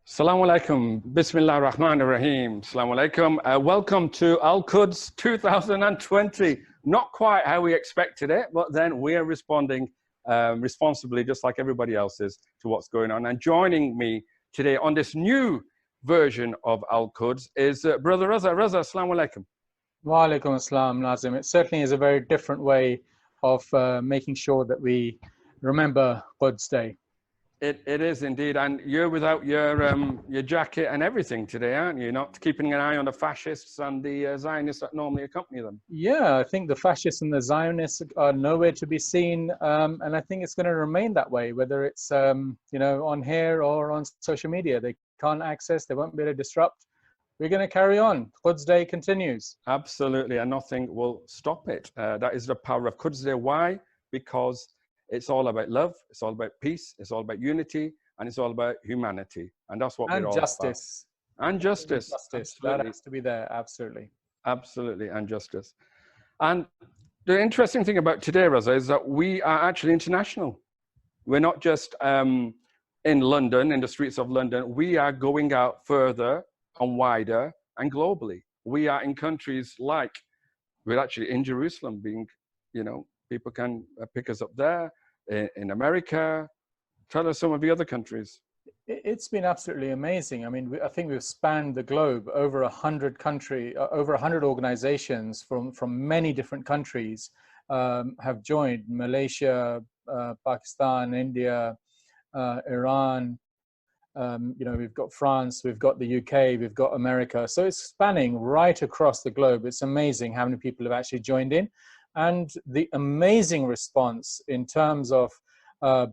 Assalamu alaikum. Bismillah ar-Rahman ar-Rahim. Assalamu alaikum. Welcome to Quds 2020. Not quite how we expected it, but then we are responding responsibly, just like everybody else is, to what's going on. And joining me today on this new version of Quds is Brother Raza. Raza, assalamu alaikum. Wa alaikum assalam, Nazim. It certainly is a very different way of making sure that we remember Quds Day. It is indeed, and you're without your jacket and everything today, aren't you? Not keeping an eye on the fascists and the Zionists that normally accompany them. Yeah, I think the fascists and the Zionists are nowhere to be seen, and I think it's going to remain that way, whether it's on here or on social media. They can't access, they won't be able to disrupt. We're going to carry on. Quds Day continues. Absolutely, and nothing will stop it. That is the power of Quds Day. Why? Because it's all about love, it's all about peace, it's all about unity, and it's all about humanity. And that's what we're all justice. About. And justice. Justice. That has to be there, absolutely. Absolutely, and justice. And the interesting thing about today, Raza, is that we are actually international. We're not just in London, in the streets of London. We are going out further and wider and globally. We are in countries like, we're actually in Jerusalem being, people can pick us up there, in America. Tell us some of the other countries. It's been absolutely amazing. I mean, I think we've spanned the globe. Over 100 over 100 organizations from many different countries have joined. Malaysia, Pakistan, India, Iran. We've got France, we've got the UK, we've got America. So it's spanning right across the globe. It's amazing how many people have actually joined in. And the amazing response in terms of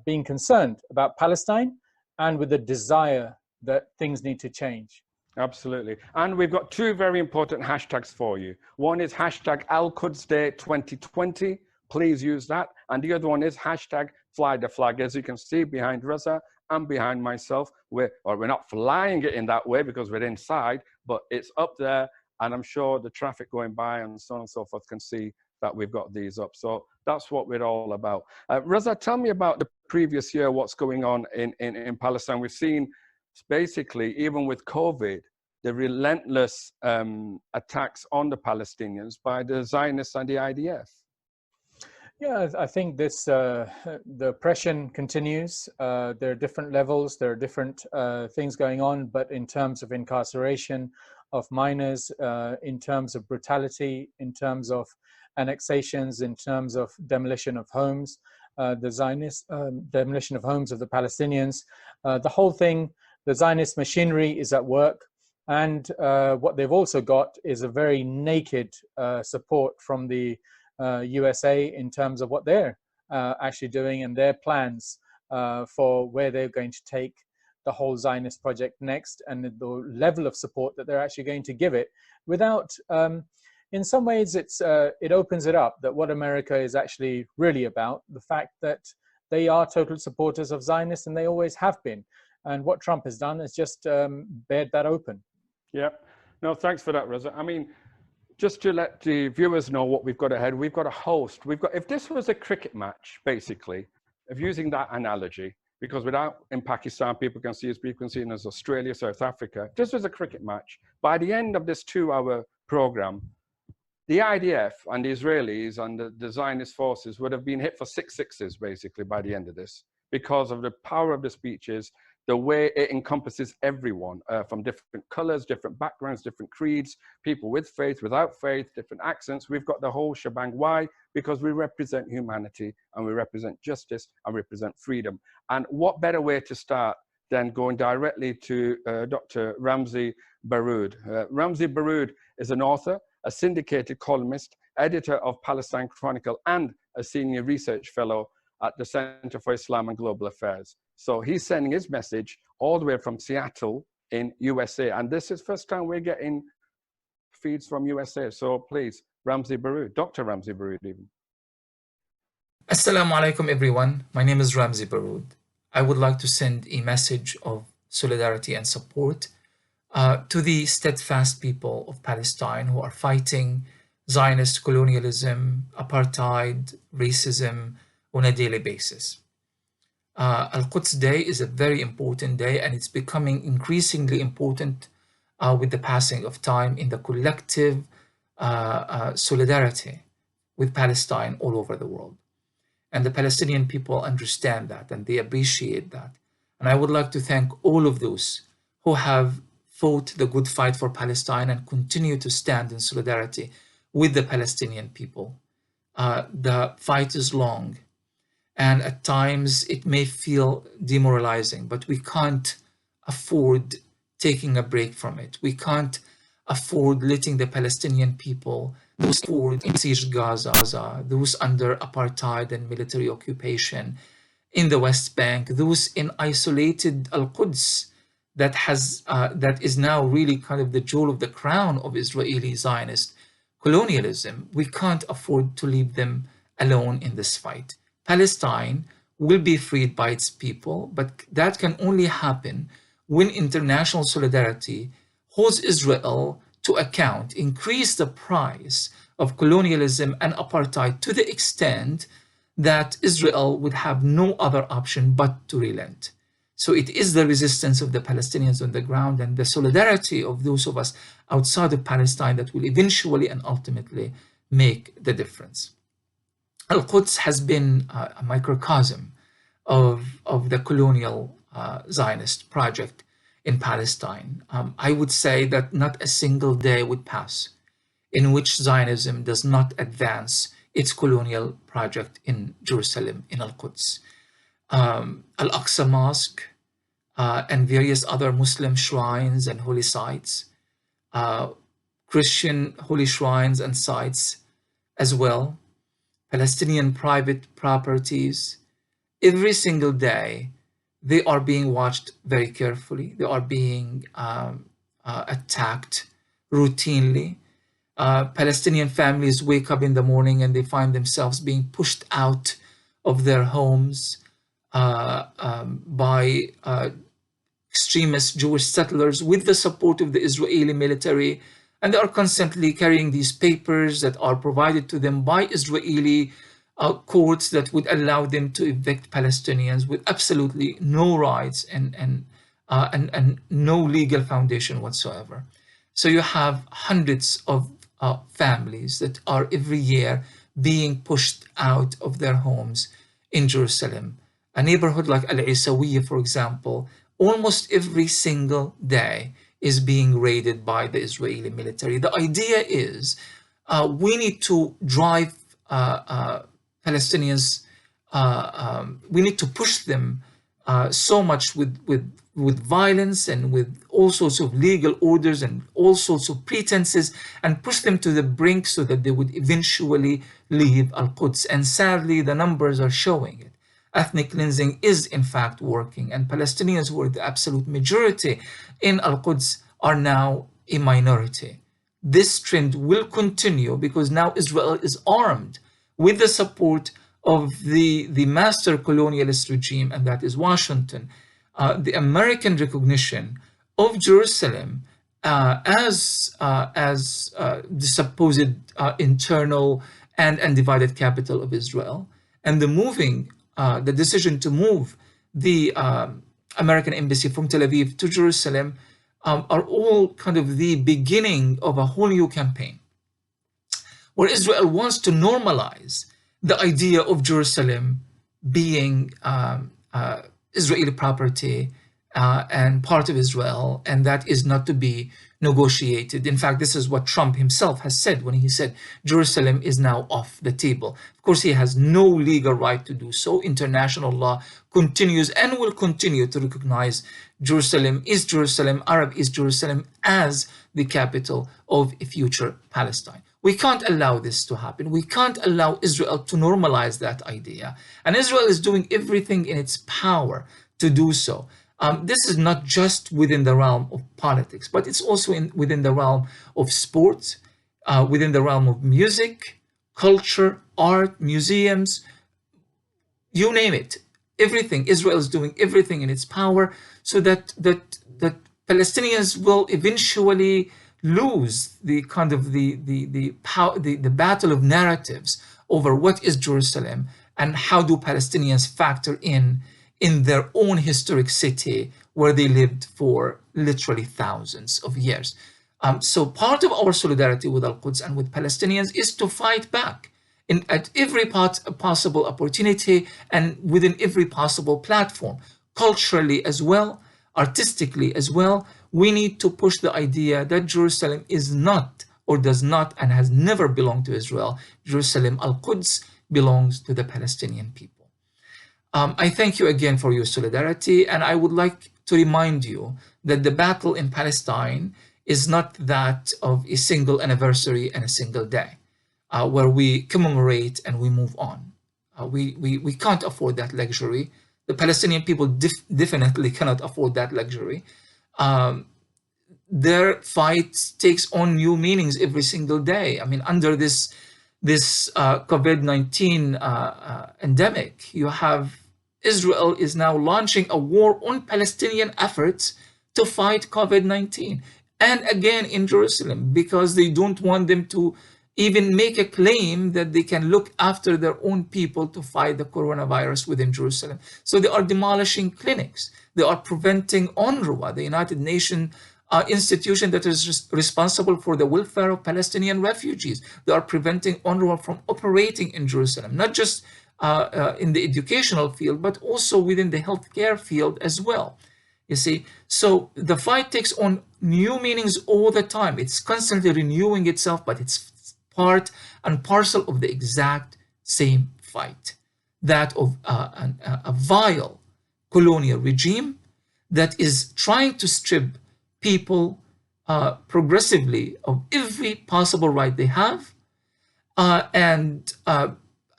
being concerned about Palestine and with the desire that things need to change. Absolutely. And we've got two very important hashtags for you. One is hashtag Quds Day 2020. Please use that. And the other one is hashtag Fly the Flag. As you can see behind Raza and behind myself, we're not flying it in that way because we're inside, but it's up there. And I'm sure the traffic going by and so on and so forth can see that we've got these up. So that's what we're all about. Raza, tell me about the previous year, what's going on in Palestine. We've seen basically, even with COVID, the relentless attacks on the Palestinians by the Zionists and the IDF. Yeah, I think the oppression continues. There are different levels, there are different things going on, but in terms of incarceration of minors, in terms of brutality, in terms of annexations, in terms of demolition of homes, the Zionist demolition of homes of the Palestinians, the whole thing, the Zionist machinery is at work. And what they've also got is a very naked support from the USA in terms of what they're actually doing and their plans for where they're going to take the whole Zionist project next, and the level of support that they're actually going to give it without, in some ways, it opens it up that what America is actually really about, the fact that they are total supporters of Zionists and they always have been. And what Trump has done is just bared that open. Yeah, no, thanks for that, Raza. I mean, just to let the viewers know what we've got ahead, we've got a host. If this was a cricket match, basically, if using that analogy, because in Pakistan, people can see it as Australia, South Africa. This was a cricket match. By the end of this 2-hour program, the IDF and the Israelis and the Zionist forces would have been hit for 6 sixes, basically, by the end of this, because of the power of the speeches, the way it encompasses everyone from different colors, different backgrounds, different creeds, people with faith, without faith, different accents. We've got the whole shebang. Why? Because we represent humanity and we represent justice and we represent freedom. And what better way to start than going directly to Dr. Ramzi Baroud. Ramzi Baroud is an author, a syndicated columnist, editor of Palestine Chronicle, and a senior research fellow at the Center for Islam and Global Affairs. So he's sending his message all the way from Seattle in USA. And this is the first time we're getting feeds from USA. So please, Ramzi Baroud, Dr. Ramzi Baroud even. Assalamu alaikum everyone. My name is Ramzi Baroud. I would like to send a message of solidarity and support to the steadfast people of Palestine who are fighting Zionist colonialism, apartheid, racism on a daily basis. Al-Quds Day is a very important day, and it's becoming increasingly important with the passing of time in the collective solidarity with Palestine all over the world. And the Palestinian people understand that and they appreciate that. And I would like to thank all of those who have fought the good fight for Palestine and continue to stand in solidarity with the Palestinian people. The fight is long, and at times it may feel demoralizing, but we can't afford taking a break from it. We can't afford letting the Palestinian people, those in siege Gaza, those under apartheid and military occupation in the West Bank, those in isolated Al-Quds that is now really kind of the jewel of the crown of Israeli Zionist colonialism. We can't afford to leave them alone in this fight. Palestine will be freed by its people, but that can only happen when international solidarity holds Israel to account, increase the price of colonialism and apartheid to the extent that Israel would have no other option but to relent. So it is the resistance of the Palestinians on the ground and the solidarity of those of us outside of Palestine that will eventually and ultimately make the difference. Al-Quds has been a microcosm of the colonial Zionist project in Palestine. I would say that not a single day would pass in which Zionism does not advance its colonial project in Jerusalem, in Al-Quds. Al-Aqsa Mosque and various other Muslim shrines and holy sites, Christian holy shrines and sites as well, Palestinian private properties. Every single day, they are being watched very carefully. They are being attacked routinely. Palestinian families wake up in the morning and they find themselves being pushed out of their homes by extremist Jewish settlers with the support of the Israeli military. And they are constantly carrying these papers that are provided to them by Israeli courts that would allow them to evict Palestinians with absolutely no rights and no legal foundation whatsoever. So you have hundreds of families that are every year being pushed out of their homes in Jerusalem. A neighborhood like Al-Isawiyah, for example, almost every single day is being raided by the Israeli military. The idea is we need to drive Palestinians, we need to push them so much with violence and with all sorts of legal orders and all sorts of pretenses, and push them to the brink so that they would eventually leave Al-Quds. And sadly, the numbers are showing it. Ethnic cleansing is in fact working, and Palestinians who are the absolute majority in Al-Quds are now a minority. This trend will continue because now Israel is armed with the support of the master colonialist regime, and that is Washington. The American recognition of Jerusalem as the supposed internal and undivided capital of Israel, and the decision to move the American embassy from Tel Aviv to Jerusalem are all kind of the beginning of a whole new campaign where Israel wants to normalize the idea of Jerusalem being Israeli property and part of Israel, and that is not to be negotiated. In fact, this is what Trump himself has said when he said Jerusalem is now off the table. Of course, he has no legal right to do so. International law continues and will continue to recognize Jerusalem is Jerusalem, Arab is Jerusalem, as the capital of a future Palestine. We can't allow this to happen. We can't allow Israel to normalize that idea. And Israel is doing everything in its power to do so. This is not just within the realm of politics, but it's also within the realm of sports, within the realm of music, culture, art, museums, you name it. Everything. Israel is doing everything in its power so that Palestinians will eventually lose the kind of the battle of narratives over what is Jerusalem and how do Palestinians factor in in their own historic city where they lived for literally thousands of years. So part of our solidarity with Al-Quds and with Palestinians is to fight back at every possible opportunity and within every possible platform, culturally as well, artistically as well. We need to push the idea that Jerusalem is not, or does not, and has never belonged to Israel. Jerusalem, Al-Quds, belongs to the Palestinian people. I thank you again for your solidarity, and I would like to remind you that the battle in Palestine is not that of a single anniversary and a single day, where we commemorate and we move on. We can't afford that luxury. The Palestinian people definitely cannot afford that luxury. Their fight takes on new meanings every single day. I mean, under this COVID-19 endemic, you have Israel is now launching a war on Palestinian efforts to fight COVID-19. And again in Jerusalem, because they don't want them to even make a claim that they can look after their own people to fight the coronavirus within Jerusalem. So they are demolishing clinics. They are preventing UNRWA, the United Nations institution that is responsible for the welfare of Palestinian refugees. They are preventing UNRWA from operating in Jerusalem, not just in the educational field, but also within the healthcare field as well. You see, so the fight takes on new meanings all the time. It's constantly renewing itself, but it's part and parcel of the exact same fight, that of a vile colonial regime that is trying to strip people progressively of every possible right they have, and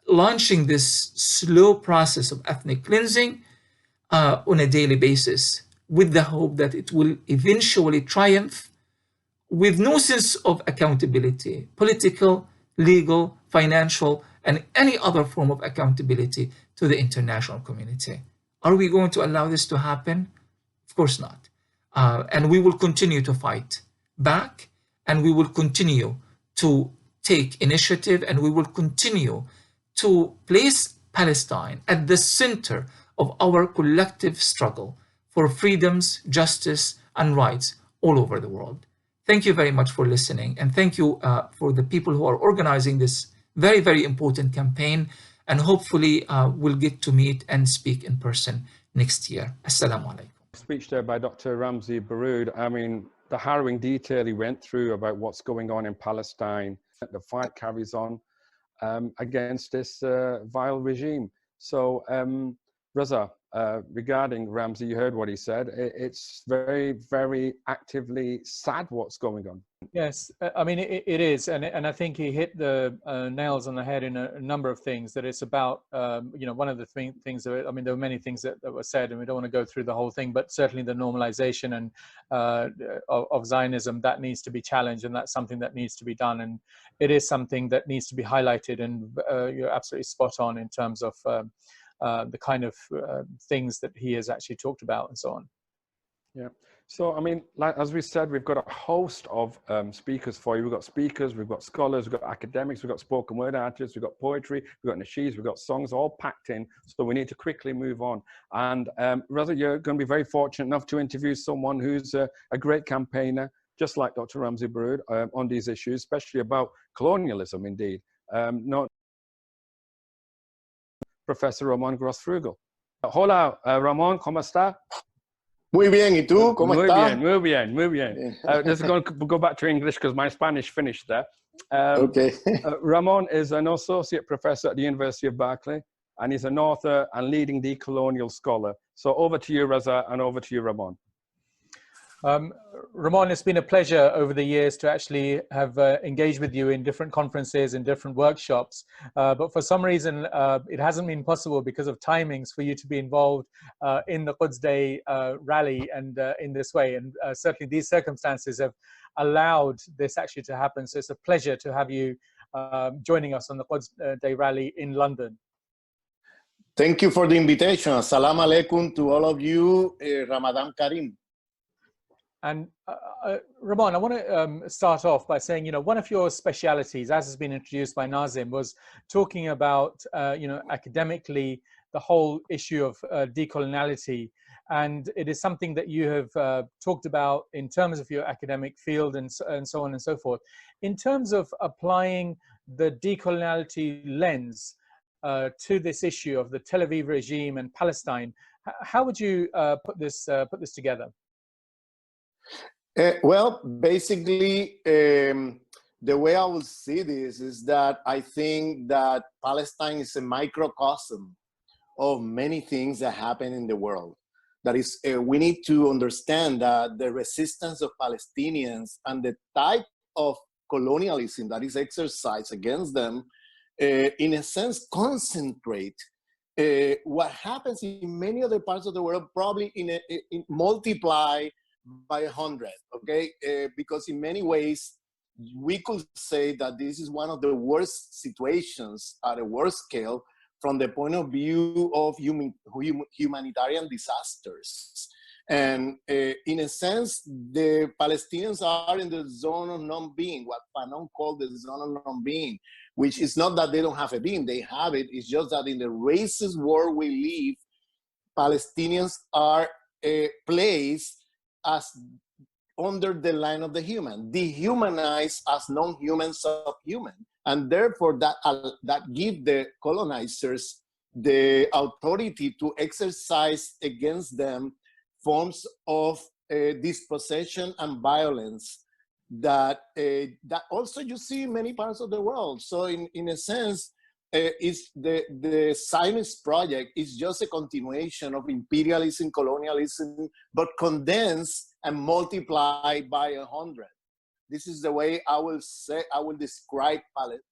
launching this slow process of ethnic cleansing on a daily basis, with the hope that it will eventually triumph, with no sense of accountability, political, legal, financial, and any other form of accountability to the international community. Are we going to allow this to happen? Of course not. And we will continue to fight back, and we will continue to take initiative, and we will continue to place Palestine at the center of our collective struggle for freedoms, justice, and rights all over the world. Thank you very much for listening, and thank you for the people who are organizing this very, very important campaign, and hopefully we'll get to meet and speak in person next year. Assalamu alaikum. Speech there by Dr. Ramzi Baroud. I mean, the harrowing detail he went through about what's going on in Palestine. The fight carries on against this vile regime. So, Reza, regarding Ramzi, you heard what he said. It's very, very actively sad what's going on. Yes, I mean, it is. And I think he hit the nails on the head in a number of things, that it's about, you know, one of the things that, I mean, there were many things that were said, and we don't want to go through the whole thing, but certainly the normalization and of Zionism, that needs to be challenged, and that's something that needs to be done. And it is something that needs to be highlighted, and you're absolutely spot on in terms of the kind of things that he has actually talked about and so on. Yeah. So, I mean, like, as we said, we've got a host of speakers for you. We've got speakers, we've got scholars, we've got academics, we've got spoken word artists, we've got poetry, we've got nasheeds, we've got songs, all packed in. So we need to quickly move on. And Reza, you're going to be very fortunate enough to interview someone who's a great campaigner, just like Dr. Ramzi Baroud, on these issues, especially about colonialism, indeed. Not Professor Ramon Grossfrugel. Hola, Ramon, ¿cómo está? Muy bien, ¿y tú? ¿Cómo estás? Muy bien, muy bien. Just going to go back to English because my Spanish finished there. Okay. Ramon is an associate professor at the University of Berkeley, and he's an author and leading decolonial scholar. So over to you, Reza, and over to you, Ramon. Ramon, it's been a pleasure over the years to actually have engaged with you in different conferences and different workshops. But for some reason, it hasn't been possible because of timings for you to be involved in the Quds Day rally and in this way. And certainly these circumstances have allowed this actually to happen. So it's a pleasure to have you joining us on the Quds Day rally in London. Thank you for the invitation. Assalamu alaikum to all of you. Ramadan Karim. And Ramon, I want to start off by saying, you know, one of your specialities, as has been introduced by Nazim, was talking about, you know, academically the whole issue of decoloniality. And it is something that you have talked about in terms of your academic field and so on and so forth. In terms of applying the decoloniality lens to this issue of the Tel Aviv regime and Palestine, how would you put this together? Well, basically, the way I will see this is that I think that Palestine is a microcosm of many things that happen in the world. That is, we need to understand that the resistance of Palestinians and the type of colonialism that is exercised against them, in a sense, concentrate what happens in many other parts of the world, probably in multiply by 100, okay? Because in many ways, we could say that this is one of the worst situations at a world scale from the point of view of humanitarian disasters. And in a sense, the Palestinians are in the zone of non-being, what Fanon called the zone of non-being, which is not that they don't have a being, they have it. It's just that in the racist world we live, Palestinians are placed as under the line of the human, dehumanized as non-human, subhuman. And therefore that give the colonizers the authority to exercise against them forms of dispossession and violence that also you see in many parts of the world. So in a sense, is the Zionist project is just a continuation of imperialism, colonialism, but condensed and multiplied by 100. This is the way I will describe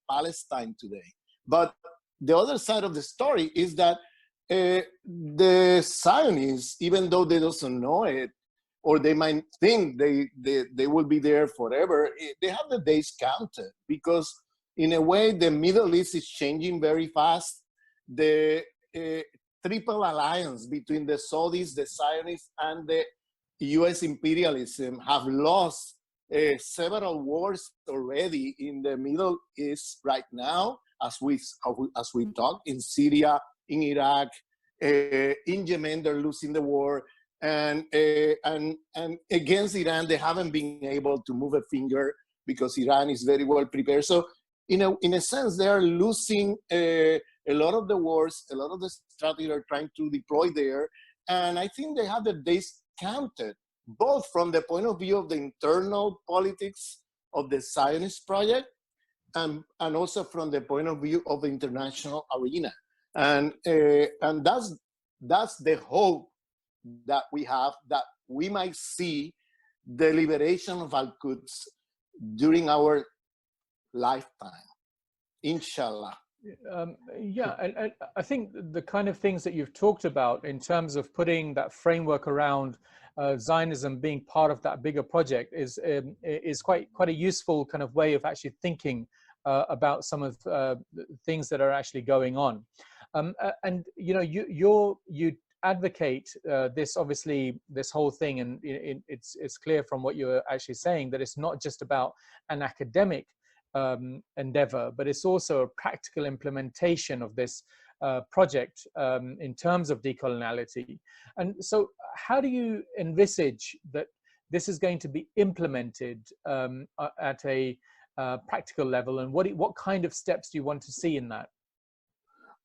Palestine today. But the other side of the story is that the Zionists, even though they don't know it, or they might think they will be there forever, they have the days counted, because in a way the Middle East is changing very fast. The triple alliance between the Saudis, the Zionists, and the US imperialism have lost several wars already in the Middle East right now, as we talk, in Syria, in Iraq, in Yemen, they're losing the war, and against Iran, they haven't been able to move a finger because Iran is very well prepared. So, in a sense, they are losing a lot of the wars, a lot of the strategy they're trying to deploy there, and I think they have the days counted, both from the point of view of the internal politics of the Zionist project and also from the point of view of the international arena. And that's the hope that we have, that we might see the liberation of Al-Quds during our lifetime, inshallah. Yeah, I think the kind of things that you've talked about in terms of putting that framework around Zionism being part of that bigger project is quite a useful kind of way of actually thinking about some of the things that are actually going on. And you advocate this, obviously, this whole thing, and it's clear from what you're actually saying that it's not just about an academic endeavor, but it's also a practical implementation of this project in terms of decoloniality. And so how do you envisage that this is going to be implemented at a practical level, and what kind of steps do you want to see in that?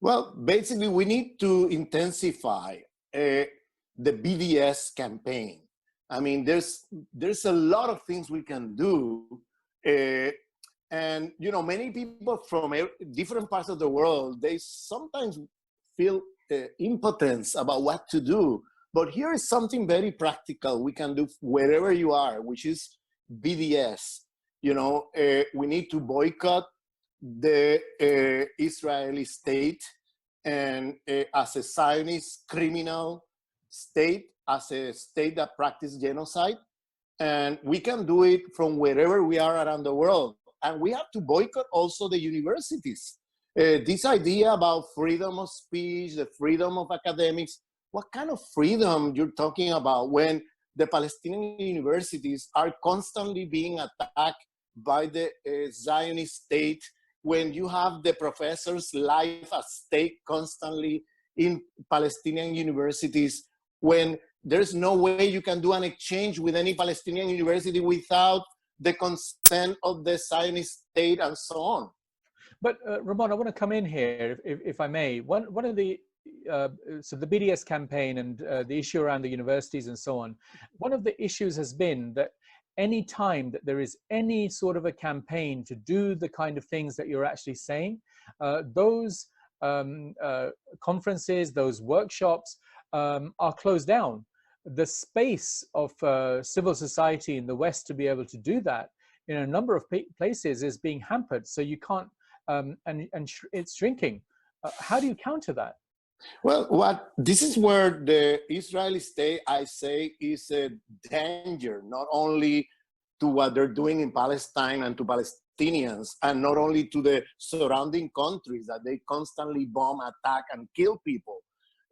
Well, basically, we need to intensify the BDS campaign. I mean, there's a lot of things we can do. And, many people from different parts of the world, they sometimes feel impotence about what to do. But here is something very practical we can do wherever you are, which is BDS. We need to boycott the Israeli state and as a Zionist criminal state, as a state that practices genocide. And we can do it from wherever we are around the world. And we have to boycott also the universities. This idea about freedom of speech, the freedom of academics, what kind of freedom you're talking about when the Palestinian universities are constantly being attacked by the Zionist state, when you have the professors' life at stake constantly in Palestinian universities when there's no way you can do an exchange with any Palestinian university without the consent of the Zionist state and so on. But Ramon, I want to come in here, if I may. One of the so the BDS campaign and the issue around the universities and so on, one of the issues has been that any time that there is any sort of a campaign to do the kind of things that you're actually saying, those conferences, those workshops are closed down. The space of civil society in the West to be able to do that in a number of places is being hampered. So you can't, and it's shrinking. How do you counter that? Well, this is where the Israeli state, I say, is a danger, not only to what they're doing in Palestine and to Palestinians, and not only to the surrounding countries that they constantly bomb, attack, and kill people.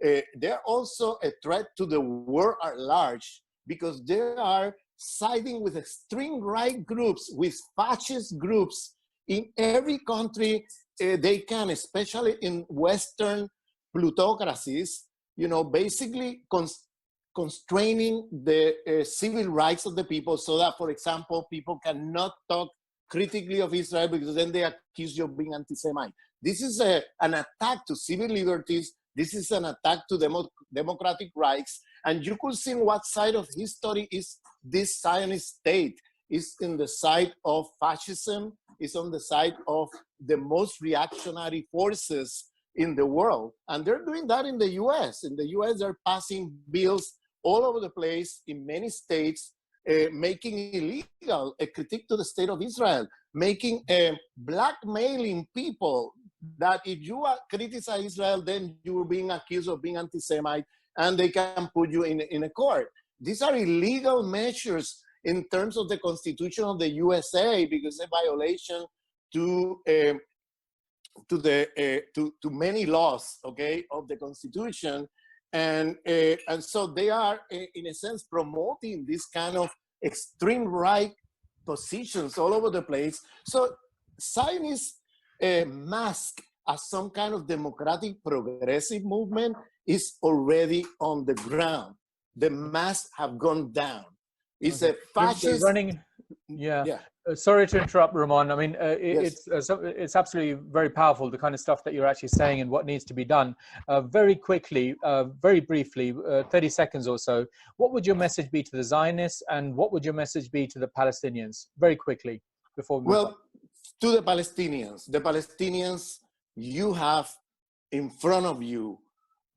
They're also a threat to the world at large because they are siding with extreme right groups, with fascist groups in every country they can, especially in Western plutocracies, you know, basically constraining the civil rights of the people so that, for example, people cannot talk critically of Israel because then they accuse you of being anti-Semite. This is an attack to civil liberties. This is an attack to democratic rights. And you could see what side of history is this Zionist state. It's in the side of fascism. It's on the side of the most reactionary forces in the world. And they're doing that in the US. In the US, they're passing bills all over the place in many states, making illegal a critique to the state of Israel, making blackmailing people that if you criticize Israel, then you're being accused of being anti-Semite and they can put you in a court. These are illegal measures in terms of the Constitution of the USA because it's a violation to many laws, okay, of the Constitution, and so they are in a sense promoting this kind of extreme right positions all over the place. So Zionist mask as some kind of democratic progressive movement is already on the ground. The masks have gone down. It's a fascist. Yeah. Sorry to interrupt, Ramon. I mean, Yes. it's absolutely very powerful, the kind of stuff that you're actually saying and what needs to be done. Very quickly, very briefly, 30 seconds or so, what would your message be to the Zionists and what would your message be to the Palestinians? Very quickly, before we move on. To the Palestinians, you have in front of you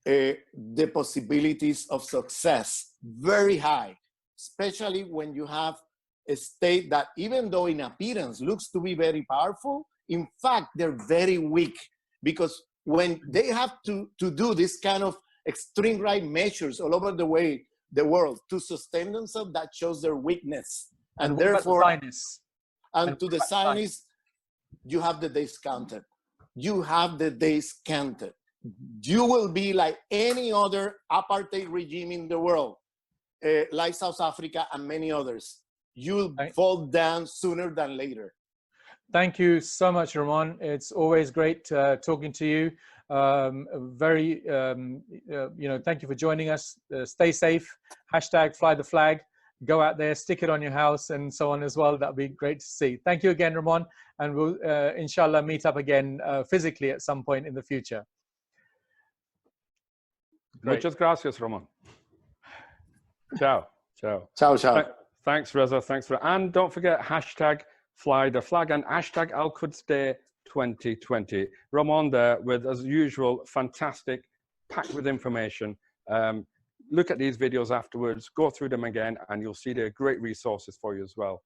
the possibilities of success very high, especially when you have a state that, even though in appearance looks to be very powerful, in fact, they're very weak because when they have to do this kind of extreme right measures all over the world to sustain themselves, that shows their weakness. And therefore, to the Zionists, you have the days counted. You have the days counted. You will be like any other apartheid regime in the world, like South Africa and many others. You'll fall down sooner than later. Thank you so much, Ramon. It's always great talking to you. Thank you for joining us. Stay safe. #fly the flag. Go out there, stick it on your house and so on as well. That'd be great to see. Thank you again, Ramon. And we'll, inshallah, meet up again physically at some point in the future. Great. Muchas gracias, Ramon. Ciao. Ciao. Ciao, ciao. Thanks, Reza. Thanks for, and don't forget #fly the flag and #Al-Quds Day 2020. Ramon there with, as usual, fantastic, packed with information. Look at these videos afterwards, go through them again, and you'll see they're great resources for you as well.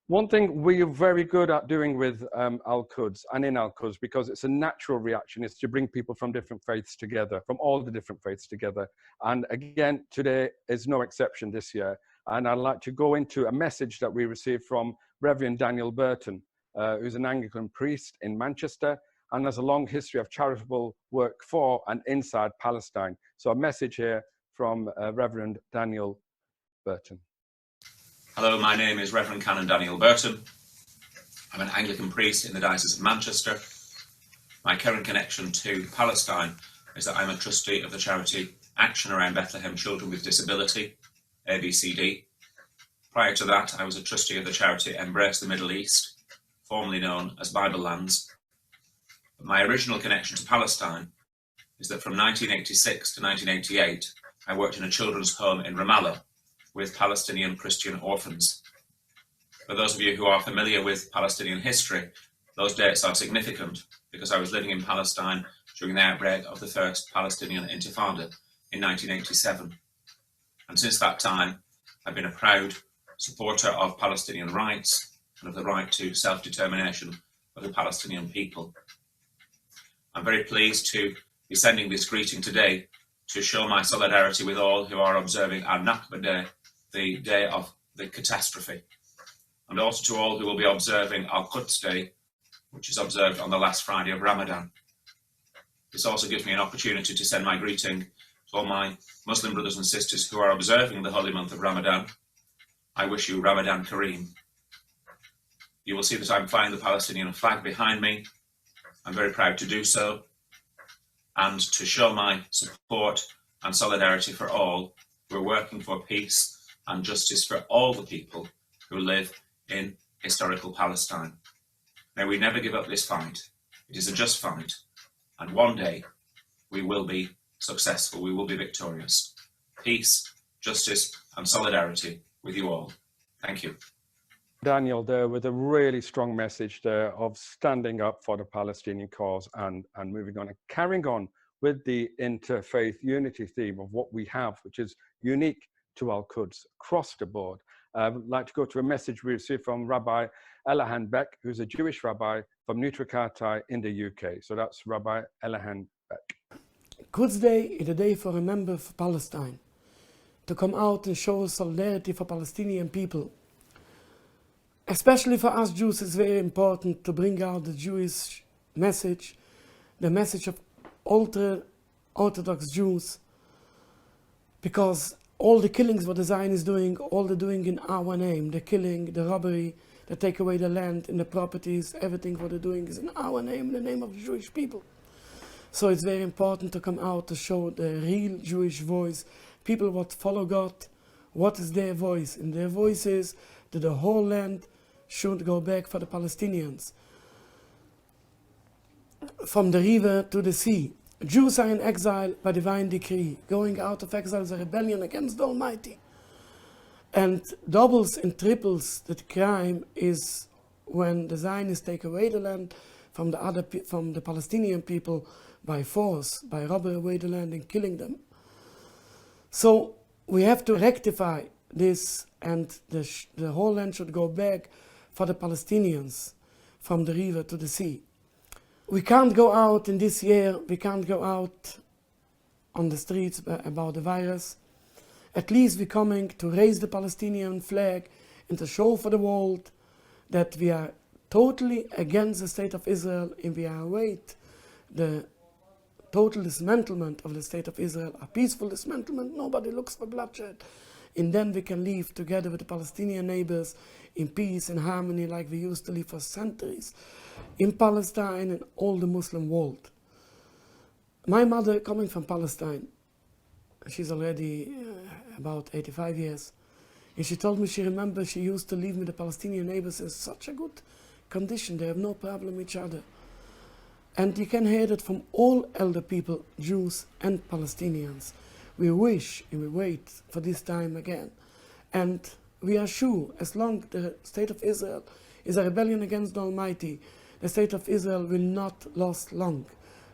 One thing we're very good at doing with Al-Quds and in Al-Quds, because it's a natural reaction, is to bring people from different faiths together, from all the different faiths together. And again, today is no exception this year. And I'd like to go into a message that we received from Reverend Daniel Burton, who's an Anglican priest in Manchester and has a long history of charitable work for and inside Palestine. So a message here from Reverend Daniel Burton. Hello, my name is Reverend Canon Daniel Burton. I'm an Anglican priest in the Diocese of Manchester. My current connection to Palestine is that I'm a trustee of the charity Action Around Bethlehem Children with Disability, ABCD. Prior to that, I was a trustee of the charity Embrace the Middle East, formerly known as Bible Lands. But my original connection to Palestine is that from 1986 to 1988, I worked in a children's home in Ramallah with Palestinian Christian orphans. For those of you who are familiar with Palestinian history, those dates are significant because I was living in Palestine during the outbreak of the First Palestinian Intifada in 1987. And since that time, I've been a proud supporter of Palestinian rights and of the right to self-determination of the Palestinian people. I'm very pleased to be sending this greeting today to show my solidarity with all who are observing our Nakba Day, the day of the catastrophe, and also to all who will be observing our Quds Day, which is observed on the last Friday of Ramadan. This also gives me an opportunity to send my greeting to all my Muslim brothers and sisters who are observing the holy month of Ramadan. I wish you Ramadan Kareem. You will see that I'm flying the Palestinian flag behind me. I'm very proud to do so, and to show my support and solidarity for all who are working for peace and justice for all the people who live in historical Palestine. May we never give up this fight. It is a just fight, and one day we will be successful, we will be victorious. Peace, justice, and solidarity with you all. Thank you. Daniel there with a really strong message there of standing up for the Palestinian cause and moving on and carrying on with the interfaith unity theme of what we have, which is unique to Al Quds across the board. I'd like to go to a message we received from Rabbi Elahan Beck, who's a Jewish rabbi from Nutrakati in the UK. So that's Rabbi Elahan Beck. Quds Day is a day for remember for Palestine, to come out and show solidarity for Palestinian people. Especially for us Jews, it's very important to bring out the Jewish message, the message of ultra-Orthodox Jews, because all the killings what the Zionists doing, all they're doing in our name, the killing, the robbery, they take away the land and the properties, everything what they're doing is in our name, in the name of the Jewish people. So it's very important to come out to show the real Jewish voice, people what follow God, what is their voice, and their voice is that the whole land should go back for the Palestinians. From the river to the sea. Jews are in exile by divine decree. Going out of exile is a rebellion against the Almighty. And doubles and triples the crime is when the Zionists take away the land from the Palestinian people by force, by robbing away the land and killing them. So we have to rectify this, and the whole land should go back for the Palestinians from the river to the sea. We can't go out in this year, we can't go out on the streets about the virus. At least we're coming to raise the Palestinian flag and to show for the world that we are totally against the state of Israel and we are await the total dismantlement of the state of Israel, a peaceful dismantlement, nobody looks for bloodshed. And then we can live together with the Palestinian neighbors in peace and harmony like we used to live for centuries in Palestine and all the Muslim world. My mother, coming from Palestine, she's already about 85 years, and she told me she remembers she used to live with the Palestinian neighbors in such a good condition, they have no problem with each other. And you can hear that from all elder people, Jews and Palestinians. We wish and we wait for this time again. And we are sure, as long the state of Israel is a rebellion against the Almighty, the state of Israel will not last long.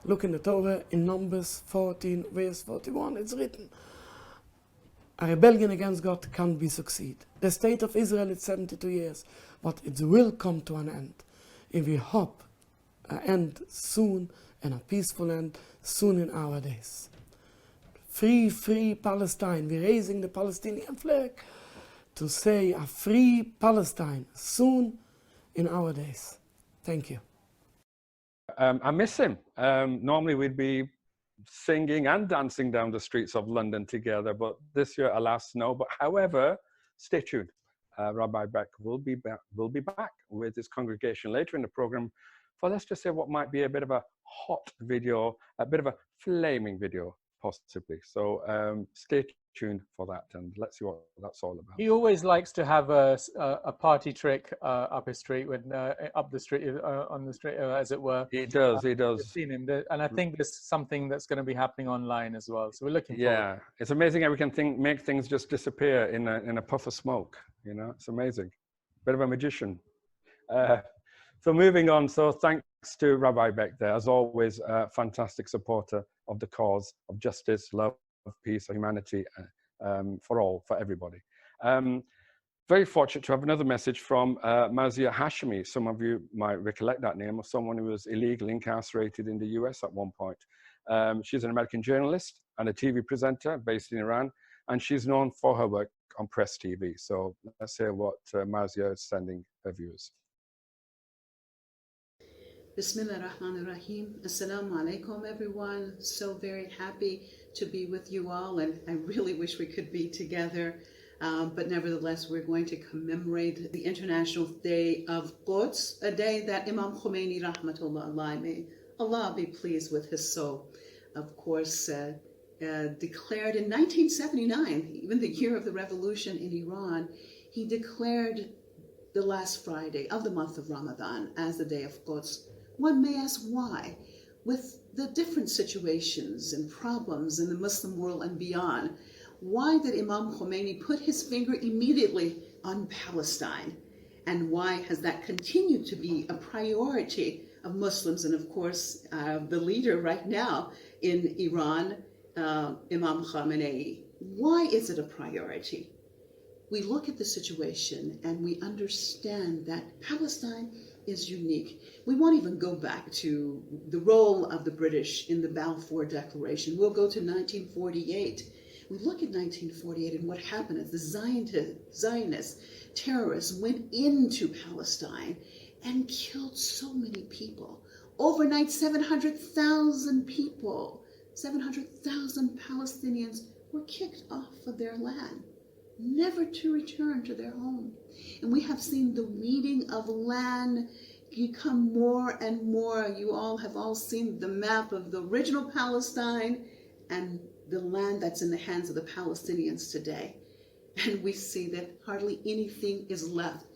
Look in the Torah, in Numbers 14, verse 41, it's written, a rebellion against God can't be succeed. The state of Israel is 72 years, but it will come to an end. And we hope an end soon, and a peaceful end soon in our days. Free, free Palestine. We're raising the Palestinian flag to say a free Palestine soon in our days. Thank you. I miss him. Normally we'd be singing and dancing down the streets of London together, but this year, alas, no. But however, stay tuned. Rabbi Beck will be back with his congregation later in the program for, let's just say, what might be a bit of a hot video, a bit of a flaming video, possibly. So stay tuned for that, and let's see what that's all about. He always likes to have a party trick up his street, up the street, on the street, as it were. He does. He I've does. seen him, and I think there's something that's going to be happening online as well. So we're looking forward. Yeah, it's amazing how we can make things just disappear in a puff of smoke. You know, it's amazing. Bit of a magician. So moving on. So thanks to Rabbi Beck there, as always, a fantastic supporter of the cause of justice, love, peace, humanity, for all, for everybody. Very fortunate to have another message from Mazia Hashemi. Some of you might recollect that name, of someone who was illegally incarcerated in the US at one point. She's an American journalist and a TV presenter based in Iran, and she's known for her work on Press TV. So let's hear what Mazia is sending her viewers. Bismillah ar-Rahman ar-Rahim. Assalamu alaikum, everyone. So very happy to be with you all, and I really wish we could be together. But nevertheless, we're going to commemorate the International Day of Quds, a day that Imam Khomeini, rahmatullah alayhi, may Allah be pleased with his soul, of course, declared in 1979, even the year of the revolution in Iran, he declared the last Friday of the month of Ramadan as the day of Quds. One may ask why. With the different situations and problems in the Muslim world and beyond, why did Imam Khomeini put his finger immediately on Palestine? And why has that continued to be a priority of Muslims? And of course, the leader right now in Iran, Imam Khamenei. Why is it a priority? We look at the situation and we understand that Palestine is unique. We won't even go back to the role of the British in the Balfour Declaration. We'll go to 1948. We look at 1948 and what happened as the Zionist terrorists went into Palestine and killed so many people. Overnight, 700,000 people, 700,000 Palestinians were kicked off of their land, never to return to their home. And we have seen the weeding of land become more and more. You all have seen the map of the original Palestine and the land that's in the hands of the Palestinians today. And we see that hardly anything is left.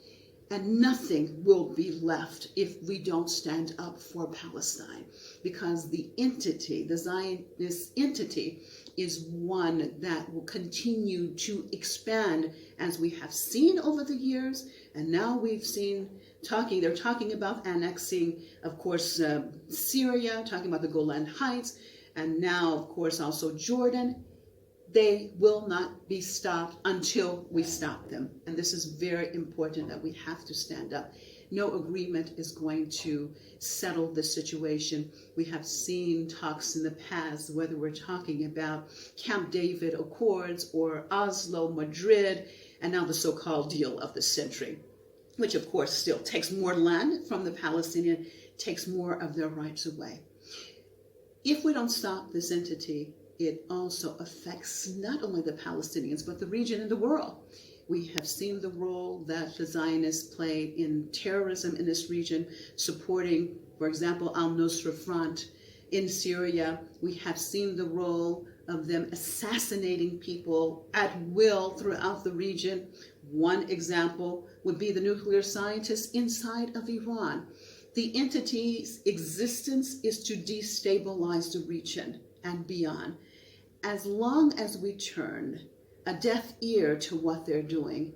And nothing will be left if we don't stand up for Palestine, because the entity, the Zionist entity, is one that will continue to expand, as we have seen over the years. And now we've seen they're talking about annexing, of course, Syria, talking about the Golan Heights, and now, of course, also Jordan. They will not be stopped until we stop them. And this is very important, that we have to stand up. No agreement is going to settle the situation. We have seen talks in the past, whether we're talking about Camp David Accords or Oslo, Madrid, and now the so-called deal of the century, which of course still takes more land from the Palestinian, takes more of their rights away. If we don't stop this entity, it also affects not only the Palestinians, but the region and the world. We have seen the role that the Zionists played in terrorism in this region, supporting, for example, al-Nusra Front in Syria. We have seen the role of them assassinating people at will throughout the region. One example would be the nuclear scientists inside of Iran. The entity's existence is to destabilize the region and beyond. As long as we turn a deaf ear to what they're doing,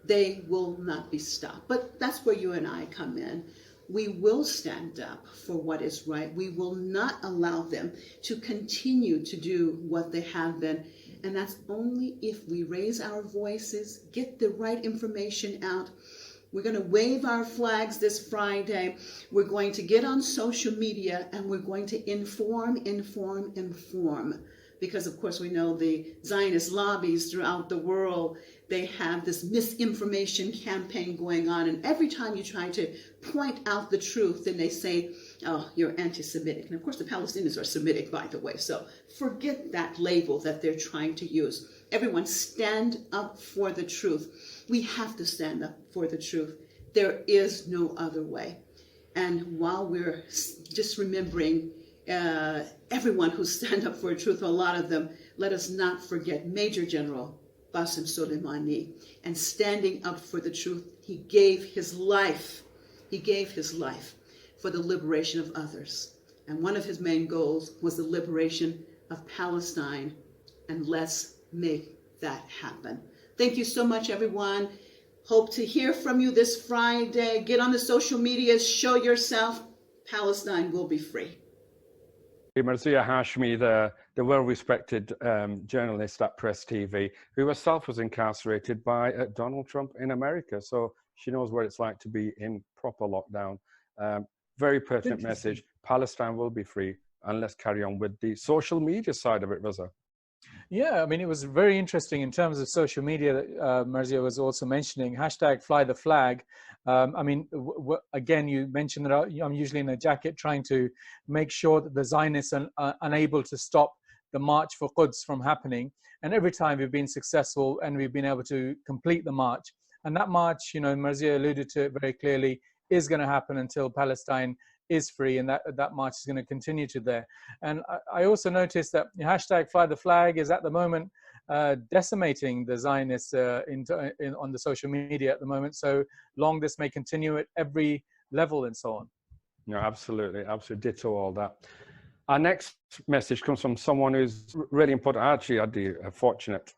they will not be stopped. But that's where you and I come in. We will stand up for what is right. We will not allow them to continue to do what they have been. And that's only if we raise our voices, get the right information out. We're going to wave our flags this Friday. We're going to get on social media and we're going to inform. Because of course we know the Zionist lobbies throughout the world, they have this misinformation campaign going on. And every time you try to point out the truth, then they say, oh, you're anti-Semitic. And of course the Palestinians are Semitic, by the way. So forget that label that they're trying to use. Everyone stand up for the truth. We have to stand up for the truth. There is no other way. And while we're just remembering everyone who stand up for truth, a lot of them, let us not forget Major General Qasem Soleimani, and standing up for the truth. He gave his life. He gave his life for the liberation of others. And one of his main goals was the liberation of Palestine. And let's make that happen. Thank you so much, everyone. Hope to hear from you this Friday. Get on the social medias, show yourself. Palestine will be free. Marzieh Hashmi, the well-respected journalist at Press TV, who herself was incarcerated by Donald Trump in America. So she knows what it's like to be in proper lockdown. Very pertinent message. Palestine will be free. And let's carry on with the social media side of it, Reza. Yeah, I mean, it was very interesting in terms of social media that Marzieh was also mentioning, hashtag fly the flag. I mean, again, you mentioned that I'm usually in a jacket trying to make sure that the Zionists are unable to stop the march for Quds from happening. And every time we've been successful and we've been able to complete the march. And that march, you know, Marzieh alluded to it very clearly, is going to happen until Palestine is free, and that march is going to continue to there. And I also noticed that hashtag fly the flag is at the moment decimating the Zionists on the social media at the moment. So long this may continue at every level and so on. No, absolutely, ditto all that. Our next message comes from someone who's really important. I actually had the fortunate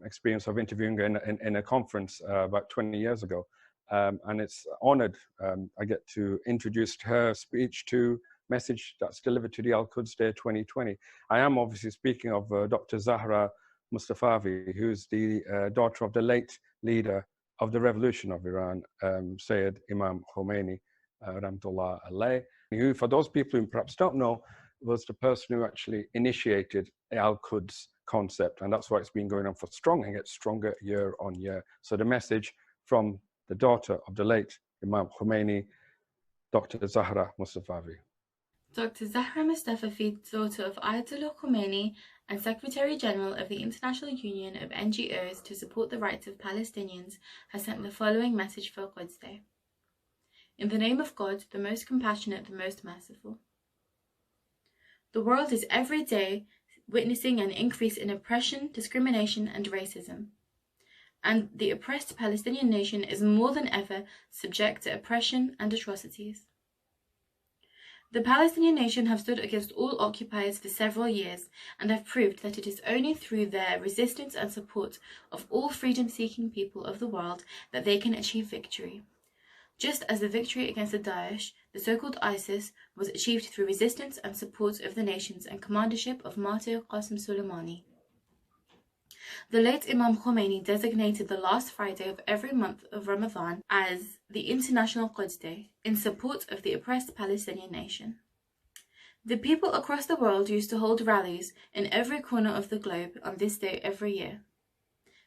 experience of interviewing her in a conference about 20 years ago. And it's honored I get to introduce her speech to message that's delivered to the Al-Quds Day 2020. I am obviously speaking of Dr. Zahra Mustafavi, who's the daughter of the late leader of the revolution of Iran, Sayyid Imam Khomeini, Rahmatullah alayh, who, for those people who perhaps don't know, was the person who actually initiated the Al-Quds concept. And that's why it's been going on for strong and gets stronger year on year. So the message from the daughter of the late Imam Khomeini, Dr. Zahra Mustafavi. Dr. Zahra Mustafavi, daughter of Ayatollah Khomeini and Secretary General of the International Union of NGOs to support the rights of Palestinians, has sent the following message for Quds Day. In the name of God, the most compassionate, the most merciful. The world is every day witnessing an increase in oppression, discrimination, and racism. And the oppressed Palestinian nation is more than ever subject to oppression and atrocities. The Palestinian nation have stood against all occupiers for several years and have proved that it is only through their resistance and support of all freedom-seeking people of the world that they can achieve victory. Just as the victory against the Daesh, the so-called ISIS, was achieved through resistance and support of the nations and commandership of martyr Qasem Soleimani. The late Imam Khomeini designated the last Friday of every month of Ramadan as the International Quds Day in support of the oppressed Palestinian nation. The people across the world used to hold rallies in every corner of the globe on this day every year.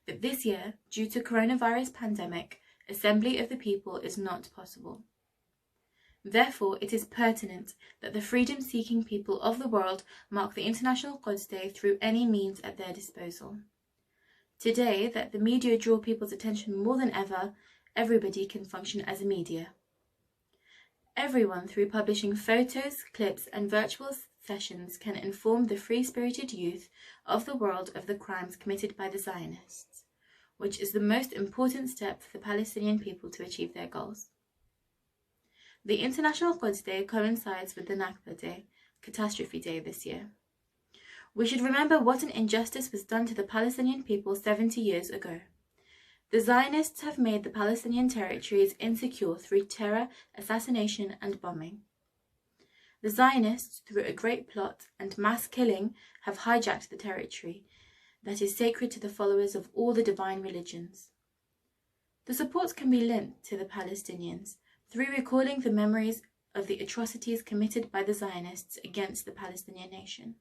But this year, due to coronavirus pandemic, assembly of the people is not possible. Therefore, it is pertinent that the freedom-seeking people of the world mark the International Quds Day through any means at their disposal. Today, that the media draw people's attention more than ever, everybody can function as a media. Everyone, through publishing photos, clips, and virtual sessions, can inform the free-spirited youth of the world of the crimes committed by the Zionists, which is the most important step for the Palestinian people to achieve their goals. The International Quds Day coincides with the Nakba Day, Catastrophe Day this year. We should remember what an injustice was done to the Palestinian people 70 years ago. The Zionists have made the Palestinian territories insecure through terror, assassination, and bombing. The Zionists, through a great plot and mass killing, have hijacked the territory that is sacred to the followers of all the divine religions. The support can be lent to the Palestinians through recalling the memories of the atrocities committed by the Zionists against the Palestinian nation.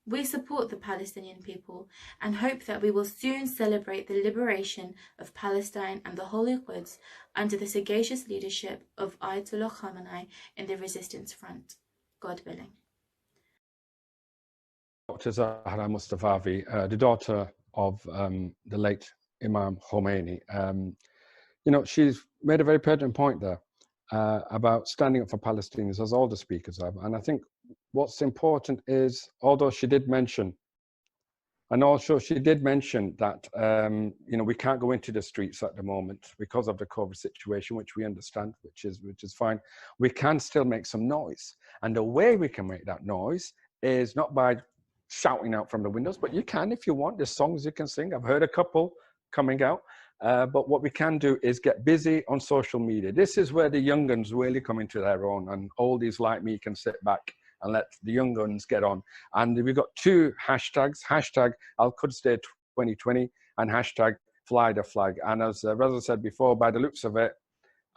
We support the Palestinian people and hope that we will soon celebrate the liberation of Palestine and the Holy Quds under the sagacious leadership of Ayatollah Khamenei in the resistance front, God willing. Dr. Zahra Mustafavi, the daughter of the late Imam Khomeini, you know, she's made a very pertinent point there about standing up for Palestinians, as all the speakers have. And I think what's important is, although she did mention, and also she did mention that, you know, we can't go into the streets at the moment because of the COVID situation, which we understand, which is fine. We can still make some noise. And the way we can make that noise is not by shouting out from the windows, but you can, if you want. There's songs you can sing. I've heard a couple coming out. But what we can do is get busy on social media. This is where the young guns really come into their own, and oldies like me can sit back and let the young guns get on. And we've got two hashtags, hashtag Al-Quds Day 2020 and hashtag Fly the Flag. And as Reza said before, by the looks of it,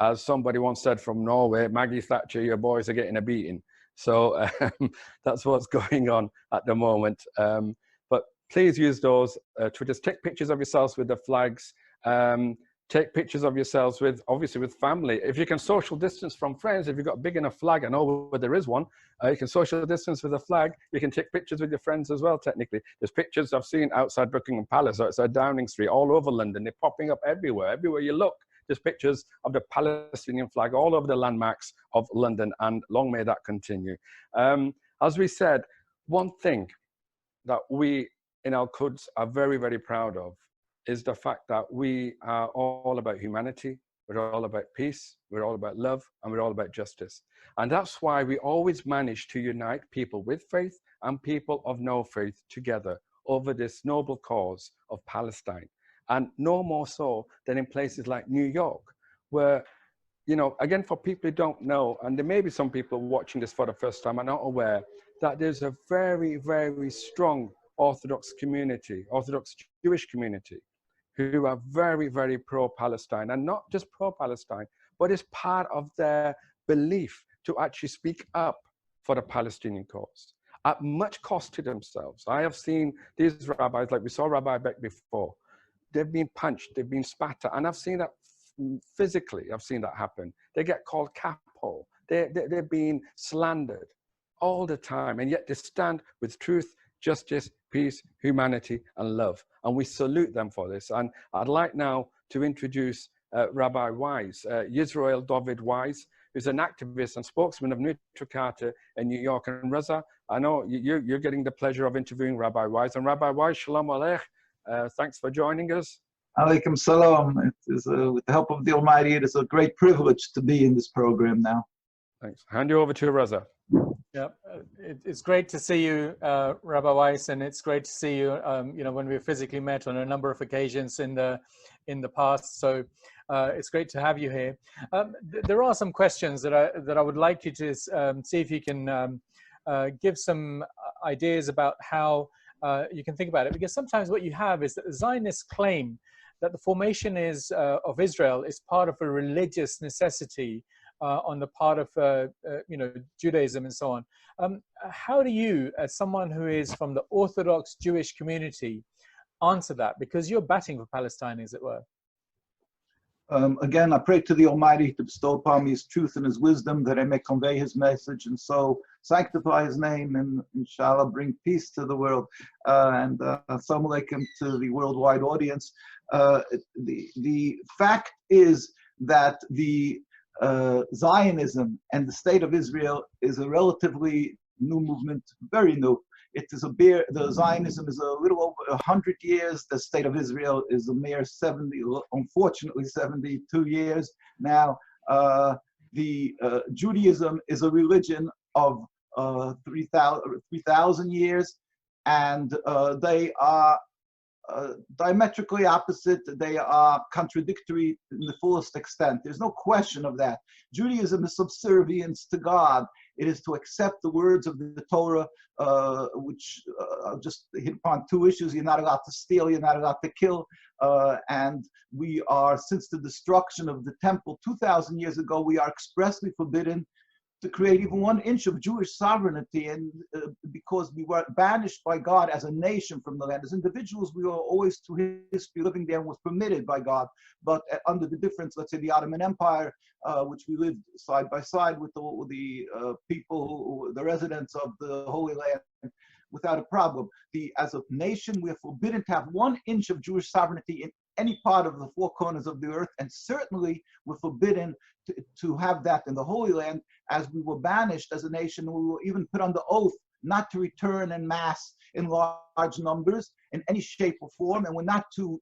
as somebody once said from Norway, Maggie Thatcher, your boys are getting a beating. So that's what's going on at the moment. But please use those Twitters. Take pictures of yourselves with the flags. Take pictures of yourselves with, obviously, with family. If you can social distance from friends, if you've got a big enough flag, I know where there is one, you can social distance with a flag. You can take pictures with your friends as well, technically. There's pictures I've seen outside Buckingham Palace, outside Downing Street, all over London. They're popping up everywhere. Everywhere you look, there's pictures of the Palestinian flag all over the landmarks of London, and long may that continue. As we said, one thing that we in Al-Quds are very, very proud of is the fact that we are all about humanity, we're all about peace, we're all about love, and we're all about justice. And that's why we always manage to unite people with faith and people of no faith together over this noble cause of Palestine. And no more so than in places like New York, where, you know, again, for people who don't know, and there may be some people watching this for the first time and not aware, that there's a very, very strong Orthodox community, Orthodox Jewish community, who are very, very pro-Palestine, and not just pro-Palestine, but it's part of their belief to actually speak up for the Palestinian cause at much cost to themselves. I have seen these rabbis, like we saw Rabbi Beck before, they've been punched, they've been spat at, and I've seen that physically, I've seen that happen. They get called capo, they're being slandered all the time, and yet they stand with truth, justice, peace, humanity, and love. And we salute them for this. And I'd like now to introduce Rabbi Wise, Yisrael David Wise, who's an activist and spokesman of Neutral Carter in New York. And Reza, I know you're getting the pleasure of interviewing Rabbi Wise. And Rabbi Wise, Shalom Aleich, thanks for joining us. Alaikum salam. It is, with the help of the Almighty, it is a great privilege to be in this program now. Thanks. Hand you over to Reza. Yeah, it's great to see you, Rabbi Weiss, and it's great to see you. You know, when we physically met on a number of occasions in the past, so it's great to have you here. There are some questions that I would like you to see if you can give some ideas about how you can think about it, because sometimes what you have is that the Zionists claim that the formation of Israel is part of a religious necessity on the part of you know, Judaism and so on. How do you, as someone who is from the Orthodox Jewish community, answer that? Because you're batting for Palestine, as it were. Again, I pray to the Almighty to bestow upon me His truth and His wisdom, that I may convey His message and so sanctify His name and inshallah bring peace to the world. And assalamu alaikum to the worldwide audience. The fact is that the Zionism and the State of Israel is a relatively new movement, very new. It is the Zionism is a little over 100 years. The State of Israel is a mere 70, unfortunately 72 years now. The Judaism is a religion of 3,000 years, and they are diametrically opposite. They are contradictory in the fullest extent. There's no question of that. Judaism is subservience to God. It is to accept the words of the Torah, which just hit upon two issues. You're not allowed to steal, you're not allowed to kill. And we are, since the destruction of the temple 2,000 years ago, we are expressly forbidden to create even 1 inch of Jewish sovereignty, and because we were banished by God as a nation from the land. As individuals, we were always through history living there and was permitted by God, but under the difference, let's say the Ottoman Empire, which we lived side by side with the people, the residents of the Holy Land, without a problem. As a nation, we are forbidden to have 1 inch of Jewish sovereignty in any part of the four corners of the earth, and certainly were forbidden to have that in the Holy Land, as we were banished as a nation. We were even put under oath not to return en masse in large numbers in any shape or form, and we're not to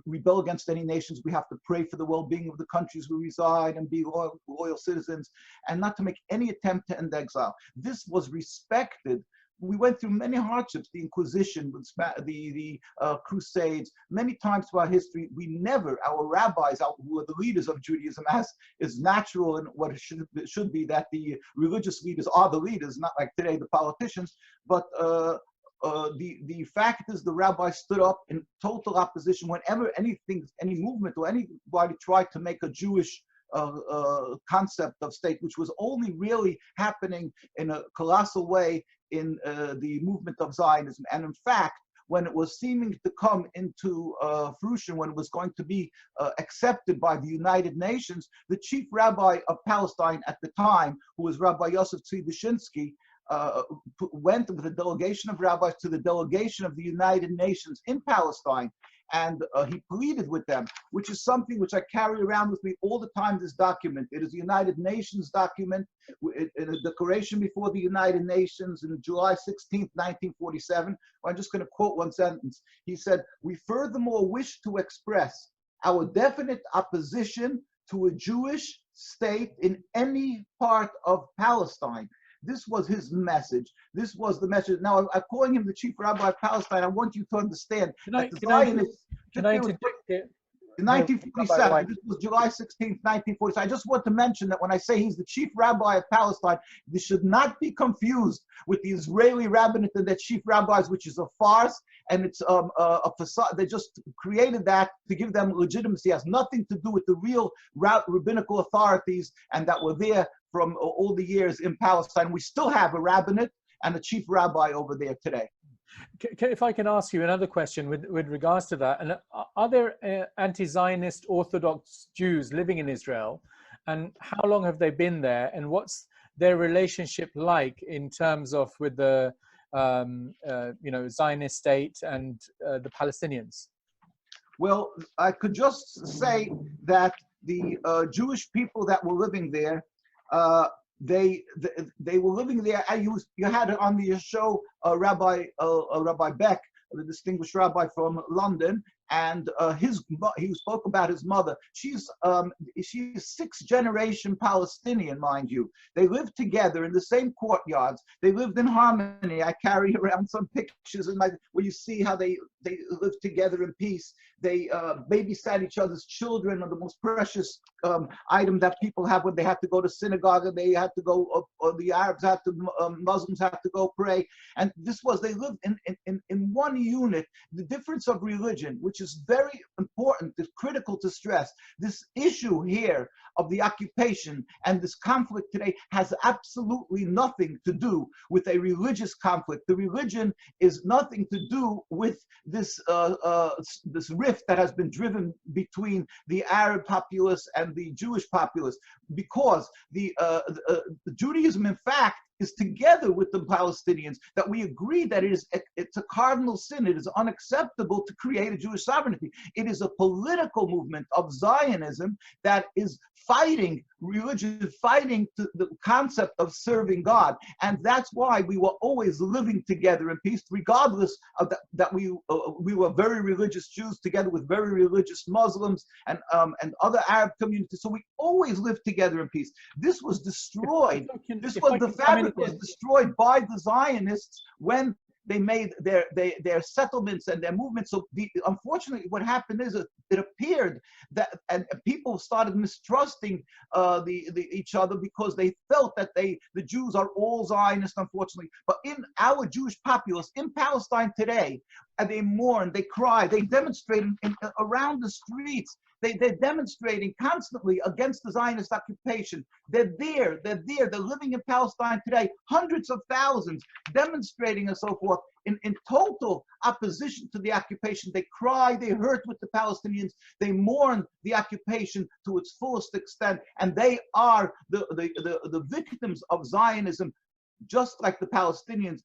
rebel against any nations. We have to pray for the well-being of the countries we reside and be loyal citizens, and not to make any attempt to end exile. This was respected. We went through many hardships, the Inquisition, the Crusades, many times throughout history. We never, our rabbis, who are the leaders of Judaism, as is natural and what it should be, that the religious leaders are the leaders, not like today the politicians, but the fact is the rabbis stood up in total opposition whenever any movement or anybody tried to make a Jewish concept of state, which was only really happening in a colossal way in the movement of Zionism. And in fact, when it was seeming to come into fruition, when it was going to be accepted by the United Nations, the chief rabbi of Palestine at the time, who was Rabbi Yosef Tzvi Dushinsky, went with a delegation of rabbis to the delegation of the United Nations in Palestine, and he pleaded with them, which is something which I carry around with me all the time, this document. It is a United Nations document in a declaration before the United Nations in July 16th, 1947. I'm just going to quote one sentence. He said, "We furthermore wish to express our definite opposition to a Jewish state in any part of Palestine." This was his message. This was the message. Now, I'm calling him the chief rabbi of Palestine. I want you to understand that the Zionists, in 1947, this was July 16th, 1947. I just want to mention that when I say he's the chief rabbi of Palestine, this should not be confused with the Israeli rabbinate and their chief rabbis, which is a farce, and it's a facade. They just created that to give them legitimacy. It has nothing to do with the real rabbinical authorities and that were there from all the years in Palestine. We still have a rabbinate and a chief rabbi over there today. If I can ask you another question with regards to that, and are there anti-Zionist Orthodox Jews living in Israel, and how long have they been there, and what's their relationship like in terms of with the Zionist state and the Palestinians? Well, I could just say that the Jewish people that were living there, they were living there. You had on your show Rabbi Beck, the distinguished rabbi from London, and he spoke about his mother. She's sixth generation Palestinian, mind you. They lived together in the same courtyards. They lived in harmony. I carry around some pictures where you see how they lived together in peace. They babysat each other's children, the most precious item that people have when they had to go to synagogue, and they had to go, or the Arabs had to, Muslims had to go pray. And they lived in one unit. The difference of religion, which is very important, is critical to stress. This issue here of the occupation and this conflict today has absolutely nothing to do with a religious conflict. The religion is nothing to do with this this rift that has been driven between the Arab populace and the Jewish populace, because the Judaism, in fact, is together with the Palestinians, that we agree that it's a cardinal sin. It is unacceptable to create a Jewish sovereignty. It is a political movement of Zionism that is fighting religion, fighting the concept of serving God. And that's why we were always living together in peace, regardless of that we were very religious Jews together with very religious Muslims and other Arab communities. So we always lived together in peace. This was destroyed. The fabric was destroyed by the Zionists when they made their settlements and their movements. So unfortunately, what happened is it appeared that, and people started mistrusting each other, because they felt that the Jews are all Zionists, unfortunately. But in our Jewish populace in Palestine today, they mourn, they cry, they demonstrate around the streets. They're demonstrating constantly against the Zionist occupation. They're there, they're living in Palestine today, hundreds of thousands demonstrating and so forth in total opposition to the occupation. They cry, they hurt with the Palestinians, they mourn the occupation to its fullest extent, and they are the victims of Zionism, just like the Palestinians,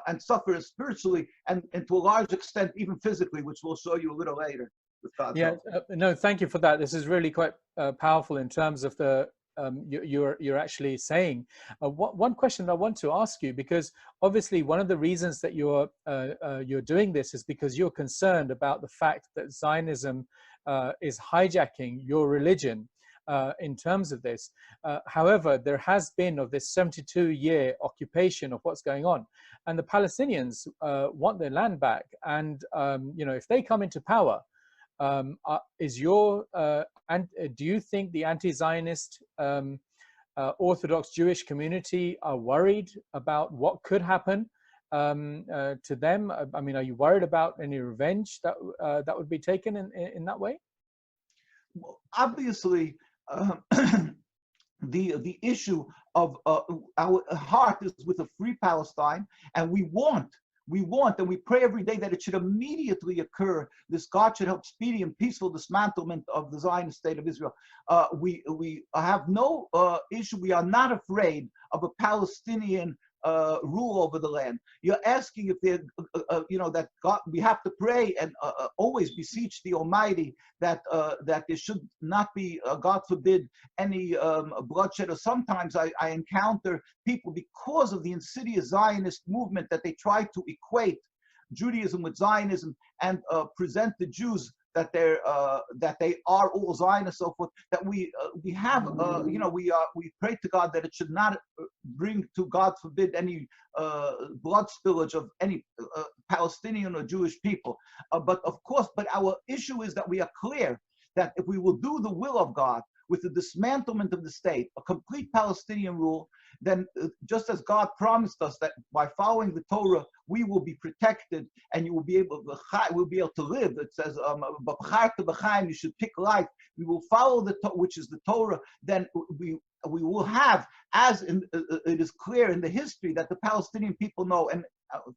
and suffer spiritually and to a large extent even physically, which we'll show you a little later. with God's Yeah, help. no, thank you for that. This is really quite powerful in terms of the you're actually saying. One question I want to ask you, because obviously one of the reasons that you're doing this is because you're concerned about the fact that Zionism is hijacking your religion in terms of this. However, there has been of this 72-year occupation of what's going on, and the Palestinians want their land back. And if they come into power, do you think the anti-Zionist Orthodox Jewish community are worried about what could happen to them? I mean, are you worried about any revenge that would be taken in that way? Well, obviously, the issue of our heart is with a free Palestine, and we want and we pray every day that it should immediately occur. This God should help speedy and peaceful dismantlement of the Zionist state of Israel. We have no issue. We are not afraid of a Palestinian rule over the land. You're asking if there, that God, we have to pray and always beseech the Almighty that there should not be, God forbid, any bloodshed. Or sometimes I encounter people, because of the insidious Zionist movement, that they try to equate Judaism with Zionism and present the Jews that they are all Zionists, so forth. That we pray to God that it should not bring to, God forbid, any blood spillage of any Palestinian or Jewish people. But our issue is that we are clear that if we will do the will of God with the dismantlement of the state, a complete Palestinian rule, then just as God promised us that by following the Torah we will be protected and you will be able to live. It says, you should pick life. We will follow the Torah, which is the Torah. Then we will have, as it is clear in the history that the Palestinian people know. And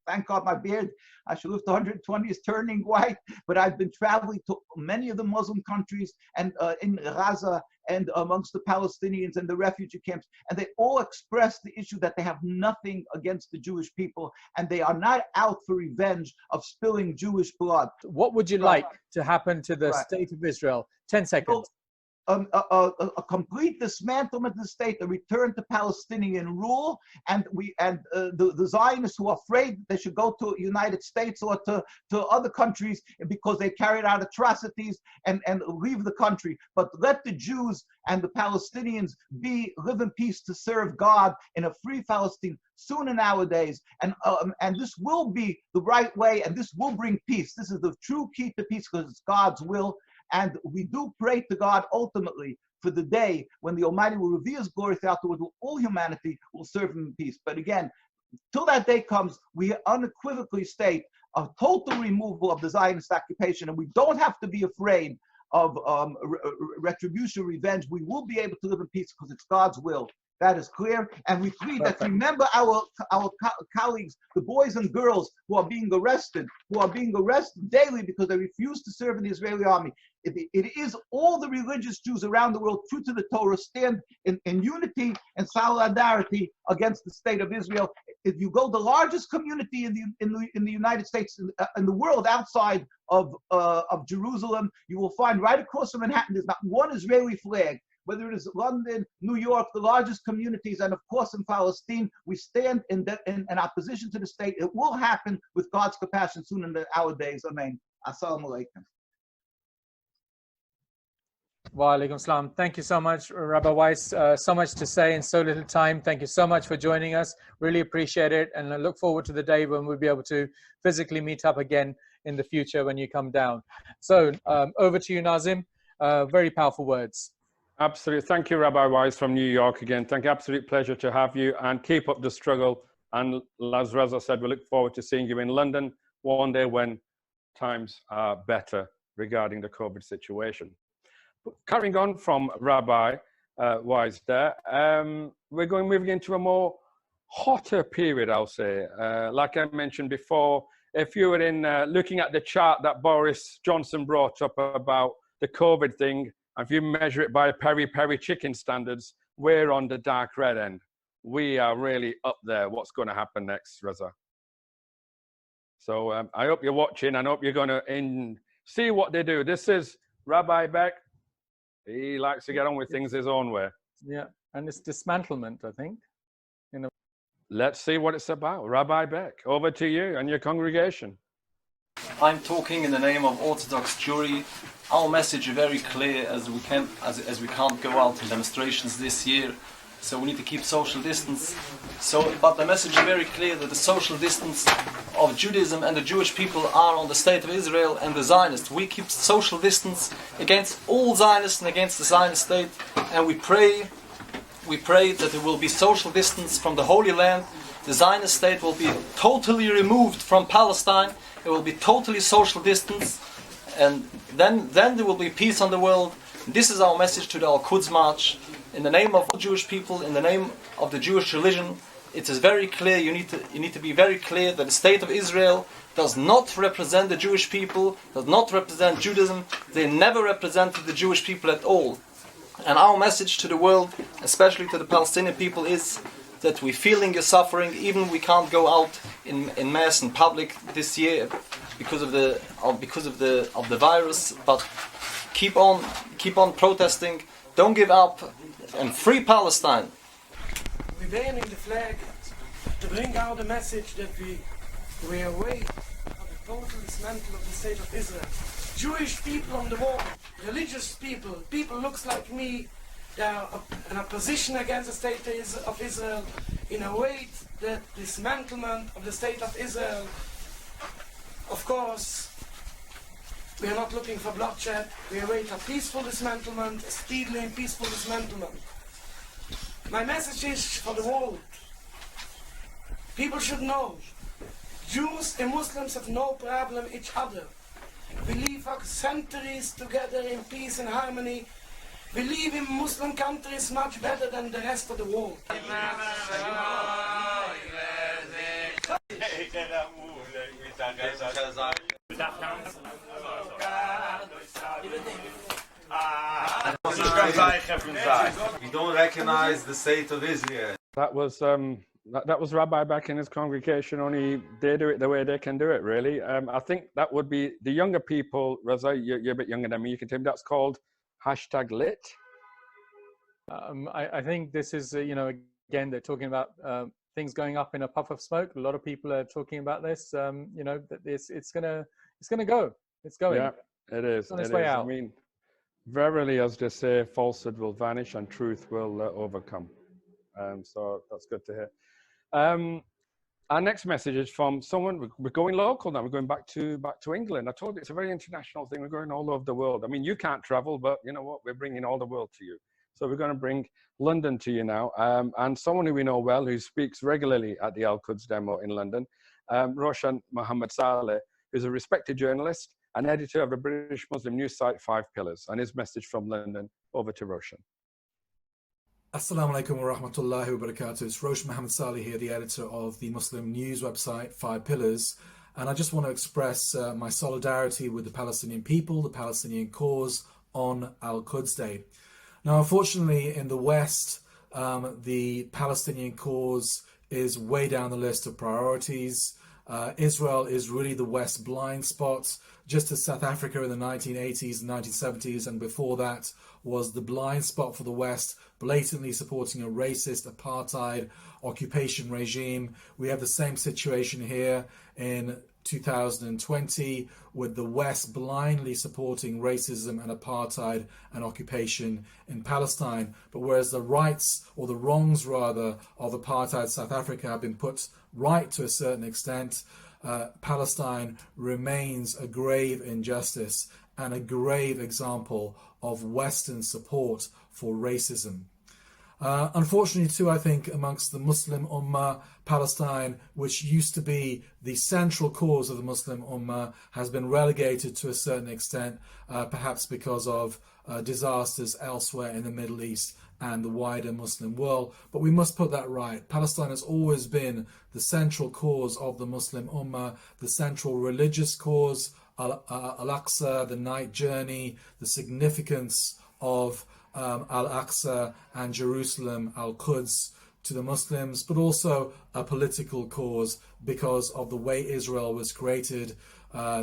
thank God my beard, I should live to 120, is turning white. But I've been traveling to many of the Muslim countries and in Gaza and amongst the Palestinians and the refugee camps, and they all express the issue that they have nothing against the Jewish people, and they are not out for revenge of spilling Jewish blood. What would you like to happen to the state of Israel? 10 seconds. A complete dismantlement of the state, a return to Palestinian rule, and the Zionists who are afraid they should go to the United States or to other countries because they carried out atrocities and leave the country. But let the Jews and the Palestinians live in peace to serve God in a free Palestine sooner nowadays, and this will be the right way, and this will bring peace. This is the true key to peace, because it's God's will. And we do pray to God ultimately for the day when the Almighty will reveal His glory throughout the world, all humanity will serve Him in peace. But again, till that day comes, we unequivocally state a total removal of the Zionist occupation, and we don't have to be afraid of retribution, revenge. We will be able to live in peace because it's God's will. That is clear. And we plead that, remember our colleagues, the boys and girls who are being arrested daily because they refuse to serve in the Israeli army. It is all the religious Jews around the world, true to the Torah, stand in unity and solidarity against the state of Israel. If you go, the largest community in the United States, in the world outside of Jerusalem, you will find right across from Manhattan, there's not one Israeli flag. Whether it is London, New York, the largest communities, and of course in Palestine, we stand in opposition to the state. It will happen with God's compassion soon in our days. Amen. Assalamu alaikum. Wa alaikum salam. Thank you so much, Rabbi Weiss. So much to say in so little time. Thank you so much for joining us. Really appreciate it. And I look forward to the day when we'll be able to physically meet up again in the future when you come down. So over to you, Nazim. Very powerful words. Absolutely. Thank you, Rabbi Weiss from New York again. Thank you. Absolute pleasure to have you, and keep up the struggle. And as Reza said, we look forward to seeing you in London one day when times are better regarding the COVID situation. But carrying on from Rabbi Weiss there, we're moving into a more hotter period, I'll say. Like I mentioned before, if you were looking at the chart that Boris Johnson brought up about the COVID thing, if you measure it by peri-peri chicken standards, we're on the dark red end. We are really up there. What's going to happen next, Reza? So I hope you're watching, and I hope you're going to see what they do. This is Rabbi Beck. He likes to get on with things his own way. Yeah, and it's dismantlement, I think. Let's see what it's about. Rabbi Beck, over to you and your congregation. I'm talking in the name of Orthodox Jewry. Our message is very clear, as we can't go out in demonstrations this year, so we need to keep social distance. But the message is very clear that the social distance of Judaism and the Jewish people are on the state of Israel and the Zionists. We keep social distance against all Zionists and against the Zionist state, and we pray that there will be social distance from the Holy Land. The Zionist state will be totally removed from Palestine. It will be totally social distance, and then there will be peace on the world. This is our message to the Quds March. In the name of all Jewish people, in the name of the Jewish religion, it is very clear. You need to be very clear that the state of Israel does not represent the Jewish people, does not represent Judaism. They never represented the Jewish people at all. And our message to the world, especially to the Palestinian people, is that we're feeling your suffering. Even we can't go out in mass in public this year because of the virus. But keep on protesting. Don't give up, and free Palestine. We're burning the flag to bring out the message that we are away from the total dismantle of the state of Israel. Jewish people on the wall, religious people looks like me. They are in a position against the state of Israel in a way that dismantlement of the state of Israel. Of course, we are not looking for bloodshed. We await a peaceful dismantlement, a speedily and peaceful dismantlement. My message is for the world. People should know, Jews and Muslims have no problem each other. We live for centuries together in peace and harmony. We live in Muslim countries much better than the rest of the world. We don't recognize the state of Israel. That was Rabbi Beck and his congregation. Only they do it the way they can do it, really. I think that would be the younger people. Reza, you're a bit younger than me. You can tell me that's called #lit. I think this is, again, they're talking about things going up in a puff of smoke. A lot of people are talking about this. That it's gonna go. It's going. Yeah, it is. It's on its way out. I mean, verily, as they say, falsehood will vanish and truth will overcome. So that's good to hear. Our next message is from someone. We're going local now. We're going back to England. I told you it's a very international thing. We're going all over the world. I mean, you can't travel, but you know what? We're bringing all the world to you. So we're going to bring London to you now. And someone who we know well, who speaks regularly at the Al-Quds demo in London, Roshan Mohammed Saleh, who's a respected journalist and editor of the British Muslim news site 5 Pillars. And his message from London, over to Roshan. Assalamu alaikum wa rahmatullahi wa barakatuh. It's Roshan Mohammed Saleh here, the editor of the Muslim news website 5 Pillars. And I just want to express my solidarity with the Palestinian people, the Palestinian cause on Al-Quds Day. Now, unfortunately, in the West, the Palestinian cause is way down the list of priorities. Israel is really the West blind spot, just as South Africa in the 1980s and 1970s and before that was the blind spot for the West, blatantly supporting a racist apartheid occupation regime. We have the same situation here in 2020 with the West blindly supporting racism and apartheid and occupation in Palestine. But whereas the rights, or the wrongs rather, of apartheid South Africa have been put right to a certain extent, Palestine remains a grave injustice and a grave example of Western support for racism. Unfortunately too, I think amongst the Muslim Ummah, Palestine, which used to be the central cause of the Muslim Ummah, has been relegated to a certain extent, perhaps because of disasters elsewhere in the Middle East and the wider Muslim world. But we must put that right. Palestine has always been the central cause of the Muslim Ummah, the central religious cause, Al-Aqsa, the night journey, the significance of Al-Aqsa and Jerusalem, Al-Quds, to the Muslims, but also a political cause because of the way Israel was created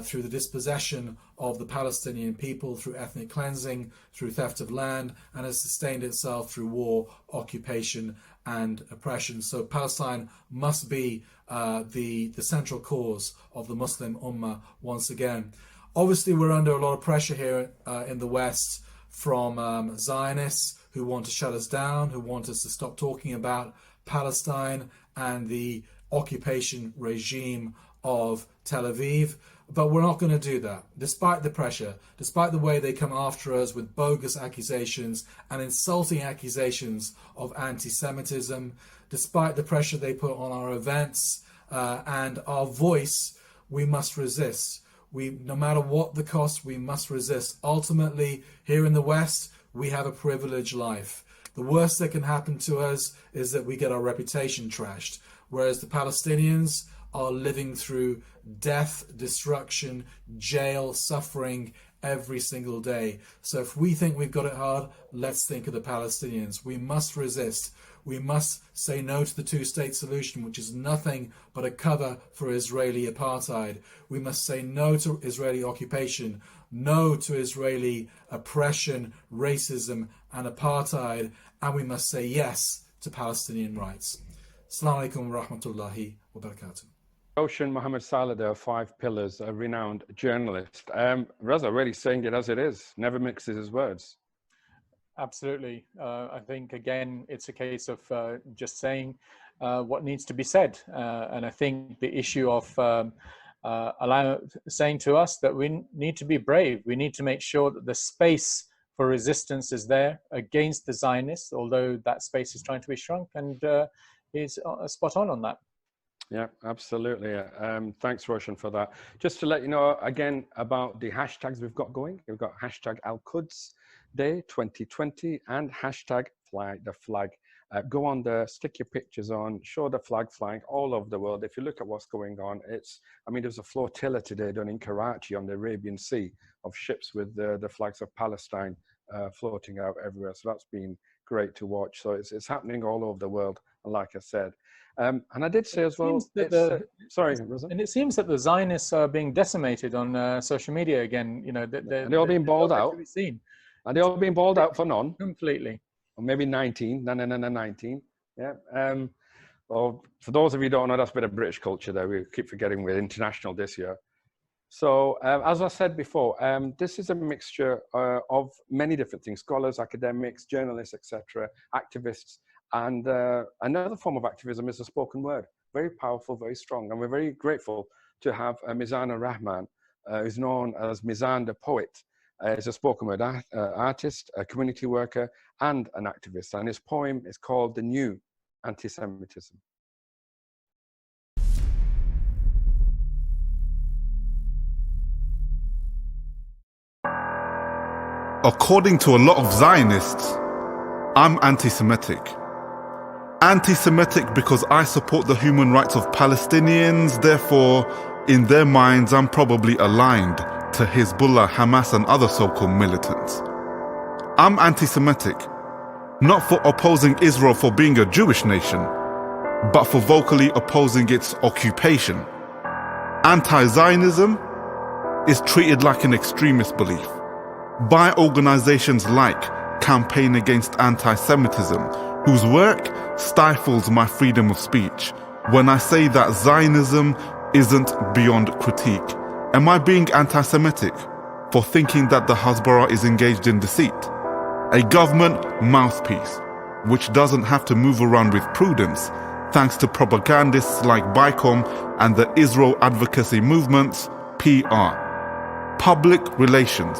through the dispossession of the Palestinian people, through ethnic cleansing, through theft of land, and has sustained itself through war, occupation, and oppression. So Palestine must be the central cause of the Muslim Ummah once again. Obviously, we're under a lot of pressure here in the West from Zionists who want to shut us down, who want us to stop talking about Palestine and the occupation regime of Tel Aviv. But we're not going to do that, despite the pressure, despite the way they come after us with bogus accusations and insulting accusations of anti-Semitism, despite the pressure they put on our events and our voice. We must resist. No matter what the cost, we must resist. Ultimately, here in the West, we have a privileged life. The worst that can happen to us is that we get our reputation trashed, whereas the Palestinians are living through death, destruction, jail, suffering every single day. So if we think we've got it hard, let's think of the Palestinians. We must resist. We must say no to the two-state solution, which is nothing but a cover for Israeli apartheid. We must say no to Israeli occupation, no to Israeli oppression, racism, and apartheid, and we must say yes to Palestinian rights. Assalamu alaikum wa rahmatullahi wa barakatuh. Roshan Mohammed Saleh, 5 Pillars, a renowned journalist. Reza really saying it as it is, never mixes his words. Absolutely. I think, again, it's a case of just saying what needs to be said. And I think the issue of saying to us that we need to be brave. We need to make sure that the space for resistance is there against the Zionists, although that space is trying to be shrunk, and he's spot on that. Yeah, absolutely. Thanks, Roshan, for that. Just to let you know again about the hashtags we've got going. We've got hashtag Al-Quds Day 2020 and hashtag Fly the Flag. Go on there, stick your pictures on, show the flag flying all over the world. If you look at what's going on, there's a flotilla today done in Karachi on the Arabian Sea of ships with the flags of Palestine floating out everywhere. So that's been great to watch. So it's happening all over the world, like I said. And I did say as well, sorry, Rosa? And it seems that the Zionists are being decimated on social media again. You know, they're all being balled out. And they're all being balled out for none. Completely. Or maybe 19, 19. Yeah. Or for those of you who don't know, that's a bit of British culture there. We keep forgetting we're international this year. So as I said before, this is a mixture of many different things: scholars, academics, journalists, etc., activists. And another form of activism is the spoken word. Very powerful, very strong. And we're very grateful to have Mizan Rahman, who's known as Mizan the Poet. He's a spoken word artist, a community worker, and an activist. And his poem is called The New Anti-Semitism. According to a lot of Zionists, I'm anti-Semitic. Anti-Semitic because I support the human rights of Palestinians, therefore, in their minds, I'm probably aligned to Hezbollah, Hamas, and other so-called militants. I'm anti-Semitic, not for opposing Israel for being a Jewish nation, but for vocally opposing its occupation. Anti-Zionism is treated like an extremist belief by organizations like Campaign Against Anti-Semitism, whose work stifles my freedom of speech when I say that Zionism isn't beyond critique. Am I being anti-Semitic for thinking that the Hezbollah is engaged in deceit? A government mouthpiece, which doesn't have to move around with prudence thanks to propagandists like BICOM and the Israel advocacy movements, PR. Public relations,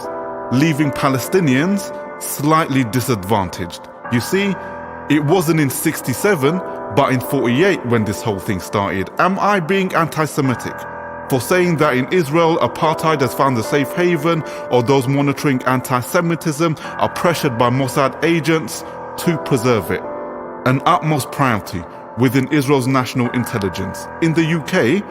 leaving Palestinians slightly disadvantaged. You see, it wasn't in 67, but in 48 when this whole thing started. Am I being anti-Semitic for saying that in Israel apartheid has found a safe haven, or those monitoring anti-Semitism are pressured by Mossad agents to preserve it? An utmost priority within Israel's national intelligence. In the UK,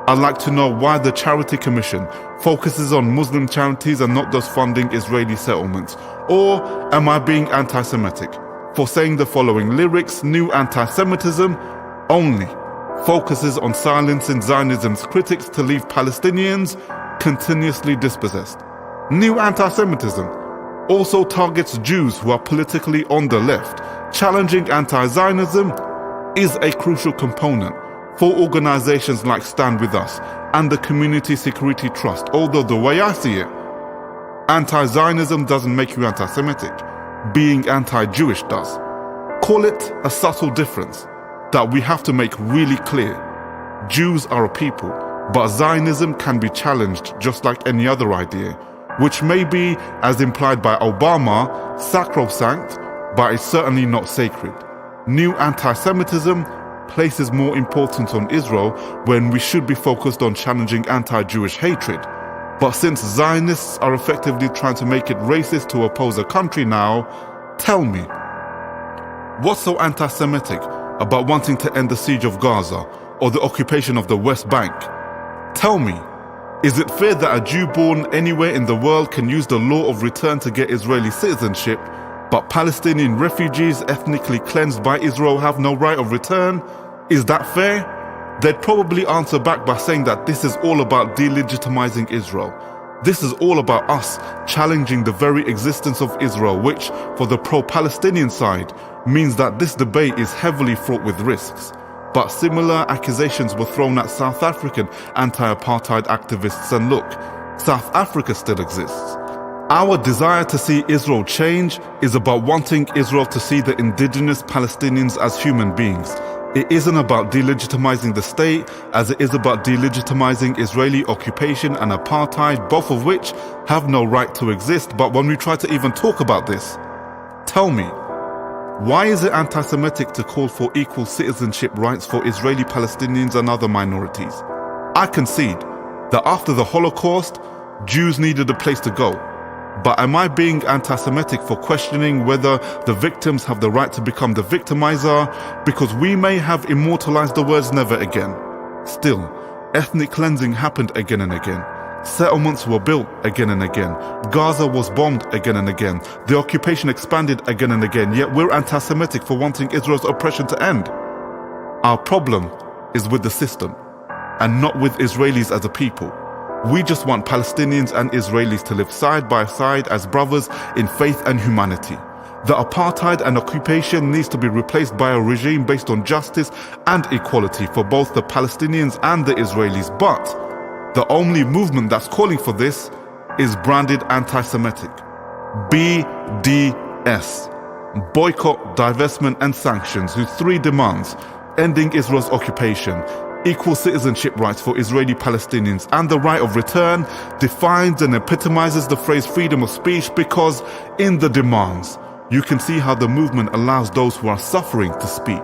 I'd like to know why the Charity Commission focuses on Muslim charities and not just funding Israeli settlements. Or am I being anti-Semitic for saying the following lyrics: new anti-Semitism only focuses on silencing Zionism's critics to leave Palestinians continuously dispossessed. New anti-Semitism also targets Jews who are politically on the left. Challenging anti-Zionism is a crucial component for organizations like Stand With Us and the Community Security Trust, although the way I see it, anti-Zionism doesn't make you anti-Semitic. Being anti-Jewish does. Call it a subtle difference that we have to make really clear. Jews are a people, but Zionism can be challenged just like any other idea, which may be, as implied by Obama, sacrosanct, but is certainly not sacred. New anti-Semitism places more importance on Israel when we should be focused on challenging anti-Jewish hatred. But since Zionists are effectively trying to make it racist to oppose a country now, tell me, what's so anti-Semitic about wanting to end the siege of Gaza or the occupation of the West Bank? Tell me, is it fair that a Jew born anywhere in the world can use the law of return to get Israeli citizenship, but Palestinian refugees ethnically cleansed by Israel have no right of return? Is that fair? They'd probably answer back by saying that this is all about delegitimizing Israel. This is all about us challenging the very existence of Israel, which, for the pro-Palestinian side, means that this debate is heavily fraught with risks. But similar accusations were thrown at South African anti-apartheid activists, and look, South Africa still exists. Our desire to see Israel change is about wanting Israel to see the indigenous Palestinians as human beings. It isn't about delegitimizing the state as it is about delegitimizing Israeli occupation and apartheid, both of which have no right to exist. But when we try to even talk about this, tell me, why is it anti-Semitic to call for equal citizenship rights for Israeli Palestinians and other minorities? I concede that after the Holocaust, Jews needed a place to go. But am I being anti-Semitic for questioning whether the victims have the right to become the victimizer? Because we may have immortalized the words never again. Still, ethnic cleansing happened again and again. Settlements were built again and again. Gaza was bombed again and again. The occupation expanded again and again, yet we're anti-Semitic for wanting Israel's oppression to end. Our problem is with the system, and not with Israelis as a people. We just want Palestinians and Israelis to live side by side as brothers in faith and humanity. The apartheid and occupation needs to be replaced by a regime based on justice and equality for both the Palestinians and the Israelis. But the only movement that's calling for this is branded anti-Semitic. BDS. Boycott, divestment and sanctions, whose three demands: ending Israel's occupation, equal citizenship rights for Israeli Palestinians, and the right of return, defines and epitomizes the phrase freedom of speech, because in the demands, you can see how the movement allows those who are suffering to speak.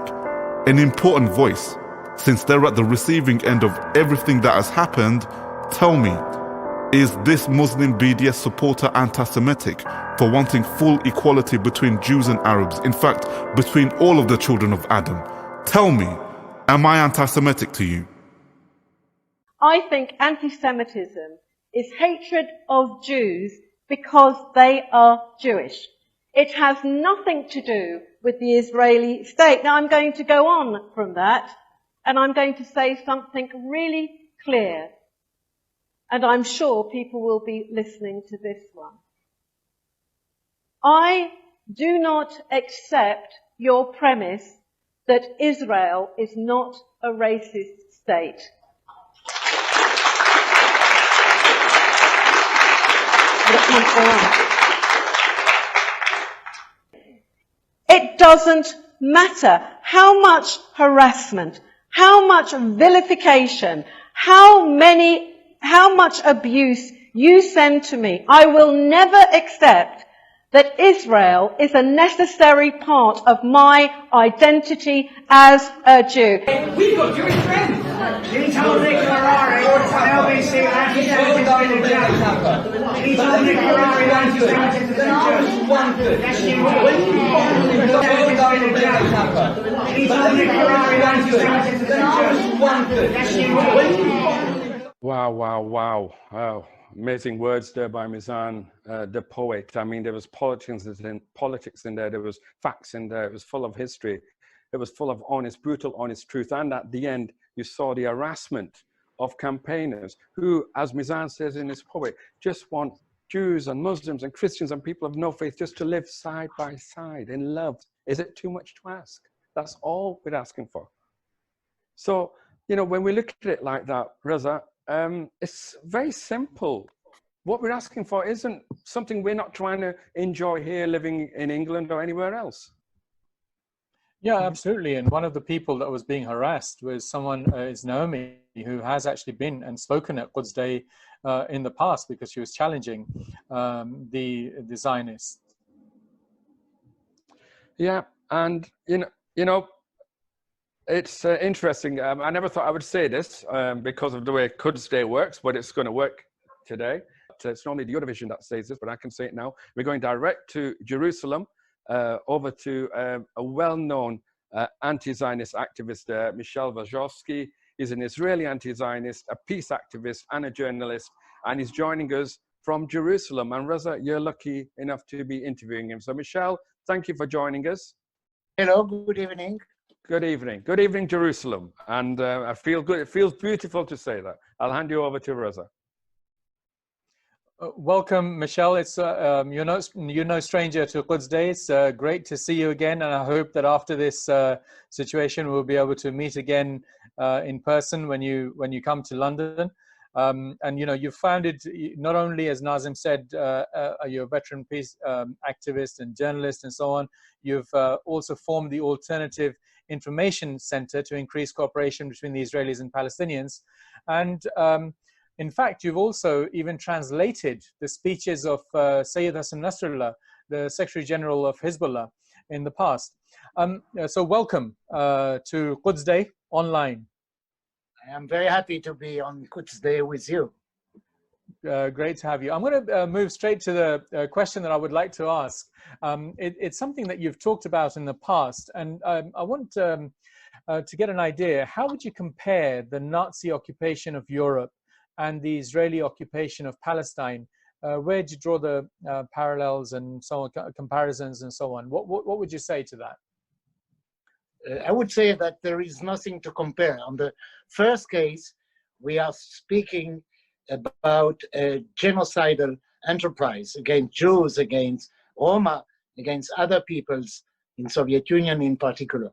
An important voice, since they're at the receiving end of everything that has happened. Tell me, is this Muslim BDS supporter anti-Semitic for wanting full equality between Jews and Arabs, in fact, between all of the children of Adam? Tell me, am I anti-Semitic to you? I think anti-Semitism is hatred of Jews because they are Jewish. It has nothing to do with the Israeli state. Now I'm going to go on from that, and I'm going to say something really clear. And I'm sure people will be listening to this one. I do not accept your premise that Israel is not a racist state. It doesn't matter how much harassment, how much vilification, how much abuse you send to me. I will never accept that Israel is a necessary part of my identity as a Jew. We've got Jewish friends. He told Nick Ferrari LBC anti-Semitism in Gaza. He told Nick Ferrari anti-Semitism in Gaza. Yes, you will. He told Nick Ferrari anti-Semitism in Gaza. Yes, you will. Wow, wow, wow. Wow. Amazing words there by Mizan, the poet. I mean, there was politics in there, there was facts in there, it was full of history, it was full of honest, brutal, honest truth. And at the end, you saw the harassment of campaigners who, as Mizan says in his poet, just want Jews and Muslims and Christians and people of no faith just to live side by side in love. Is it too much to ask? That's all we're asking for. So, you know, when we look at it like that, Reza, it's very simple. What we're asking for isn't something we're not trying to enjoy here living in England or anywhere else. Yeah, absolutely. And one of the people that was being harassed was someone, is Naomi, who has actually been and spoken at Quds Day in the past because she was challenging the Zionists. Yeah, and you know, it's interesting. I never thought I would say this because of the way Quds Day works, but it's going to work today. It's normally the Eurovision that says this, but I can say it now. We're going direct to Jerusalem, over to a well-known anti-Zionist activist, Michel Wojcicki. He's an Israeli anti-Zionist, a peace activist, and a journalist, and he's joining us from Jerusalem. And Reza, you're lucky enough to be interviewing him. So, Michel, thank you for joining us. Hello, good evening. Good evening. Good evening, Jerusalem. And I feel good. It feels beautiful to say that. I'll hand you over to Reza. Welcome, Michel. It's you're no stranger to Quds Day. It's great to see you again, and I hope that after this situation, we'll be able to meet again in person when you come to London. And you know, you've founded, not only, as Nazim said, you're a veteran peace activist and journalist and so on. You've also formed the Alternative Information Center to increase cooperation between the Israelis and Palestinians, and in fact, you've also even translated the speeches of Sayyid Hassan Nasrallah, the Secretary General of Hezbollah, in the past. So welcome to Quds Day online. I am very happy to be on Quds Day with you. Great to have you. I'm going to move straight to the question that I would like to ask. It's something that you've talked about in the past, and I want to get an idea. How would you compare the Nazi occupation of Europe and the Israeli occupation of Palestine? Where do you draw the parallels and so on, comparisons and so on? What would you say to that? I would say that there is nothing to compare. On the first case, we are speaking about a genocidal enterprise against Jews, against Roma, against other peoples in Soviet Union in particular.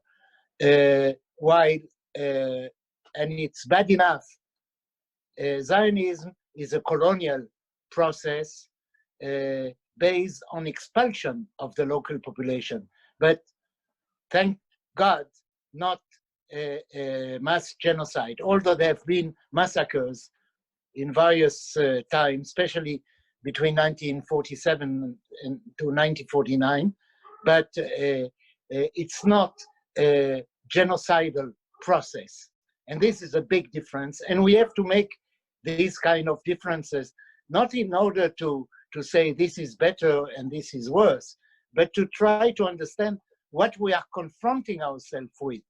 And it's bad enough. Zionism is a colonial process based on expulsion of the local population, but thank God, not a mass genocide, although there have been massacres in various times, especially between 1947 and to 1949, but it's not a genocidal process. And this is a big difference, and we have to make these kind of differences, not in order to say this is better and this is worse, but to try to understand what we are confronting ourselves with.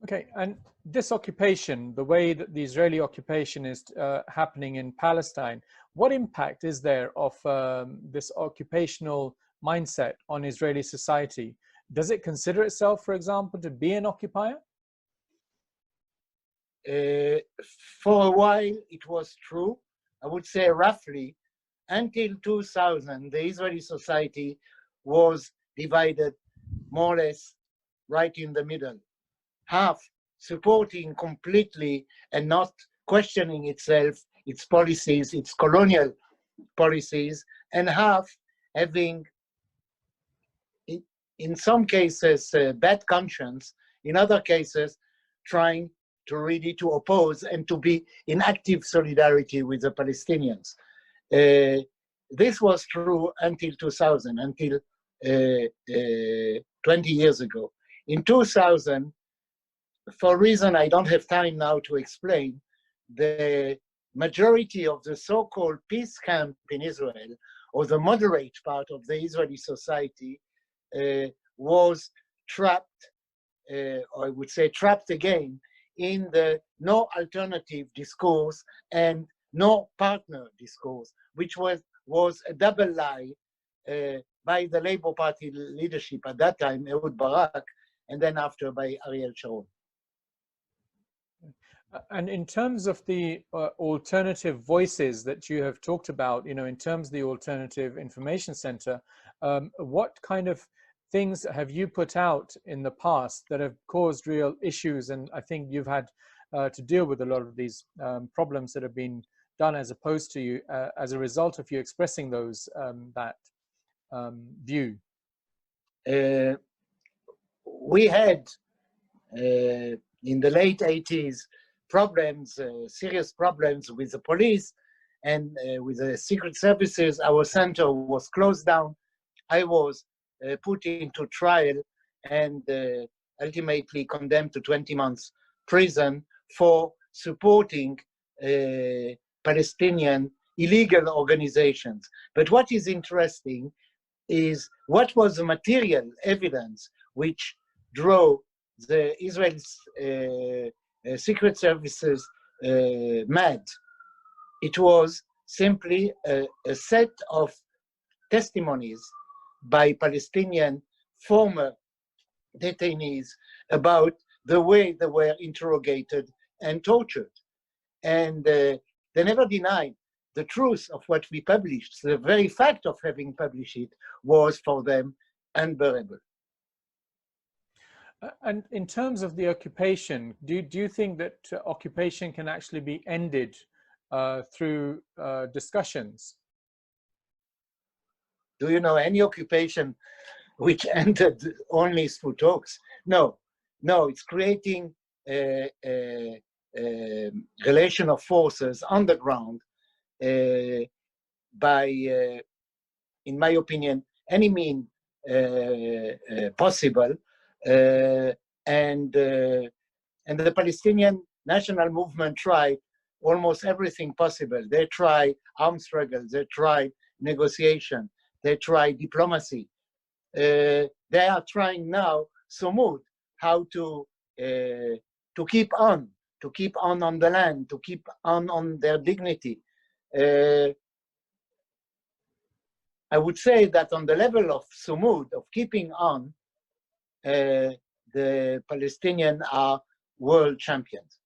Okay, and this occupation, the way that the Israeli occupation is happening in Palestine, what impact is there of this occupational mindset on Israeli society? Does it consider itself, for example, to be an occupier? For a while, it was true. I would say roughly until 2000, the Israeli society was divided more or less right in the middle. Half supporting completely and not questioning itself, its policies, its colonial policies, and half having, in some cases, bad conscience, in other cases, trying to really to oppose and to be in active solidarity with the Palestinians. This was true until 2000, until 20 years ago. In 2000, for a reason I don't have time now to explain, the majority of the so-called peace camp in Israel, or the moderate part of the Israeli society, was trapped, or I would say trapped again, in the no alternative discourse and no partner discourse, which was a double lie by the Labour Party leadership at that time, Ehud Barak, and then after by Ariel Sharon. And in terms of the alternative voices that you have talked about, in terms of the Alternative Information Center, what kind of things have you put out in the past that have caused real issues? And I think you've had to deal with a lot of these problems that have been done as opposed to you as a result of you expressing those that view. We had in the late 80s problems, serious problems with the police and with the secret services. Our center was closed down. I was put into trial and ultimately condemned to 20 months prison for supporting Palestinian illegal organizations. But what is interesting is what was the material evidence which drove the Israeli secret services mad. It was simply a set of testimonies by Palestinian former detainees about the way they were interrogated and tortured. And they never denied the truth of what we published. The very fact of having published it was for them unbearable. And in terms of the occupation, do you think that occupation can actually be ended through discussions? Do you know any occupation which ended only through talks? No, it's creating a relation of forces on the ground by, in my opinion, any means possible. And the Palestinian National Movement tried almost everything possible. They tried armed struggles, they tried negotiation, they tried diplomacy. They are trying now, Sumud, how to keep on the land, to keep on their dignity. I would say that on the level of Sumud, of keeping on, the Palestinians are world champions,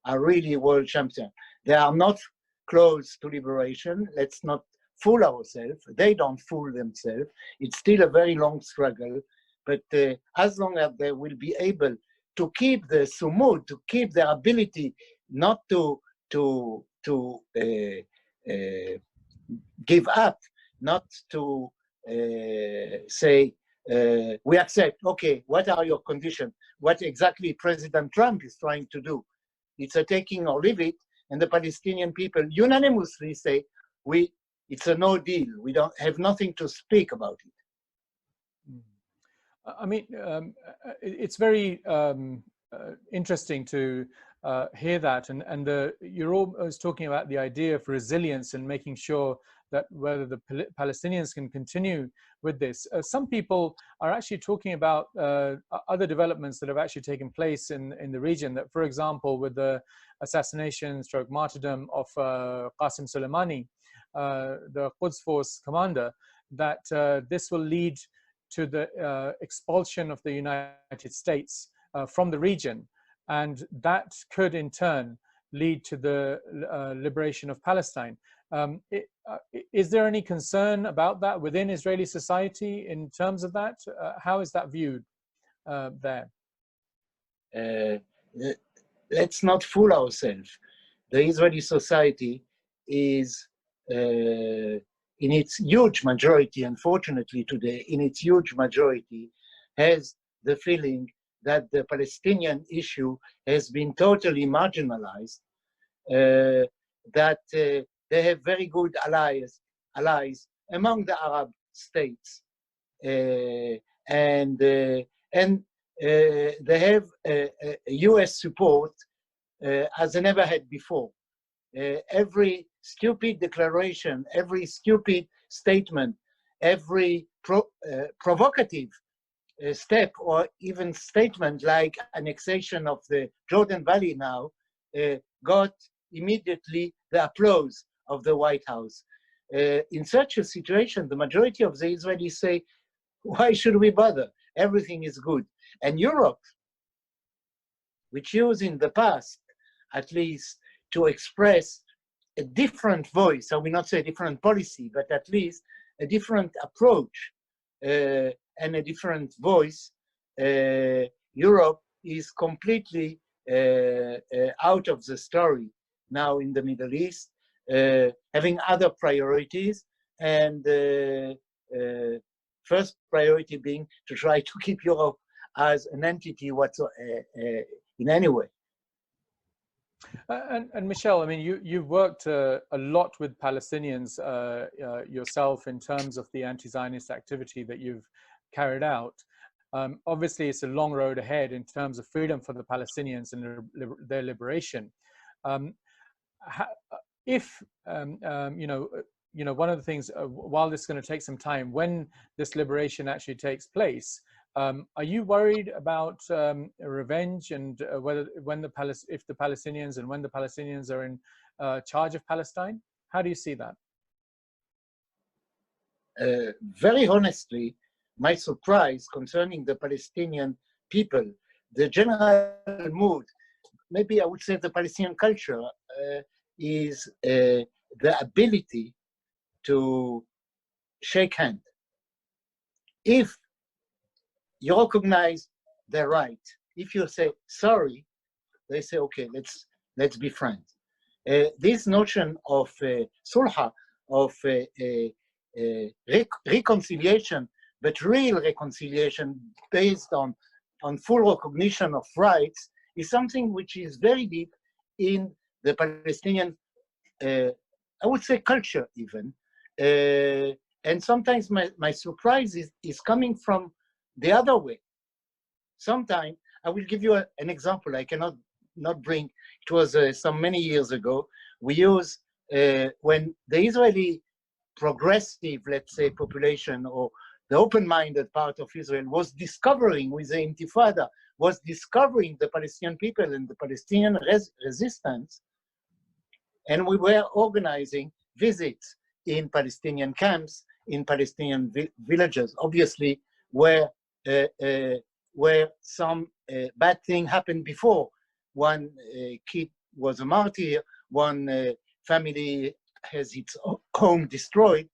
are really world champions. They are not close to liberation. Let's not fool ourselves. They don't fool themselves. It's still a very long struggle, but as long as they will be able to keep the sumud, to keep their ability not to give up, not to say, we accept, okay, what are your conditions? What exactly President Trump is trying to do? It's a taking or leave it, and the Palestinian people unanimously say, it's a no deal. We don't have nothing to speak about it. I mean, it's very interesting to hear that, and you're always talking about the idea of resilience and making sure that whether the Palestinians can continue with this. Some people are actually talking about other developments that have actually taken place in the region, that, for example, with the assassination / martyrdom of Qasem Soleimani, the Quds force commander, that this will lead to the expulsion of the United States from the region. And that could in turn lead to the liberation of Palestine. Is there any concern about that within Israeli society in terms of that? How is that viewed there? Let's not fool ourselves. The Israeli society is, in its huge majority, unfortunately today, in its huge majority, has the feeling that the Palestinian issue has been totally marginalized, that they have very good allies among the Arab states, and they have US support as they never had before. Every stupid declaration, every stupid statement, every provocative step or even statement like annexation of the Jordan Valley now got immediately the applause of the White House. In such a situation, the majority of the Israelis say, why should we bother? Everything is good. And Europe, which used in the past at least to express a different voice. I will not say different policy, but at least a different approach and a different voice. Europe is completely out of the story now in the Middle East, having other priorities, and first priority being to try to keep Europe as an entity in any way. And Michelle, I mean, you've worked a lot with Palestinians yourself in terms of the anti-Zionist activity that you've carried out. Obviously, it's a long road ahead in terms of freedom for the Palestinians and their liberation. If one of the things, while this is going to take some time, when this liberation actually takes place, are you worried about revenge and if the Palestinians and when the Palestinians are in charge of Palestine? How do you see that? Very honestly, my surprise concerning the Palestinian people, the general mood, maybe I would say the Palestinian culture, is the ability to shake hands. If you recognize their right, if you say sorry, they say, okay, let's be friends. This notion of sulha, of reconciliation, but real reconciliation based on full recognition of rights, is something which is very deep in the Palestinian, I would say, culture even. And sometimes my surprise is coming from the other way. Sometimes, I will give you an example. I cannot not bring, it was some many years ago, we use, when the Israeli progressive, let's say, population, or the open-minded part of Israel was discovering with the Intifada, was discovering the Palestinian people and the Palestinian resistance, and we were organizing visits in Palestinian camps, in Palestinian villages, obviously, where some bad thing happened before. One kid was a martyr, one family has its home destroyed.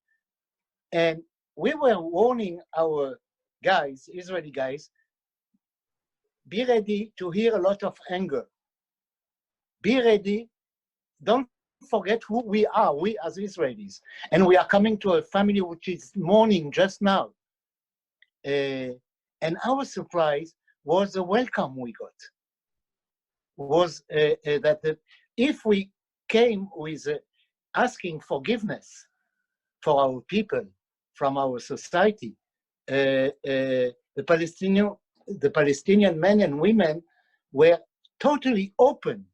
And we were warning our guys, Israeli guys, be ready to hear a lot of anger. Be ready, don't forget who we are, we as Israelis. And we are coming to a family which is mourning just now. And our surprise was the welcome we got. Was that if we came with asking forgiveness for our people, from our society, the Palestinian men and women were totally open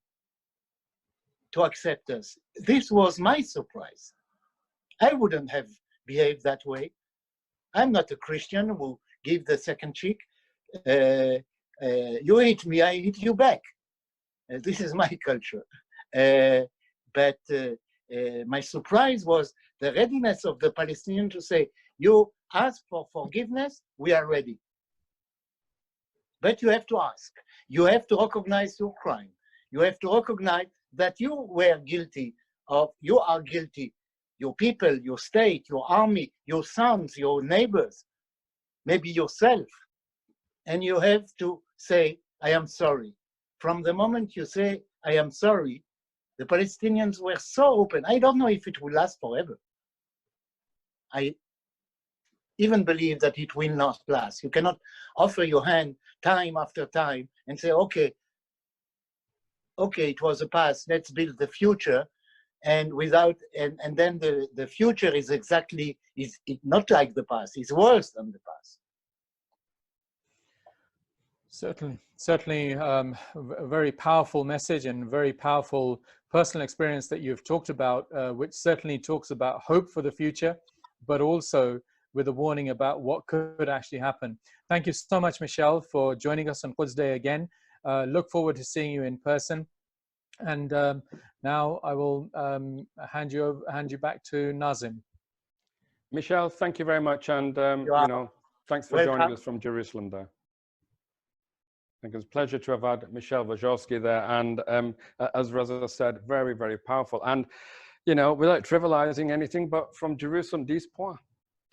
to accept us. This was my surprise. I wouldn't have behaved that way. I'm not a Christian who give the second cheek. You hit me, I hit you back. This is my culture. But my surprise was the readiness of the Palestinians to say, you ask for forgiveness, we are ready. But you have to ask. You have to recognize your crime. You have to recognize that you were guilty of, you are guilty. Your people, your state, your army, your sons, your neighbors, maybe yourself. And you have to say, I am sorry. From the moment you say, I am sorry, the Palestinians were so open. I don't know if it will last forever. I even believe that it will not last. You cannot offer your hand time after time and say, okay, it was a past, let's build the future. And then the future is exactly, is not like the past, it's worse than the past. Certainly, a very powerful message and very powerful personal experience that you've talked about, which certainly talks about hope for the future, but also with a warning about what could actually happen. Thank you so much, Michelle, for joining us on Quds Day again. Look forward to seeing you in person. And now I will hand you back to Nazim. Michelle, thank you very much, and thanks for joining us from Jerusalem there. think it's a pleasure to have had Michelle Wojcicki there. And as Reza said, very, very powerful. And, you know, without trivializing anything, but from Jerusalem, 10 points.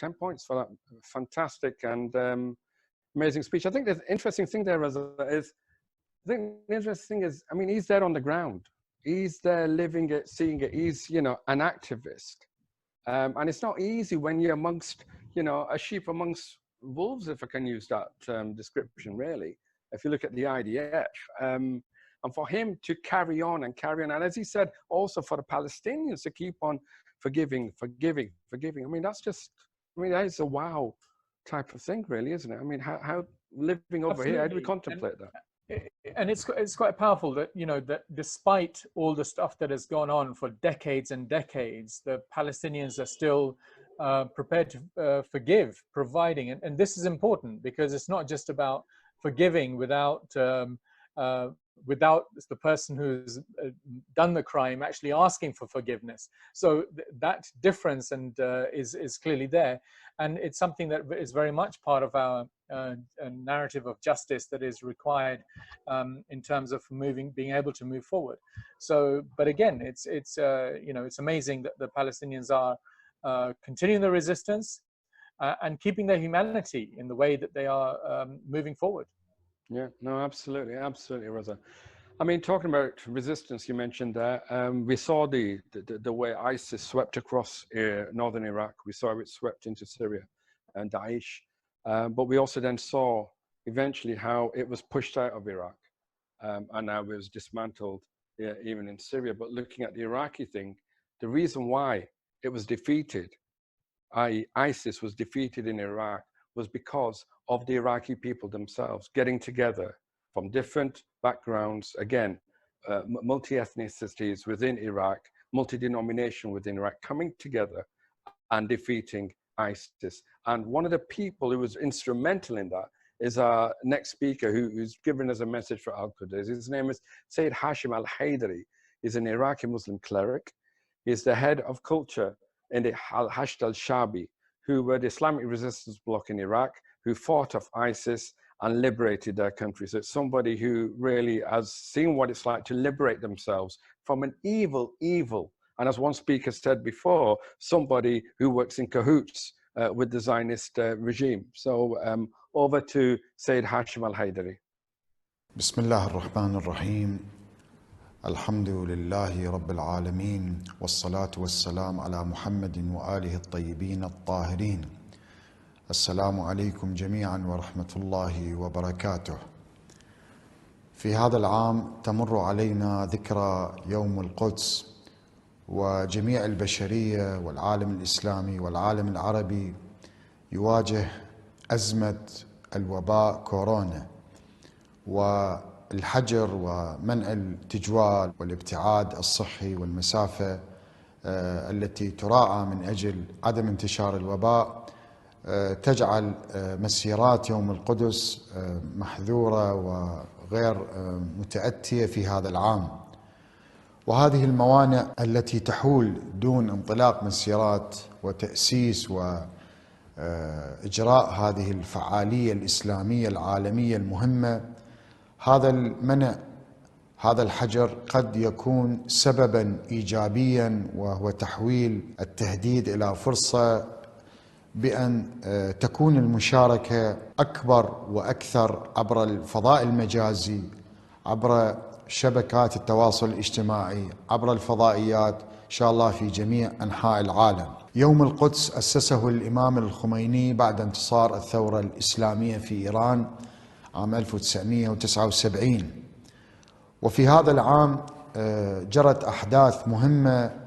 10 points for that fantastic and amazing speech. I think the interesting thing there, Reza, is, I think the interesting thing is, I mean, he's there on the ground. He's there living it, seeing it. He's, you know, an activist. And it's not easy when you're amongst, you know, a sheep amongst wolves, if I can use that description, really. If you look at the IDF, and for him to carry on, and as he said, also for the Palestinians to keep on forgiving. I mean, that's just, I mean, that is a wow type of thing, really, isn't it? I mean, how living over here, how do we contemplate that? And it's quite powerful that, you know, that despite all the stuff that has gone on for decades and decades, the Palestinians are still prepared to forgive, providing, and this is important because it's not just about forgiving without the person who's done the crime actually asking for forgiveness. So that difference and is clearly there, and it's something that is very much part of our narrative of justice that is required in terms of being able to move forward. So, but again, it's you know, it's amazing that the Palestinians are continuing the resistance and keeping their humanity in the way that they are moving forward. Yeah, no, absolutely, Reza. I mean, talking about resistance, you mentioned that we saw the way ISIS swept across northern Iraq. We saw it swept into Syria and Daesh, but we also then saw eventually how it was pushed out of Iraq, and now it was dismantled even in Syria. But looking at the Iraqi thing, the reason why it was defeated, i.e. ISIS was defeated in Iraq, was because of the Iraqi people themselves getting together from different backgrounds, again, multi-ethnicities within Iraq, multi-denomination within Iraq, coming together and defeating ISIS. And one of the people who was instrumental in that is our next speaker who's given us a message for Al-Quds. His name is Sayyid Hashim al-Haydari. He's an Iraqi Muslim cleric. He's the head of culture in the Hashd al-Shabi, who were the Islamic resistance bloc in Iraq, who fought off ISIS and liberated their country. So it's somebody who really has seen what it's like to liberate themselves from an evil, and as one speaker said before, somebody who works in cahoots with the Zionist regime. So over to Sayyid Hashim al-Haydari. Bismillah ar-Rahman ar-Rahim. Alhamdulillahi Rabbil Alameen. Wassalatu wassalam ala Muhammadin wa alihi at-tayyibin at-tahirin. Assalamu alaikum jami'an wa rahmatullahi wa barakatuh. في هذا العام تمر علينا ذكرى يوم القدس، وجميع البشرية والعالم الإسلامي والعالم العربي يواجه أزمة الوباء كورونا، والحجر ومنع التجوال والابتعاد الصحي والمسافة التي تراعى من أجل عدم انتشار الوباء تجعل مسيرات يوم القدس محظورة وغير متأتية في هذا العام. وهذه الموانع التي تحول دون انطلاق مسيرات وتأسيس وإجراء هذه الفعالية الإسلامية العالمية المهمة، هذا المنع، هذا الحجر قد يكون سببا إيجابيا، وهو تحويل التهديد إلى فرصة بأن تكون المشاركة أكبر وأكثر عبر الفضاء المجازي، عبر شبكات التواصل الاجتماعي، عبر الفضائيات إن شاء الله في جميع أنحاء العالم. يوم القدس أسسه الإمام الخميني بعد انتصار الثورة الإسلامية في إيران عام 1979، وفي هذا العام جرت أحداث مهمة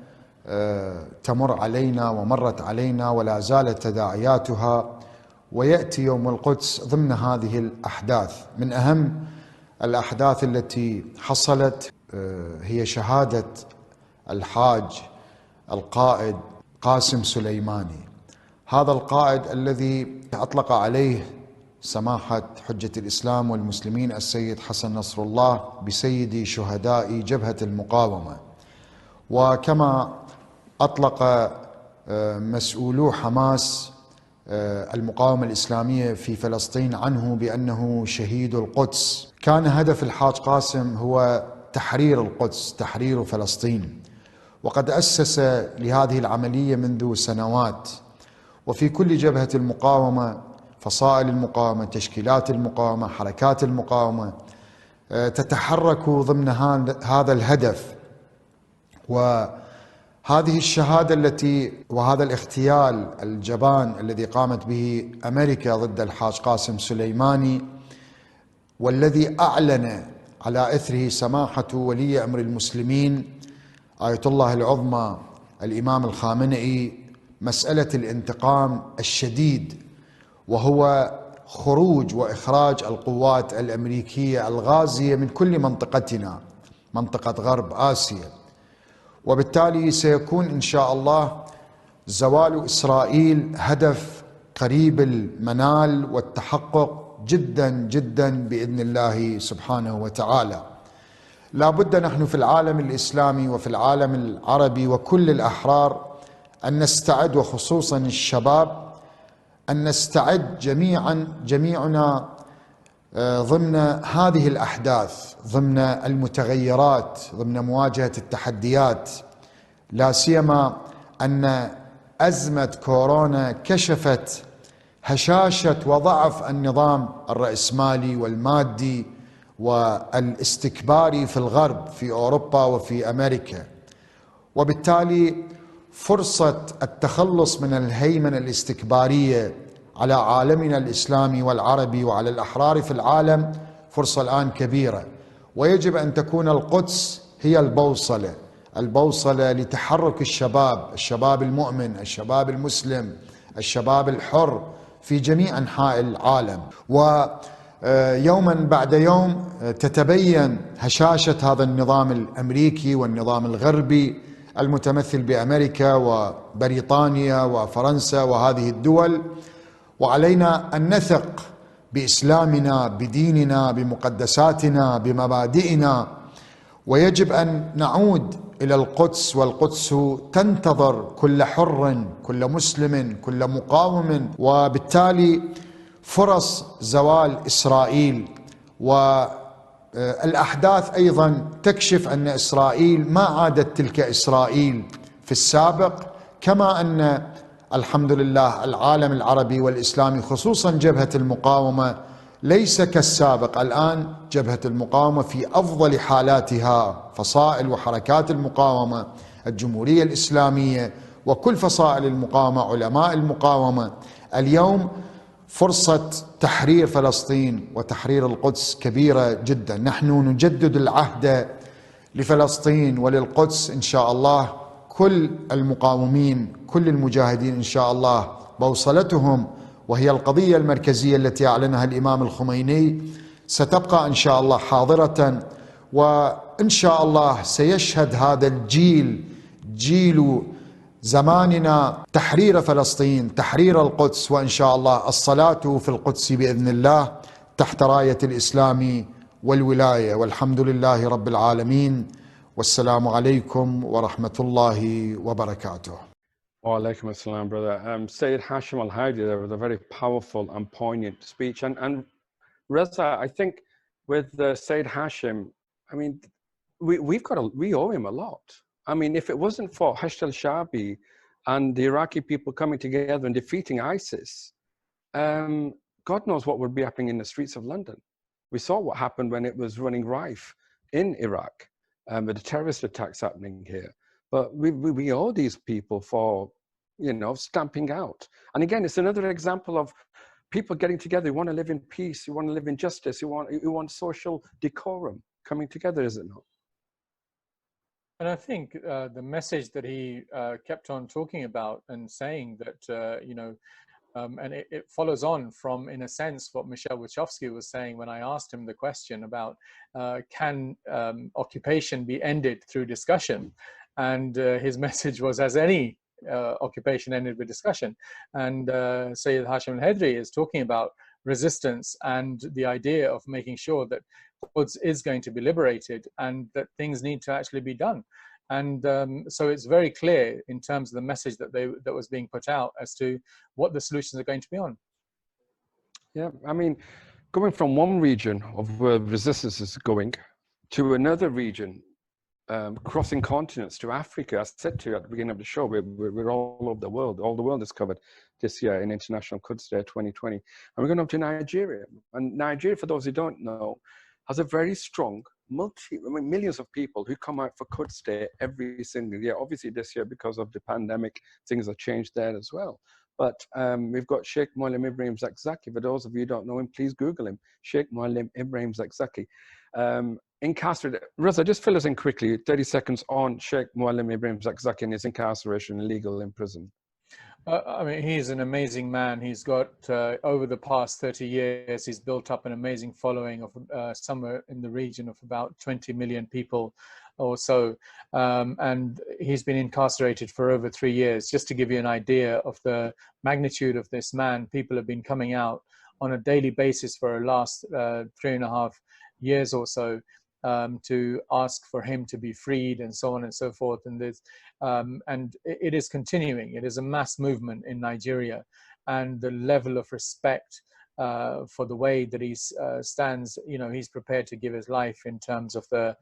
تمر علينا ومرت علينا ولا زالت تداعياتها، ويأتي يوم القدس ضمن هذه الأحداث. من أهم الأحداث التي حصلت هي شهادة الحاج القائد قاسم سليماني، هذا القائد الذي أطلق عليه سماحة حجة الإسلام والمسلمين السيد حسن نصر الله بسيدي شهداء جبهة المقاومة، وكما أطلق مسؤولو حماس المقاومة الإسلامية في فلسطين عنه بأنه شهيد القدس. كان هدف الحاج قاسم هو تحرير القدس، تحرير فلسطين، وقد أسس لهذه العملية منذ سنوات. وفي كل جبهة المقاومة، فصائل المقاومة، تشكيلات المقاومة، حركات المقاومة تتحرك ضمن هذا الهدف. وهذه الشهادة وهذا الاغتيال الجبان الذي قامت به أمريكا ضد الحاج قاسم سليماني، والذي أعلن على إثره سماحة ولي أمر المسلمين آية الله العظمى الإمام الخامنئي مسألة الانتقام الشديد، وهو خروج وإخراج القوات الأمريكية الغازية من كل منطقتنا، منطقة غرب آسيا. وبالتالي سيكون إن شاء الله زوال إسرائيل هدف قريب المنال والتحقق جدا جدا بإذن الله سبحانه وتعالى. لا بد نحن في العالم الإسلامي وفي العالم العربي وكل الأحرار أن نستعد، وخصوصا الشباب، أن نستعد جميعنا ضمن هذه الأحداث، ضمن المتغيرات، ضمن مواجهة التحديات. لا سيما أن أزمة كورونا كشفت هشاشة وضعف النظام الرأسمالي والمادي والاستكباري في الغرب، في أوروبا وفي أمريكا. وبالتالي فرصة التخلص من الهيمنة الاستكبارية على عالمنا الإسلامي والعربي وعلى الأحرار في العالم فرصة الآن كبيرة، ويجب أن تكون القدس هي البوصلة لتحرك الشباب المؤمن، الشباب المسلم، الشباب الحر في جميع أنحاء العالم. ويوما بعد يوم تتبين هشاشة هذا النظام الأمريكي والنظام الغربي المتمثل بأمريكا وبريطانيا وفرنسا وهذه الدول، وعلينا أن نثق بإسلامنا، بديننا، بمقدساتنا، بمبادئنا، ويجب أن نعود إلى القدس، والقدس تنتظر كل حر، كل مسلم، كل مقاوم. وبالتالي فرص زوال إسرائيل والأحداث أيضا تكشف أن إسرائيل ما عادت تلك إسرائيل في السابق، كما أن الحمد لله العالم العربي والإسلامي خصوصا جبهة المقاومة ليس كالسابق. الآن جبهة المقاومة في أفضل حالاتها، فصائل وحركات المقاومة، الجمهورية الإسلامية وكل فصائل المقاومة، علماء المقاومة. اليوم فرصة تحرير فلسطين وتحرير القدس كبيرة جدا. نحن نجدد العهد لفلسطين وللقدس إن شاء الله. كل المقاومين، كل المجاهدين إن شاء الله بوصلتهم وهي القضية المركزية التي أعلنها الإمام الخميني ستبقى إن شاء الله حاضرة، وإن شاء الله سيشهد هذا الجيل، جيل زماننا، تحرير فلسطين، تحرير القدس، وإن شاء الله الصلاة في القدس بإذن الله تحت راية الإسلام والولاية. والحمد لله رب العالمين، والسلام عليكم ورحمة الله وبركاته. Wa alaikum assalam, brother. Sayyid Hashim al-Hadi there with a very powerful and poignant speech. And Reza, I think with Sayyid Hashim, I mean, we owe him a lot. I mean, if it wasn't for Hashd al-Shabi and the Iraqi people coming together and defeating ISIS, God knows what would be happening in the streets of London. We saw what happened when it was running rife in Iraq, with the terrorist attacks happening here. But we owe these people for, stamping out. And again, it's another example of people getting together who want to live in peace, who want to live in justice, who want social decorum coming together, is it not? And I think the message that he kept on talking about and saying that, and it follows on from, in a sense, what Michel Wachowski was saying when I asked him the question about can occupation be ended through discussion? And his message was, as any occupation ended with discussion. And Sayyid Hashim al-Hedri is talking about resistance and the idea of making sure that Quds is going to be liberated and that things need to actually be done. And so it's very clear in terms of the message that was being put out as to what the solutions are going to be on. Yeah, I mean, going from one region of where resistance is going to another region, crossing continents to Africa. I said to you at the beginning of the show, we're all over the world. All the world is covered this year in International Quds Day 2020. And we're going up to Nigeria. And Nigeria, for those who don't know, has a very strong millions of people who come out for Quds Day every single year. Obviously this year, because of the pandemic, things have changed there as well. But we've got Sheikh Muallim Ibrahim Zakzaki. For those of you who don't know him, please Google him, Sheikh Muallim Ibrahim Zakzaki. Incarcerated. Reza, just fill us in quickly, 30 seconds on Sheikh Muallim Ibrahim Zakzaki and his incarceration, illegal in prison. I mean, he's an amazing man. He's got, over the past 30 years, he's built up an amazing following of somewhere in the region of about 20 million people or so. And he's been incarcerated for over 3 years. Just to give you an idea of the magnitude of this man, people have been coming out on a daily basis for the last 3.5 years or so to ask for him to be freed and so on and so forth. And it is continuing. It is a mass movement in Nigeria, and the level of respect for the way that he stands, you know, he's prepared to give his life in terms of the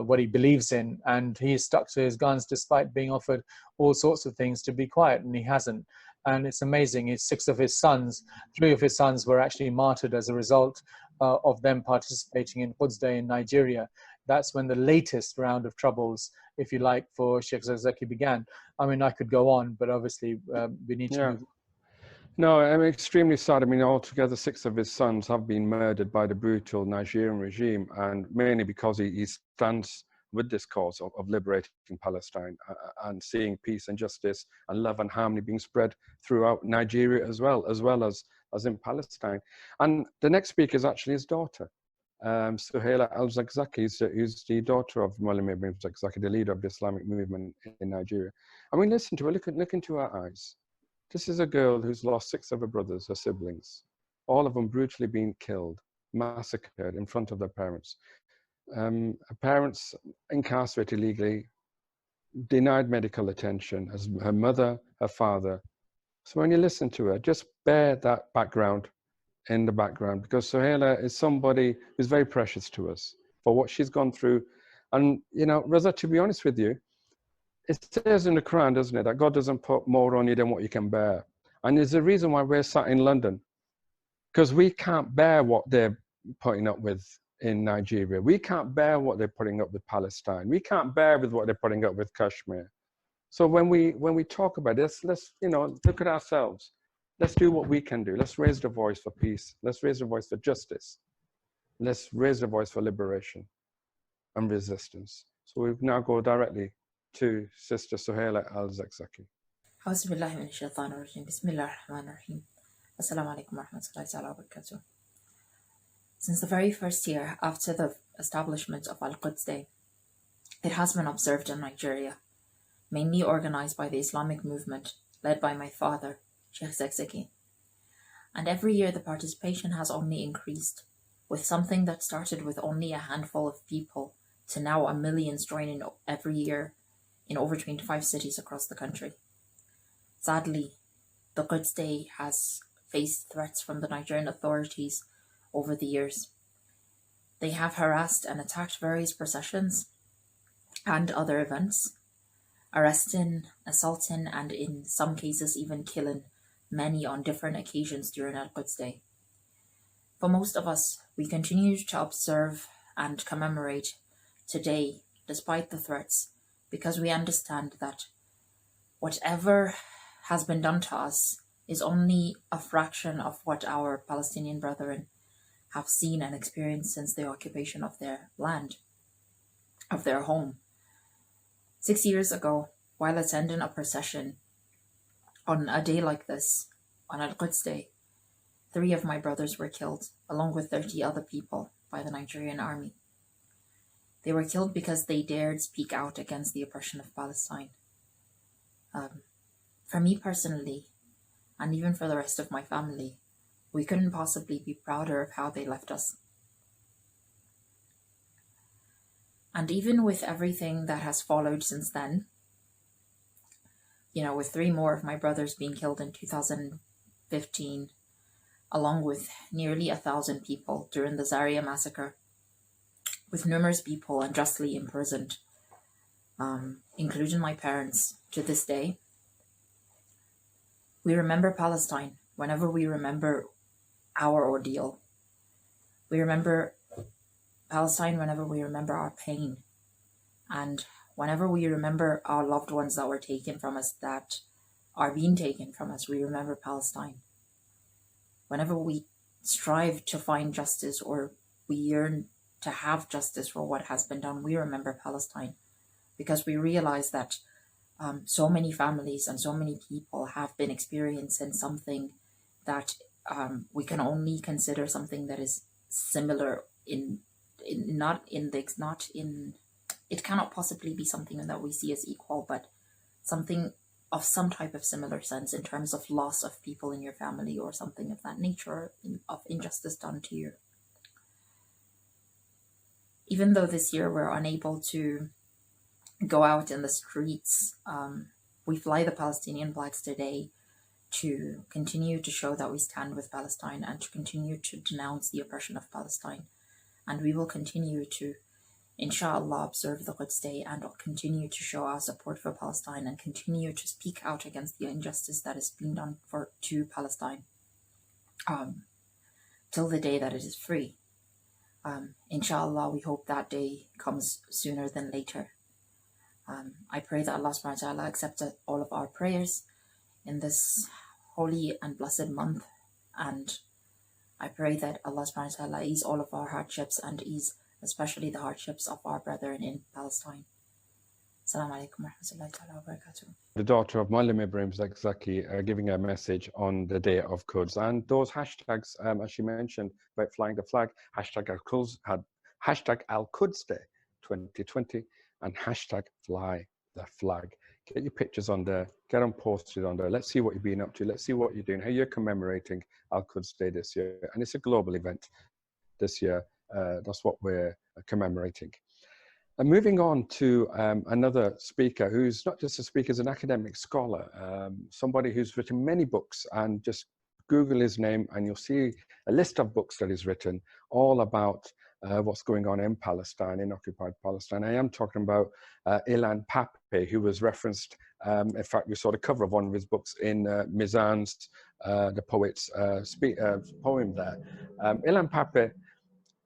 what he believes in, and he's stuck to his guns despite being offered all sorts of things to be quiet, and he hasn't. And it's amazing. It's 3 of his sons were actually martyred as a result of them participating in Quds Day in Nigeria. That's when the latest round of troubles, if you like, for Sheikh Zakzaki began. I mean, I could go on, but obviously we need to move. No, I'm extremely sad. I mean, altogether 6 of his sons have been murdered by the brutal Nigerian regime, and mainly because he stands with this cause of liberating Palestine and seeing peace and justice and love and harmony being spread throughout Nigeria as well as in Palestine. And the next speaker is actually his daughter, Suhaila al-Zakzaki, who's the daughter of Muallim Ibrahim Zakzaki, the leader of the Islamic movement in Nigeria. I mean, listen to her, look into her eyes. This is a girl who's lost 6 of her brothers, her siblings, all of them brutally being killed, massacred in front of their parents. Her parents incarcerated illegally, denied medical attention, as her mother, her father. So when you listen to her, just bear that background in the background, because Suhaila is somebody who's very precious to us for what she's gone through. And, you know, Reza, to be honest with you, it says in the Quran, doesn't it, that God doesn't put more on you than what you can bear. And there's a reason why we're sat in London, because we can't bear what they're putting up with in Nigeria. We can't bear what they're putting up with Palestine. We can't bear with what they're putting up with Kashmir. So when we talk about this, let's, you know, look at ourselves. Let's do what we can do. Let's raise the voice for peace. Let's raise the voice for justice. Let's raise the voice for liberation and resistance. So we now go directly to Sister Suhaila al-Zakzaki. أعوذ بالله من الشيطان الرجيم بسم الله الرحمن الرحيم السلام عليكم ورحمة الله تعالى وبركاته. Since the very first year after the establishment of Al-Quds Day, it has been observed in Nigeria, mainly organized by the Islamic movement led by my father, Sheikh Zakzaki. And every year the participation has only increased, with something that started with only a handful of people to now millions joining every year in over 25 cities across the country. Sadly, the Quds Day has faced threats from the Nigerian authorities over the years. They have harassed and attacked various processions and other events, arresting, assaulting, and in some cases even killing many on different occasions during Al-Quds Day. For most of us, we continue to observe and commemorate today despite the threats, because we understand that whatever has been done to us is only a fraction of what our Palestinian brethren have seen and experienced since the occupation of their land, of their home. 6 years ago, while attending a procession on a day like this, on Al-Quds Day, 3 of my brothers were killed, along with 30 other people, by the Nigerian army. They were killed because they dared speak out against the oppression of Palestine. For me personally, and even for the rest of my family, we couldn't possibly be prouder of how they left us. And even with everything that has followed since then, with 3 more of my brothers being killed in 2015, along with nearly 1,000 people during the Zaria massacre, with numerous people unjustly imprisoned, including my parents to this day, we remember Palestine whenever we remember our ordeal. We remember Palestine whenever we remember our pain, and whenever we remember our loved ones that were taken from us, that are being taken from us, we remember Palestine. Whenever we strive to find justice, or we yearn to have justice for what has been done, we remember Palestine, because we realize that so many families and so many people have been experiencing something that we can only consider something that is similar it cannot possibly be something that we see as equal, but something of some type of similar sense in terms of loss of people in your family or something of that nature, of injustice done to you. Even though this year we're unable to go out in the streets, we fly the Palestinian flags today to continue to show that we stand with Palestine and to continue to denounce the oppression of Palestine. And we will continue to, inshallah, observe the Quds Day and continue to show our support for Palestine and continue to speak out against the injustice that is being done to Palestine till the day that it is free. Inshallah, we hope that day comes sooner than later. I pray that Allah subhanahu wa ta'ala accept all of our prayers in this holy and blessed month, and I pray that Allah subhanahu wa ta'ala ease all of our hardships and ease especially the hardships of our brethren in Palestine. Assalamu alaikum wa rahmatullahi wa barakatuh. The daughter of Malam Ibrahim Zakzaki giving a message on the day of Quds, and those hashtags, as she mentioned, about flying the flag, hashtag Al-Quds Day 2020 and hashtag fly the flag. Get your pictures on there, get them posted on there. Let's see what you've been up to. Let's see what you're doing, how you're commemorating Al-Quds Day this year. And it's a global event this year. That's what we're commemorating. And moving on to another speaker who's not just a speaker, he's an academic scholar, somebody who's written many books, and just Google his name and you'll see a list of books that he's written all about what's going on in Palestine, in occupied Palestine. I am talking about Ilan Pappé, who was referenced. In fact, we saw the cover of one of his books in Mizan's, the poet's poem there. Ilan Pappé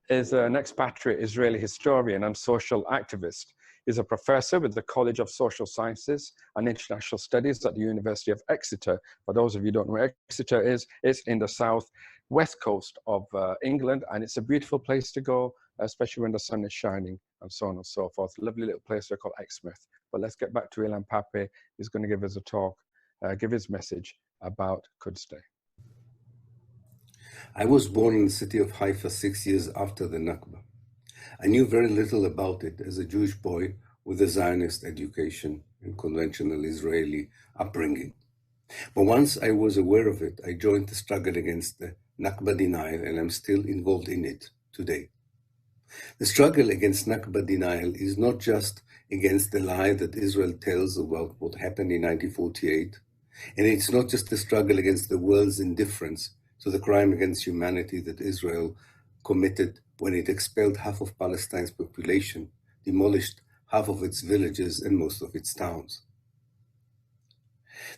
is an expatriate Israeli historian and social activist. He's a professor with the College of Social Sciences and International Studies at the University of Exeter. For those of you who don't know where Exeter is, it's in the southwest coast of England, and it's a beautiful place to go, especially when the sun is shining and so on and so forth. A lovely little place called Exmouth. But let's get back to Ilan Pappé. He's going to give us a talk, give his message about Quds Day. I was born in the city of Haifa 6 years after the Nakba. I knew very little about it as a Jewish boy with a Zionist education and conventional Israeli upbringing. But once I was aware of it, I joined the struggle against the Nakba denial, and I'm still involved in it today. The struggle against Nakba denial is not just against the lie that Israel tells about what happened in 1948, and it's not just a struggle against the world's indifference to the crime against humanity that Israel committed when it expelled half of Palestine's population, demolished half of its villages and most of its towns.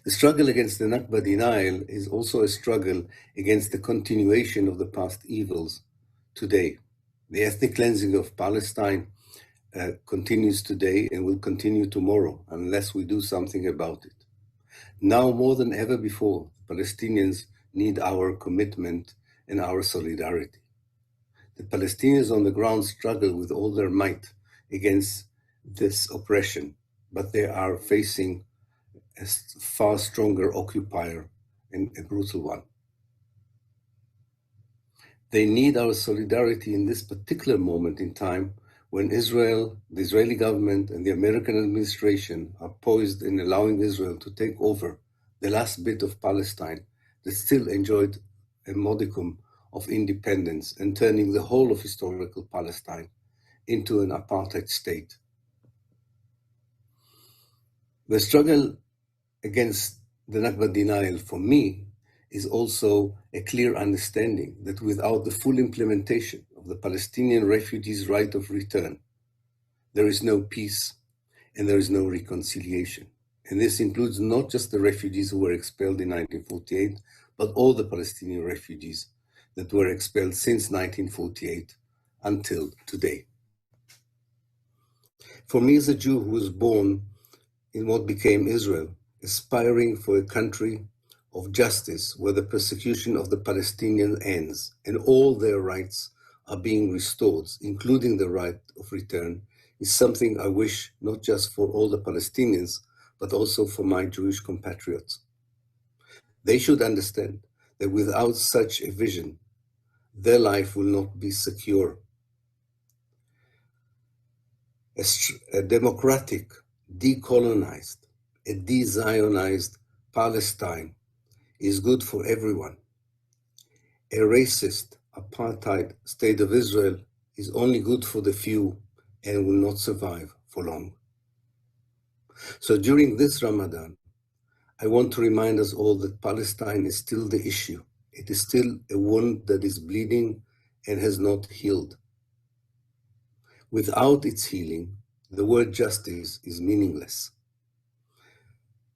The struggle against the Nakba denial is also a struggle against the continuation of the past evils today. The ethnic cleansing of Palestine continues today and will continue tomorrow unless we do something about it. Now more than ever before, Palestinians need our commitment and our solidarity. The Palestinians on the ground struggle with all their might against this oppression, but they are facing a far stronger occupier and a brutal one. They need our solidarity in this particular moment in time when Israel, the Israeli government, and the American administration are poised in allowing Israel to take over the last bit of Palestine that still enjoyed a modicum of independence and turning the whole of historical Palestine into an apartheid state. The struggle against the Nakba denial for me is also a clear understanding that without the full implementation of the Palestinian refugees' right of return, there is no peace and there is no reconciliation. And this includes not just the refugees who were expelled in 1948, but all the Palestinian refugees that were expelled since 1948 until today. For me as a Jew who was born in what became Israel, aspiring for a country of justice where the persecution of the Palestinians ends and all their rights are being restored, including the right of return, is something I wish not just for all the Palestinians, but also for my Jewish compatriots. They should understand that without such a vision, their life will not be secure. A democratic, decolonized, a de-Zionized Palestine is good for everyone. A racist, apartheid state of Israel is only good for the few and will not survive for long. So during this Ramadan, I want to remind us all that Palestine is still the issue. It is still a wound that is bleeding and has not healed. Without its healing, the word justice is meaningless.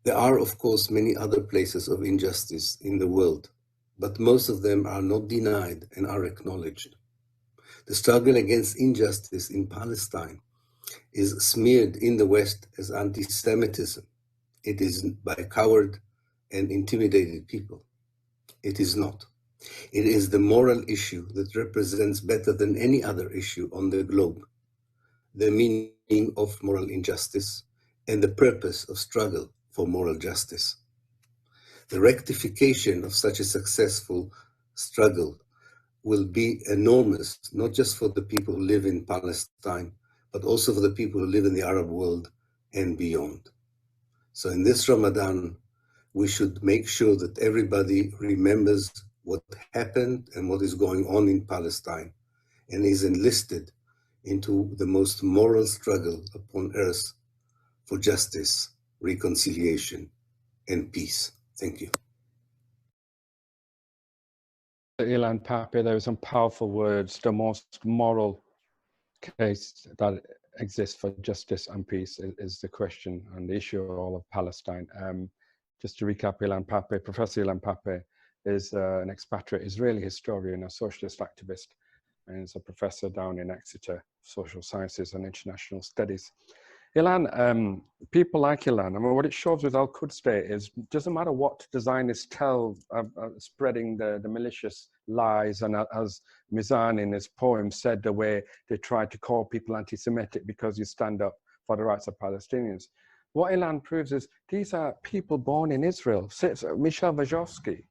There are, of course, many other places of injustice in the world, but most of them are not denied and are acknowledged. The struggle against injustice in Palestine is smeared in the West as anti-Semitism. It is by coward and intimidated people. It is not. It is the moral issue that represents better than any other issue on the globe the meaning of moral injustice and the purpose of struggle for moral justice. The rectification of such a successful struggle will be enormous, not just for the people who live in Palestine, but also for the people who live in the Arab world and beyond. So in this Ramadan, we should make sure that everybody remembers what happened and what is going on in Palestine and is enlisted into the most moral struggle upon earth for justice, reconciliation, and peace. Thank you. Ilan Pape, there were some powerful words. The most moral case that exists for justice and peace is the question and the issue of all of Palestine. Just to recap, Ilan Pape, Professor Ilan Pape is an expatriate Israeli historian, a socialist activist, and is a professor down in Exeter, Social Sciences and International Studies. Ilan, people like Ilan, I mean, what it shows with Al-Quds Day is, it doesn't matter what designers tell, spreading the malicious lies, and as Mizan in his poem said, the way they try to call people anti-Semitic because you stand up for the rights of Palestinians. What Ilan proves is these are people born in Israel. Michel Wojcicki,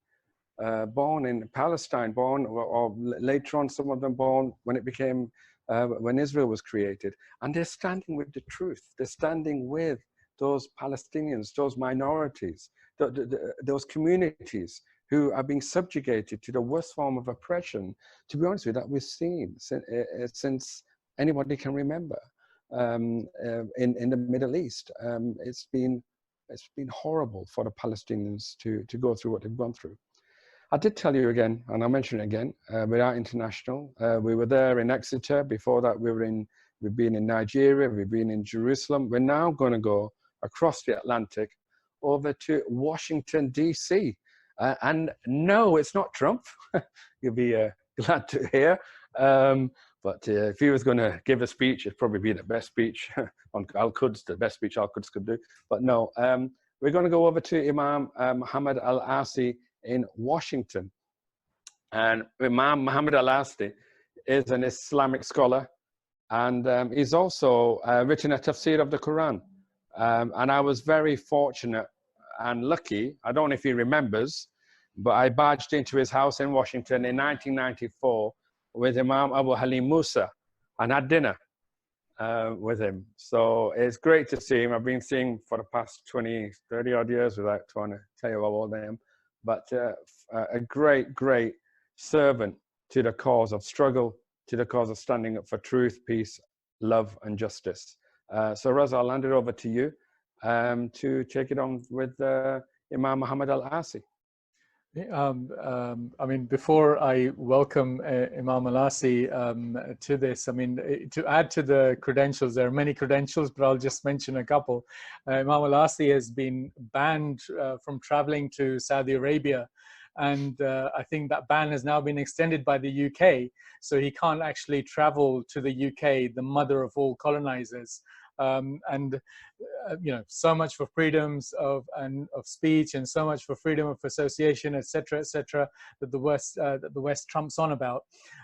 born in Palestine, born, or later on, some of them born when it became, when Israel was created. And they're standing with the truth. They're standing with those Palestinians, those minorities, those communities who are being subjugated to the worst form of oppression, to be honest with you, that we've seen since anybody can remember in the Middle East. It's been horrible for the Palestinians to go through what they've gone through. I did tell you again, and I'll mention it again, we are international. We were there in Exeter. Before that, we've been in Nigeria, we've been in Jerusalem. We're now going to go across the Atlantic over to Washington, D.C. And no, it's not Trump. You'll be glad to hear. But if he was going to give a speech, it'd probably be the best speech on Al-Quds, the best speech Al-Quds could do. But no, we're going to go over to Imam Muhammad Al-Asi in Washington. And Imam Muhammad Al-Asi is an Islamic scholar, and he's also written a tafsir of the Quran. And I was very fortunate and lucky, I don't know if he remembers, but I barged into his house in Washington in 1994 with Imam Abu Halim Musa and had dinner with him. So it's great to see him. I've been seeing him for the past 20, 30 odd years without trying to tell you how old I am. But a great, great servant to the cause of struggle, to the cause of standing up for truth, peace, love, and justice. So Raza, I'll hand it over to you to take it on with Imam Muhammad Al-Asi. I mean, before I welcome Imam Al-Asi to this, I mean, to add to the credentials, there are many credentials, but I'll just mention a couple. Imam Al-Asi has been banned from traveling to Saudi Arabia, and I think that ban has now been extended by the UK, so he can't actually travel to the UK, the mother of all colonizers. You know, so much for freedoms of speech, and so much for freedom of association, etc., that the West trumps on about.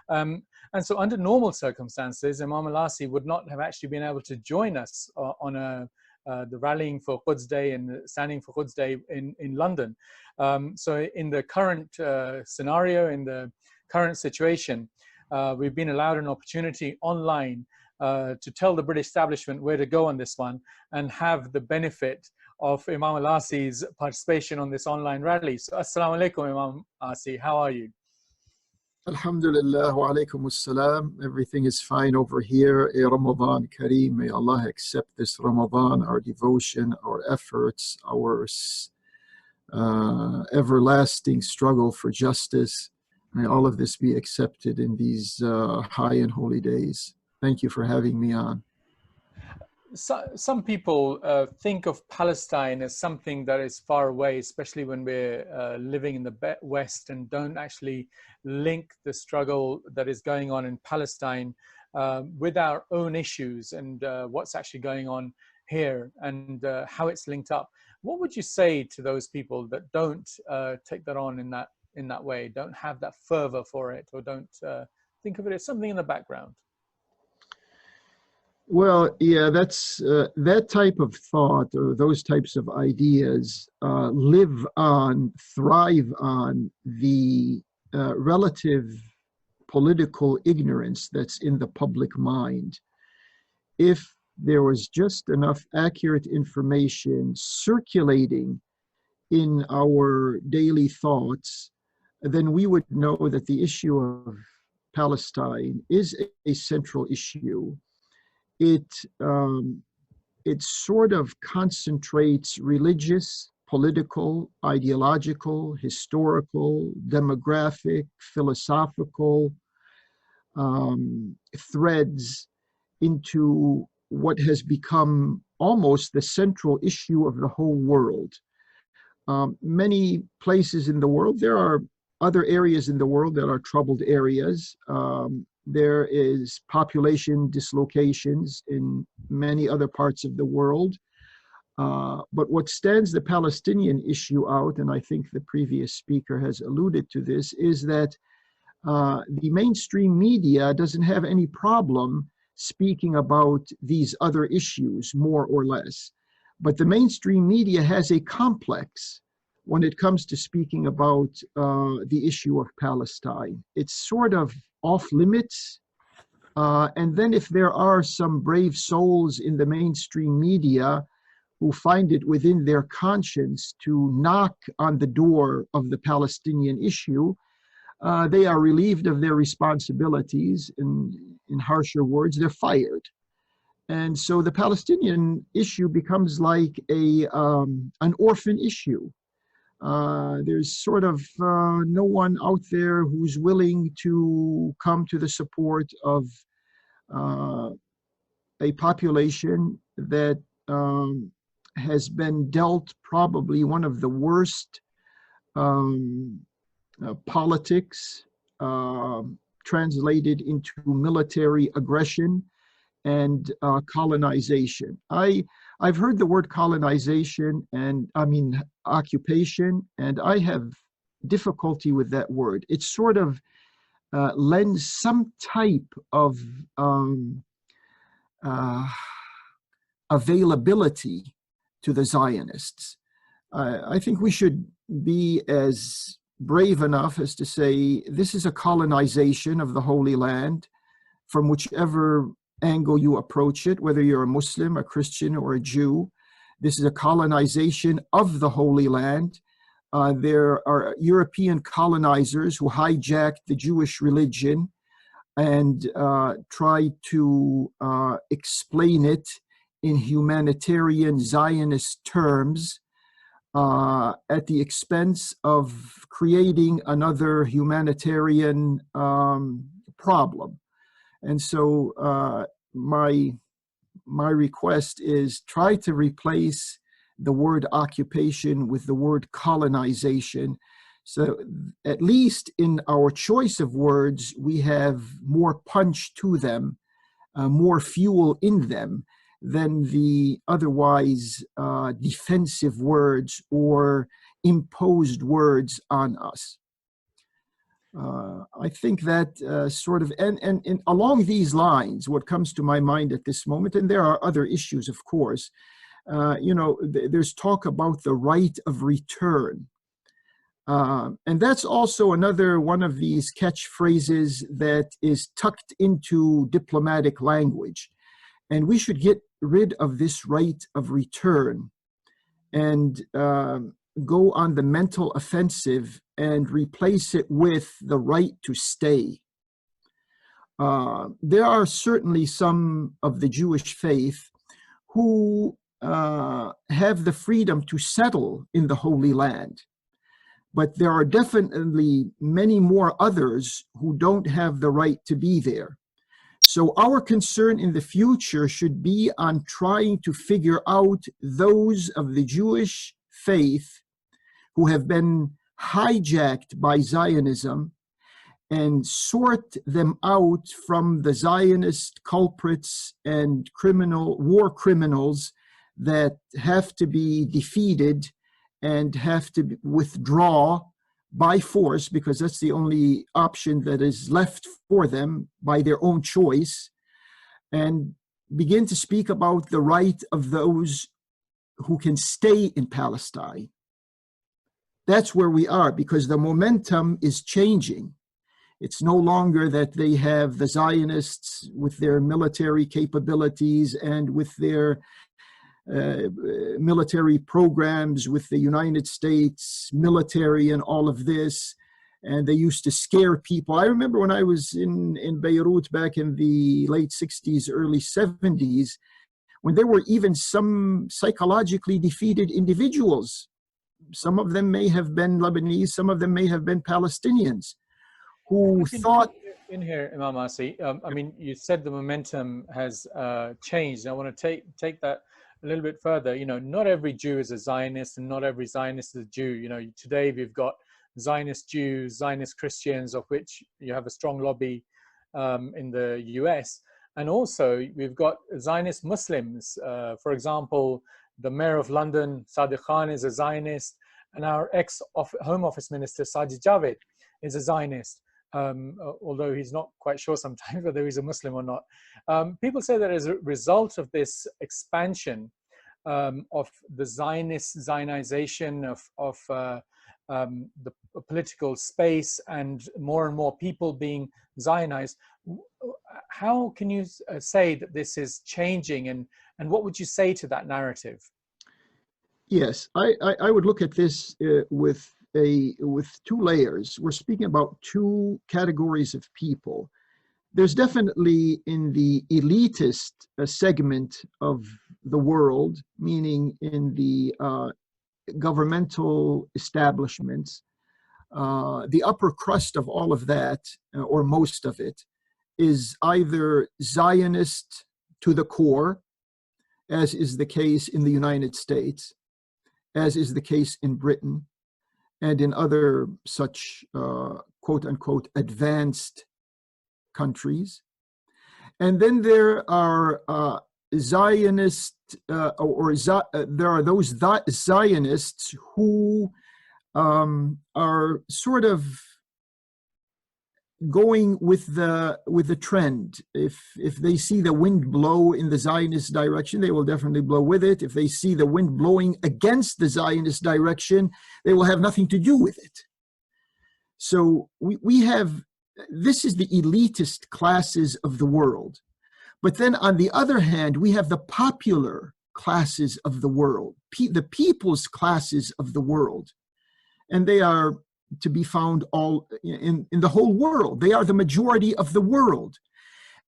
And so, under normal circumstances, Imam Al-Asi would not have actually been able to join us on the rallying for Quds Day and standing for Quds Day in London. So, in the current scenario, in the current situation, we've been allowed an opportunity online to tell the British establishment where to go on this one and have the benefit of Imam Al-Asi's participation on this online rally. So, Assalamu alaikum, Imam Asi, how are you? Alhamdulillah wa alaikum assalam. Everything is fine over here. A Ramadan Kareem. May Allah accept this Ramadan, our devotion, our efforts, our everlasting struggle for justice. May all of this be accepted in these high and holy days. Thank you for having me on. So, some people think of Palestine as something that is far away, especially when we're living in the West and don't actually link the struggle that is going on in Palestine with our own issues and what's actually going on here and how it's linked up. What would you say to those people that don't take that on in that way, don't have that fervor for it, or don't think of it as something in the background? Well, yeah, that's that type of thought or those types of ideas live on, thrive on the relative political ignorance that's in the public mind. If there was just enough accurate information circulating in our daily thoughts, then we would know that the issue of Palestine is a central issue. It sort of concentrates religious, political, ideological, historical, demographic, philosophical threads into what has become almost the central issue of the whole world. Many places in the world, there are other areas in the world that are troubled areas. There is population dislocations in many other parts of the world. But what stands the Palestinian issue out, and I think the previous speaker has alluded to this, is that the mainstream media doesn't have any problem speaking about these other issues, more or less. But the mainstream media has a complex when it comes to speaking about the issue of Palestine. It's sort of off limits. And then if there are some brave souls in the mainstream media who find it within their conscience to knock on the door of the Palestinian issue, they are relieved of their responsibilities. In harsher words, they're fired. And so the Palestinian issue becomes like an orphan issue. There's sort of no one out there who's willing to come to the support of a population that has been dealt probably one of the worst politics translated into military aggression and colonization. I've heard the word colonization and I mean occupation, and I have difficulty with that word. It sort of lends some type of availability to the Zionists. I think we should be as brave enough as to say this is a colonization of the Holy Land from whichever angle you approach it, whether you're a Muslim, a Christian, or a Jew. This is a colonization of the Holy Land. There are European colonizers who hijacked the Jewish religion and try to explain it in humanitarian Zionist terms at the expense of creating another humanitarian problem. And so my request is try to replace the word occupation with the word colonization. So at least in our choice of words, we have more punch to them, more fuel in them than the otherwise defensive words or imposed words on us. I think that sort of, and along these lines, what comes to my mind at this moment, and there are other issues, of course, there's talk about the right of return. And that's also another one of these catchphrases that is tucked into diplomatic language. And we should get rid of this right of return and go on the mental offensive and replace it with the right to stay. There are certainly some of the Jewish faith who have the freedom to settle in the Holy Land. But there are definitely many more others who don't have the right to be there. So our concern in the future should be on trying to figure out those of the Jewish faith who have been hijacked by Zionism and sort them out from the Zionist culprits and war criminals that have to be defeated and have to withdraw by force, because that's the only option that is left for them by their own choice, and begin to speak about the right of those who can stay in Palestine. That's where we are, because the momentum is changing. It's no longer that they have the Zionists with their military capabilities and with their military programs with the United States military and all of this, and they used to scare people. I remember when I was in Beirut back in the late 60s, early 70s, when there were even some psychologically defeated individuals. Some of them may have been Lebanese, some of them may have been Palestinians, who thought... In here, Imam Asi, I mean, you said the momentum has changed. I want to take that a little bit further. You know, not every Jew is a Zionist, and not every Zionist is a Jew. You know, today we've got Zionist Jews, Zionist Christians, of which you have a strong lobby in the US. And also we've got Zionist Muslims. For example, the Mayor of London, Sadiq Khan, is a Zionist, and our ex-Home Office Minister, Sajid Javid, is a Zionist. Although he's not quite sure sometimes whether he's a Muslim or not. People say that as a result of this expansion of the Zionization of the political space and more people being Zionized, how can you say that this is changing, and what would you say to that narrative? Yes, I would look at this with two layers. We're speaking about two categories of people. There's definitely in the elitist segment of the world, meaning in the governmental establishments, the upper crust of all of that, or most of it, is either Zionist to the core, as is the case in the United States, as is the case in Britain, and in other such quote-unquote advanced countries. And then there are Zionists, there are those Zionists who are sort of going with the trend. If they see the wind blow in the Zionist direction, they will definitely blow with it. If they see the wind blowing against the Zionist direction, they will have nothing to do with it. So we have, this is the elitist classes of the world. But then on the other hand, we have the popular classes of the world, the people's classes of the world. And they are to be found all in the whole world. They are the majority of the world.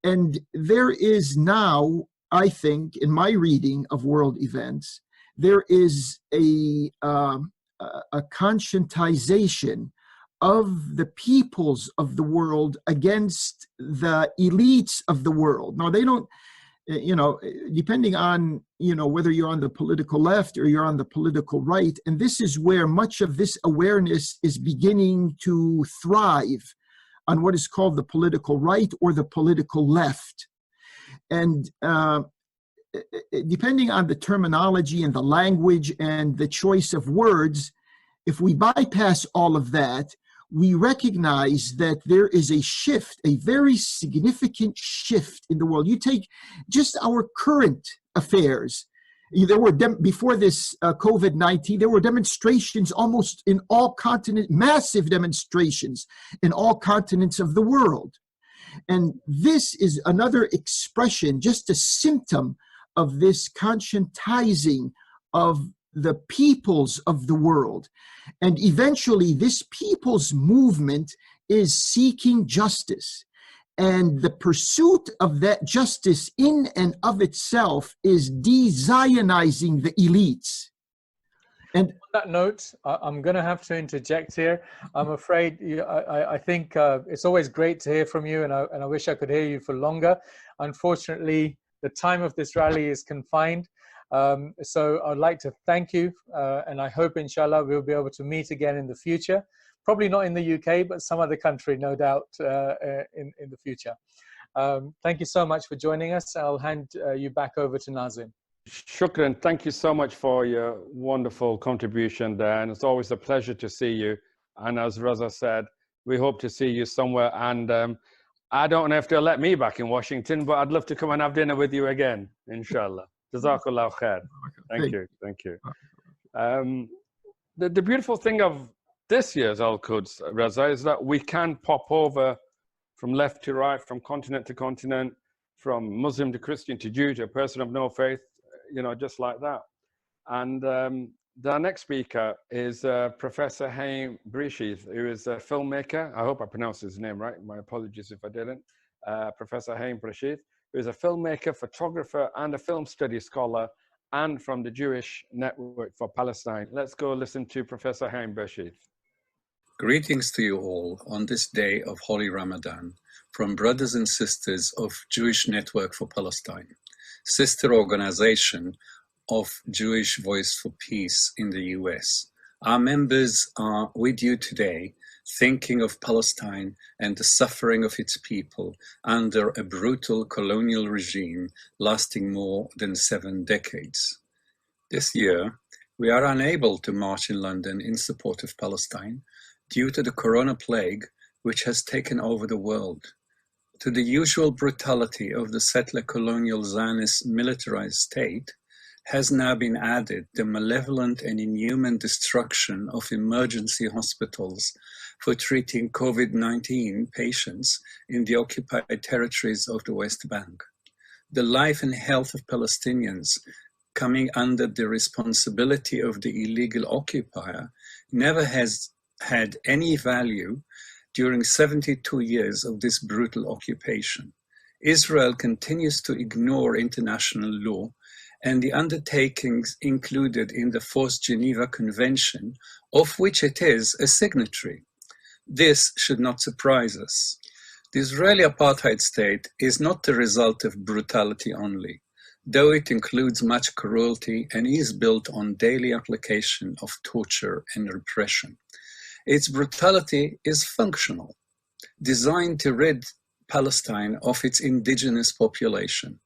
And there is now, I think, in my reading of world events, there is a conscientization of the peoples of the world against the elites of the world. Now, they don't, depending on, whether you're on the political left or you're on the political right, and this is where much of this awareness is beginning to thrive on what is called the political right or the political left. And depending on the terminology and the language and the choice of words, if we bypass all of that, we recognize that there is a shift, a very significant shift in the world. You take just our current affairs. There were, before this COVID-19, there were demonstrations almost in all continents, massive demonstrations in all continents of the world. And this is another expression, just a symptom of this conscientizing of the peoples of the world. And eventually this people's movement is seeking justice. And the pursuit of that justice in and of itself is de-Zionizing the elites. And on that note, I'm going to have to interject here. I'm afraid, I think it's always great to hear from you, and I wish I could hear you for longer. Unfortunately, the time of this rally is confined. So I'd like to thank you, and I hope, inshallah, we'll be able to meet again in the future. Probably not in the UK, but some other country, no doubt, in the future. Thank you so much for joining us. I'll hand you back over to Nazim. Shukran, thank you so much for your wonderful contribution there. And it's always a pleasure to see you. And as Raza said, we hope to see you somewhere. And I don't know if they'll let me back in Washington, but I'd love to come and have dinner with you again, inshallah. Jazakallah khair. Thank you. Thank you. The beautiful thing of this year's Al-Quds, Raza, is that we can pop over from left to right, from continent to continent, from Muslim to Christian to Jew to a person of no faith, just like that. And the next speaker is Professor Haim Breshith, who is a filmmaker. I hope I pronounced his name right. My apologies if I didn't. Professor Haim Breshith, who is a filmmaker, photographer, and a film studies scholar, and from the Jewish Network for Palestine. Let's go listen to Professor Haim Breshith. Greetings to you all on this day of Holy Ramadan from brothers and sisters of Jewish Network for Palestine, sister organization of Jewish Voice for Peace in the US. Our members are with you today, thinking of Palestine and the suffering of its people under a brutal colonial regime lasting more than 7 decades. This year, we are unable to march in London in support of Palestine due to the corona plague which has taken over the world. To the usual brutality of the settler colonial Zionist militarized state has now been added the malevolent and inhuman destruction of emergency hospitals for treating COVID-19 patients in the occupied territories of the West Bank. The life and health of Palestinians coming under the responsibility of the illegal occupier never has had any value during 72 years of this brutal occupation. Israel continues to ignore international law and the undertakings included in the Fourth Geneva Convention, of which it is a signatory. This should not surprise us. The Israeli apartheid state is not the result of brutality only, though it includes much cruelty and is built on daily application of torture and repression. Its brutality is functional, designed to rid Palestine of its indigenous population.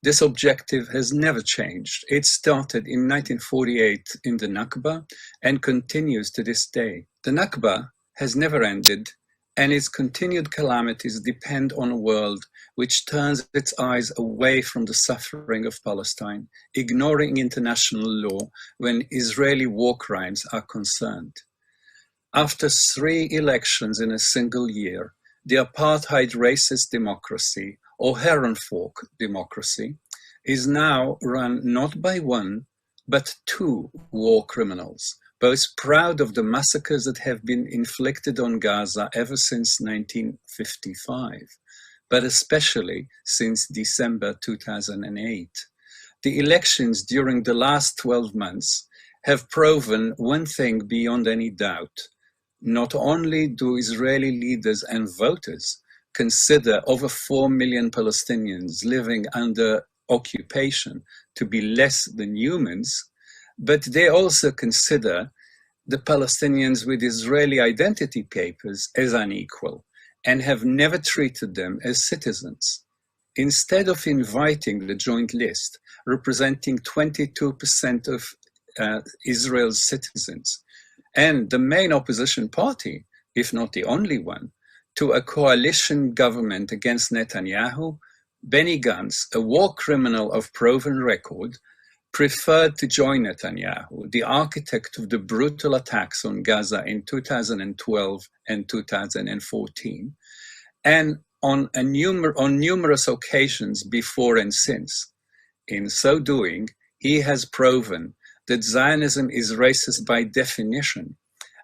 This objective has never changed. It started in 1948 in the Nakba and continues to this day. The Nakba has never ended, and its continued calamities depend on a world which turns its eyes away from the suffering of Palestine, ignoring international law when Israeli war crimes are concerned. After 3 elections in a single year, the apartheid racist democracy, or Herrenvolk democracy, is now run not by 1, but 2 war criminals, both proud of the massacres that have been inflicted on Gaza ever since 1955, but especially since December 2008. The elections during the last 12 months have proven one thing beyond any doubt. Not only do Israeli leaders and voters consider over 4 million Palestinians living under occupation to be less than humans, but they also consider the Palestinians with Israeli identity papers as unequal and have never treated them as citizens. Instead of inviting the joint list, representing 22% of Israel's citizens, and the main opposition party, if not the only one, to a coalition government against Netanyahu, Benny Gantz, a war criminal of proven record, preferred to join Netanyahu, the architect of the brutal attacks on Gaza in 2012 and 2014, and on numerous occasions before and since. In so doing, he has proven that Zionism is racist by definition,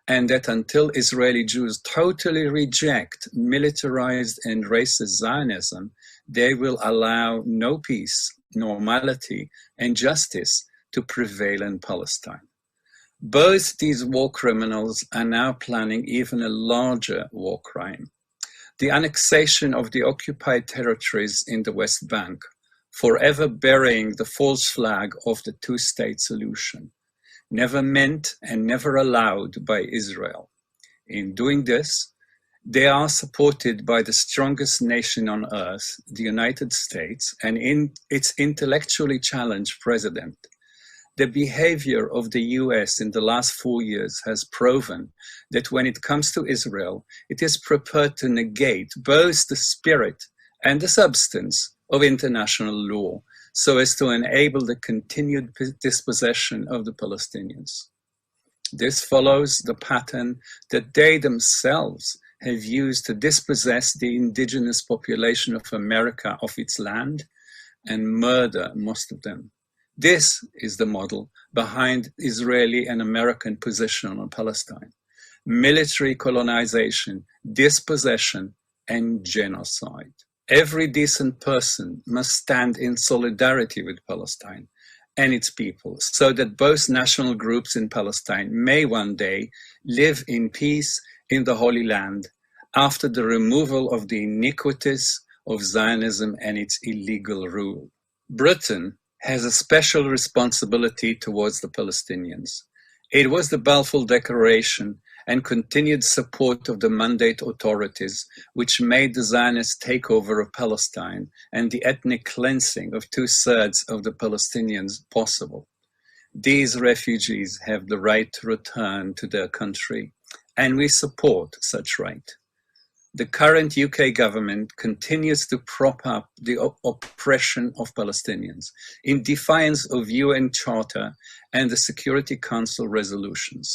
and that until Israeli Jews totally reject militarized and racist Zionism, they will allow no peace, normality, and justice to prevail in Palestine. Both these war criminals are now planning even a larger war crime: the annexation of the occupied territories in the West Bank, forever burying the false flag of the two-state solution, never meant and never allowed by Israel. In doing this, they are supported by the strongest nation on earth, the United States, and in its intellectually challenged president. The behavior of the US in the last 4 years has proven that when it comes to Israel, it is prepared to negate both the spirit and the substance of international law, so as to enable the continued dispossession of the Palestinians. This follows the pattern that they themselves have used to dispossess the indigenous population of America of its land and murder most of them. This is the model behind Israeli and American position on Palestine: military colonization, dispossession, and genocide. Every decent person must stand in solidarity with Palestine and its people, so that both national groups in Palestine may one day live in peace in the Holy Land after the removal of the iniquities of Zionism and its illegal rule. Britain has a special responsibility towards the Palestinians. It was the Balfour Declaration and continued support of the Mandate authorities which made the Zionist takeover of Palestine and the ethnic cleansing of 2/3 of the Palestinians possible. These refugees have the right to return to their country, and we support such right. The current UK government continues to prop up the oppression of Palestinians in defiance of UN Charter and the Security Council resolutions.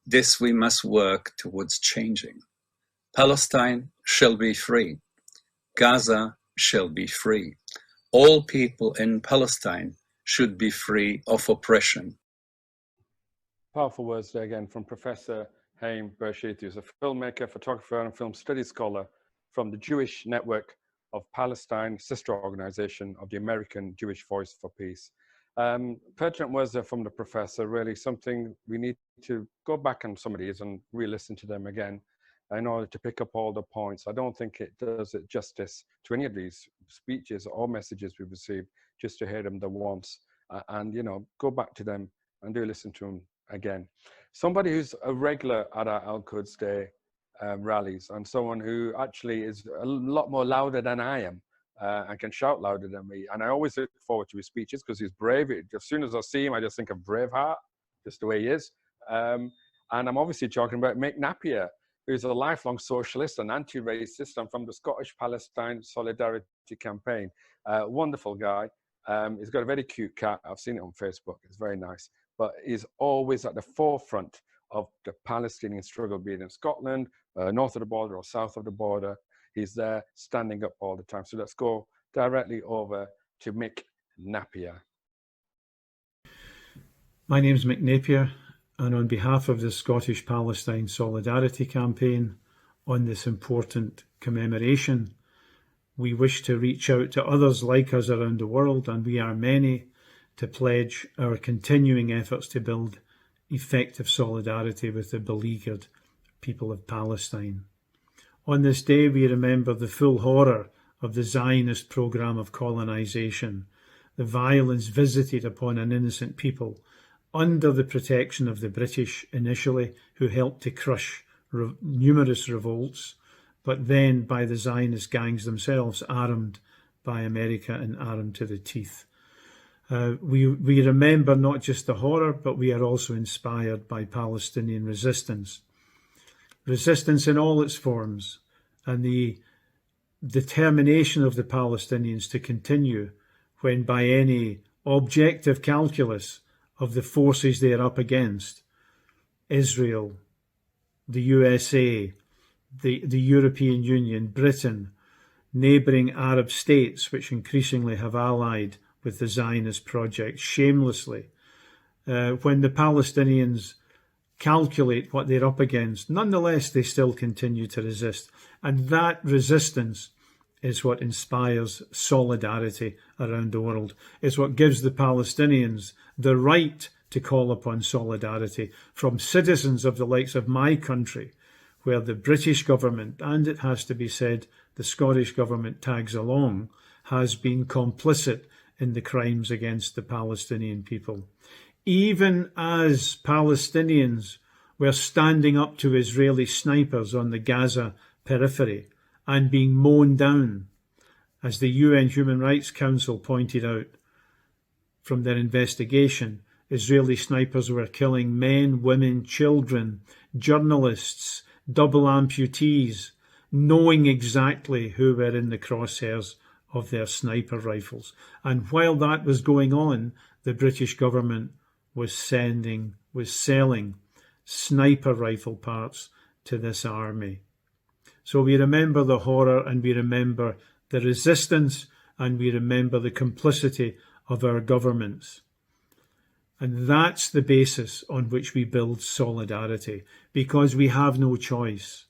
This we must work towards changing. Palestine shall be free. Gaza shall be free. All people in Palestine should be free of oppression. Powerful words there again from Professor Haim Bershiti, who's a filmmaker, photographer, and film studies scholar from the Jewish Network of Palestine, sister organization of the American Jewish Voice for Peace. Pertinent words there from the professor, really something we need to go back on some of these and re-listen to them again in order to pick up all the points. I don't think it does it justice to any of these speeches or messages we've received just to hear them the once and, you know, go back to them and do listen to them again. Somebody who's a regular at our Al-Quds Day rallies, and someone who actually is a lot more louder than I am and can shout louder than me. And I always look forward to his speeches because he's brave. As soon as I see him, I just think of Braveheart, just the way he is. And I'm obviously talking about Mick Napier, who's a lifelong socialist and anti-racist and from the Scottish Palestine Solidarity Campaign. Wonderful guy. He's got a very cute cat. I've seen it on Facebook. It's very nice. But he's always at the forefront of the Palestinian struggle, be it in Scotland, north of the border or south of the border. He's there standing up all the time. So let's go directly over to Mick Napier. My name's Mick Napier. and on behalf of the Scottish Palestine Solidarity Campaign, on this important commemoration, we wish to reach out to others like us around the world, and we are many, to pledge our continuing efforts to build effective solidarity with the beleaguered people of Palestine. On this day, we remember the full horror of the Zionist program of colonization, the violence visited upon an innocent people under the protection of the British initially, who helped to crush numerous revolts, but then by the Zionist gangs themselves, armed by America and armed to the teeth. We remember not just the horror, but we are also inspired by Palestinian resistance. Resistance in all its forms, and the determination of the Palestinians to continue when by any objective calculus of the forces they are up against, Israel, the USA, the European Union, Britain, neighbouring Arab states which increasingly have allied with the Zionist project shamelessly, when the Palestinians calculate what they're up against, nonetheless they still continue to resist. And that resistance is what inspires solidarity around the world. It's what gives the Palestinians the right to call upon solidarity from citizens of the likes of my country, where the British government, and it has to be said, the Scottish government tags along, has been complicit in the crimes against the Palestinian people. Even as Palestinians were standing up to Israeli snipers on the Gaza periphery and being mown down, as the UN Human Rights Council pointed out from their investigation, Israeli snipers were killing men, women, children, journalists, double amputees, knowing exactly who were in the crosshairs of their sniper rifles. And while that was going on, the British government was selling sniper rifle parts to this army. So we remember the horror, and we remember the resistance, and we remember the complicity of our governments. And that's the basis on which we build solidarity, because we have no choice.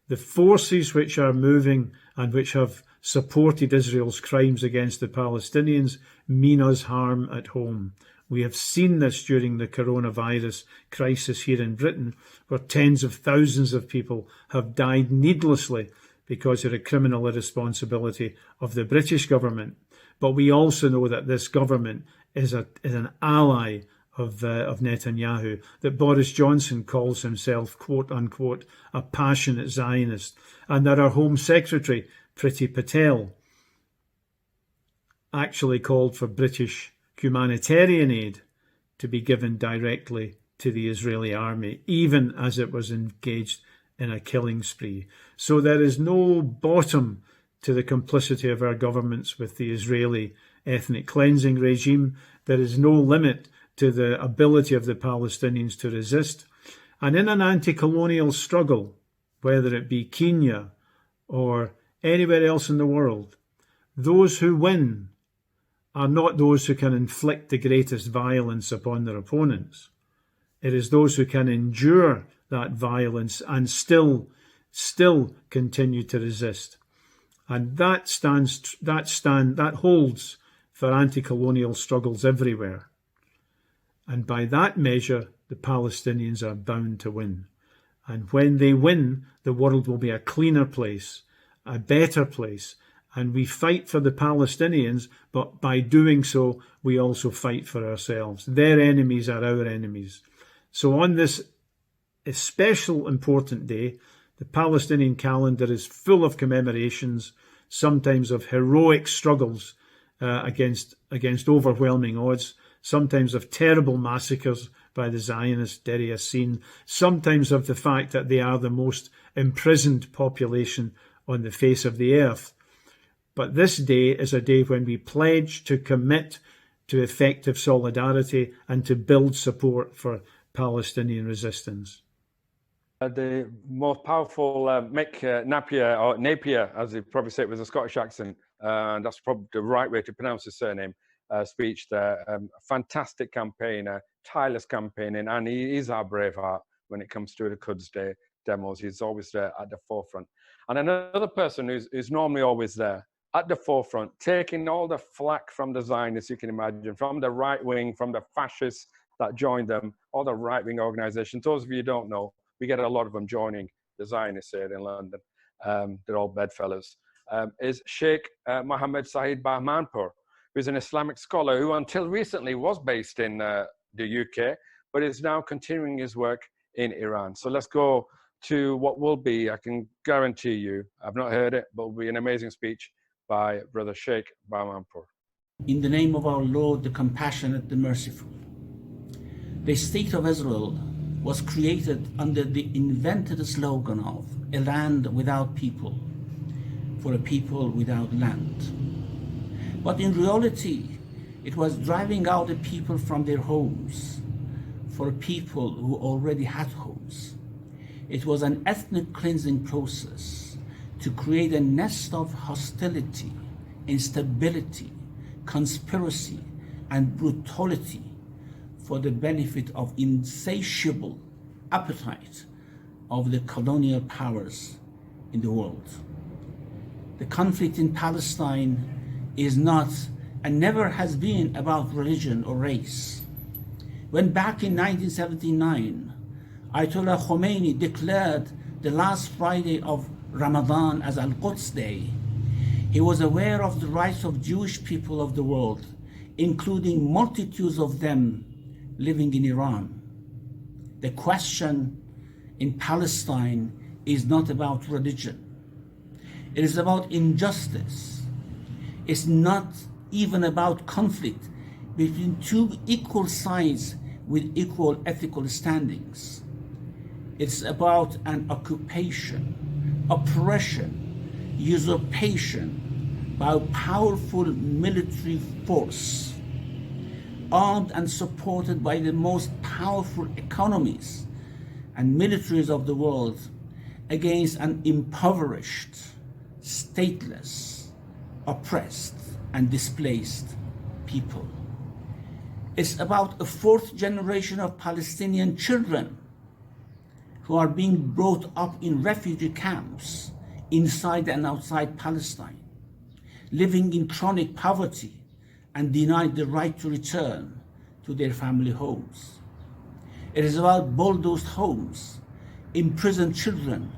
The forces which are moving and which have supported Israel's crimes against the Palestinians mean us harm at home. We have seen this during the coronavirus crisis here in Britain, where tens of thousands of people have died needlessly because of the criminal irresponsibility of the British government. But we also know that this government is an ally of Netanyahu, that Boris Johnson calls himself, quote unquote, a passionate Zionist, and that our Home Secretary, Priti Patel, actually called for British humanitarian aid to be given directly to the Israeli army, even as it was engaged in a killing spree. So there is no bottom to the complicity of our governments with the Israeli ethnic cleansing regime. There is no limit to the ability of the Palestinians to resist. And in an anti-colonial struggle, whether it be Kenya or anywhere else in the world, those who win are not those who can inflict the greatest violence upon their opponents. It is those who can endure that violence and still continue to resist. And that holds for anti-colonial struggles everywhere. And by that measure, the Palestinians are bound to win. And when they win, the world will be a cleaner place, a better place. And we fight for the Palestinians, but by doing so, we also fight for ourselves. Their enemies are our enemies. So on this special important day, the Palestinian calendar is full of commemorations, sometimes of heroic struggles against overwhelming odds, sometimes of terrible massacres by the Zionists, Deir Yassin, sometimes of the fact that they are the most imprisoned population on the face of the earth. But this day is a day when we pledge to commit to effective solidarity and to build support for Palestinian resistance. The most powerful Mick Napier, or Napier, as he probably say it with a Scottish accent, and that's probably the right way to pronounce his surname. speech there. Fantastic campaigner, tireless campaigning, and he is our braveheart when it comes to the Quds Day demos. He's always there at the forefront. And another person who's normally always there at the forefront, taking all the flack from the Zionists, you can imagine, from the right wing, from the fascists that joined them, all the right wing organizations. Those of you who don't know, we get a lot of them joining the Zionists here in London. They're all bedfellows. Is Sheikh Mohammed Saeed Bahmanpur, who's an Islamic scholar who until recently was based in the UK, but is now continuing his work in Iran. So let's go to what will be, I can guarantee you, I've not heard it, but will be an amazing speech by Brother Sheikh Bahmanpur. In the name of our Lord, the compassionate, the merciful. The State of Israel was created under the invented slogan of a land without people, for a people without land. But in reality, it was driving out the people from their homes, for people who already had homes. It was an ethnic cleansing process to create a nest of hostility, instability, conspiracy, and brutality for the benefit of insatiable appetite of the colonial powers in the world. The conflict in Palestine is not and never has been about religion or race. When back in 1979, Ayatollah Khomeini declared the last Friday of Ramadan as Al-Quds Day, he was aware of the rights of Jewish people of the world, including multitudes of them living in Iran. The question in Palestine is not about religion. It is about injustice. It's not even about conflict between two equal sides with equal ethical standings. It's about an occupation, oppression, usurpation by a powerful military force, armed and supported by the most powerful economies and militaries of the world against an impoverished, stateless, oppressed, and displaced people. It's about a fourth generation of Palestinian children who are being brought up in refugee camps inside and outside Palestine, living in chronic poverty and denied the right to return to their family homes. It is about bulldozed homes, imprisoned children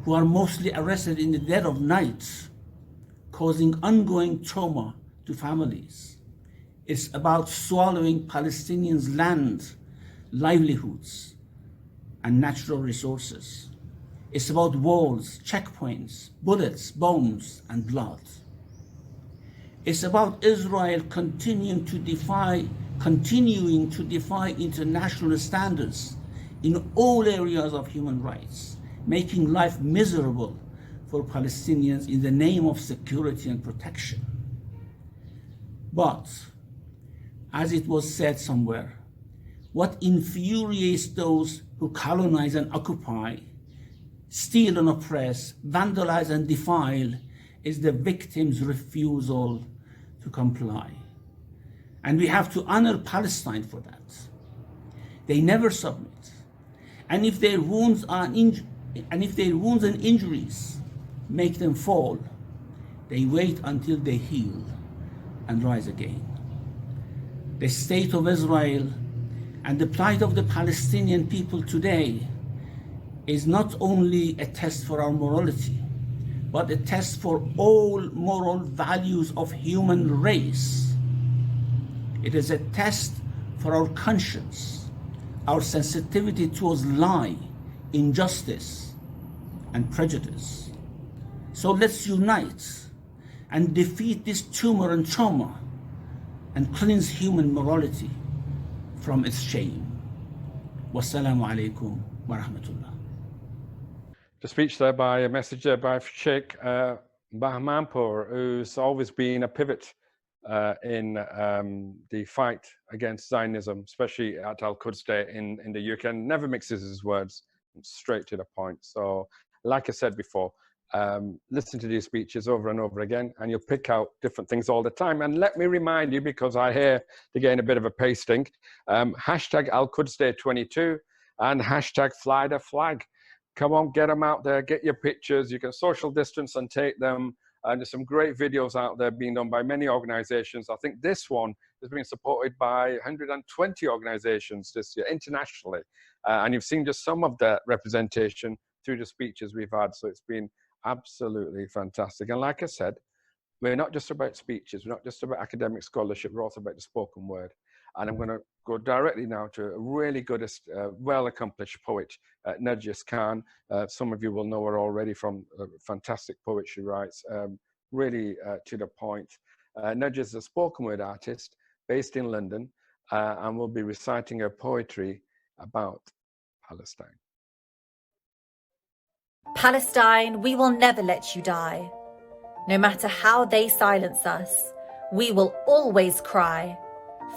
who are mostly arrested in the dead of night, causing ongoing trauma to families. It's about swallowing Palestinians' land, livelihoods, and natural resources. It's about walls, checkpoints, bullets, bombs, and blood. It's about Israel continuing to defy international standards in all areas of human rights, making life miserable for Palestinians in the name of security and protection. But, as it was said somewhere, what infuriates those who colonize and occupy, steal and oppress, vandalize and defile is the victim's refusal to comply. And we have to honor Palestine for that. They never submit. And if their wounds and injuries make them fall, they wait until they heal and rise again. The state of Israel and the plight of the Palestinian people today is not only a test for our morality, but a test for all moral values of human race. It is a test for our conscience, our sensitivity towards lie, injustice, and prejudice. So let's unite and defeat this tumor and trauma and cleanse human morality from its shame. Wassalamu alaikum wa rahmatullah. The speech there by a message there by Sheikh Bahmanpur, who's always been a pivot in the fight against Zionism, especially at Al-Quds Day in the UK, and never mixes his words, straight to the point. So, like I said before, listen to these speeches over and over again, and you'll pick out different things all the time. And let me remind you, because I hear they're getting a bit of a pasting, hashtag Al-Quds Day 22 and hashtag Fly the Flag. Come on, get them out there, get your pictures. You can social distance and take them. And there's some great videos out there being done by many organizations. I think this one has been supported by 120 organizations this year internationally. And you've seen just some of that representation through the speeches we've had. So it's been absolutely fantastic. And like I said, we're not just about speeches. We're not just about academic scholarship. We're also about the spoken word. And I'm going to go directly now to a really good, well-accomplished poet, Nargis Khan. Some of you will know her already from fantastic poetry she writes, really to the point. Nargis is a spoken word artist based in London and will be reciting her poetry about Palestine. Palestine, we will never let you die. No matter how they silence us, we will always cry.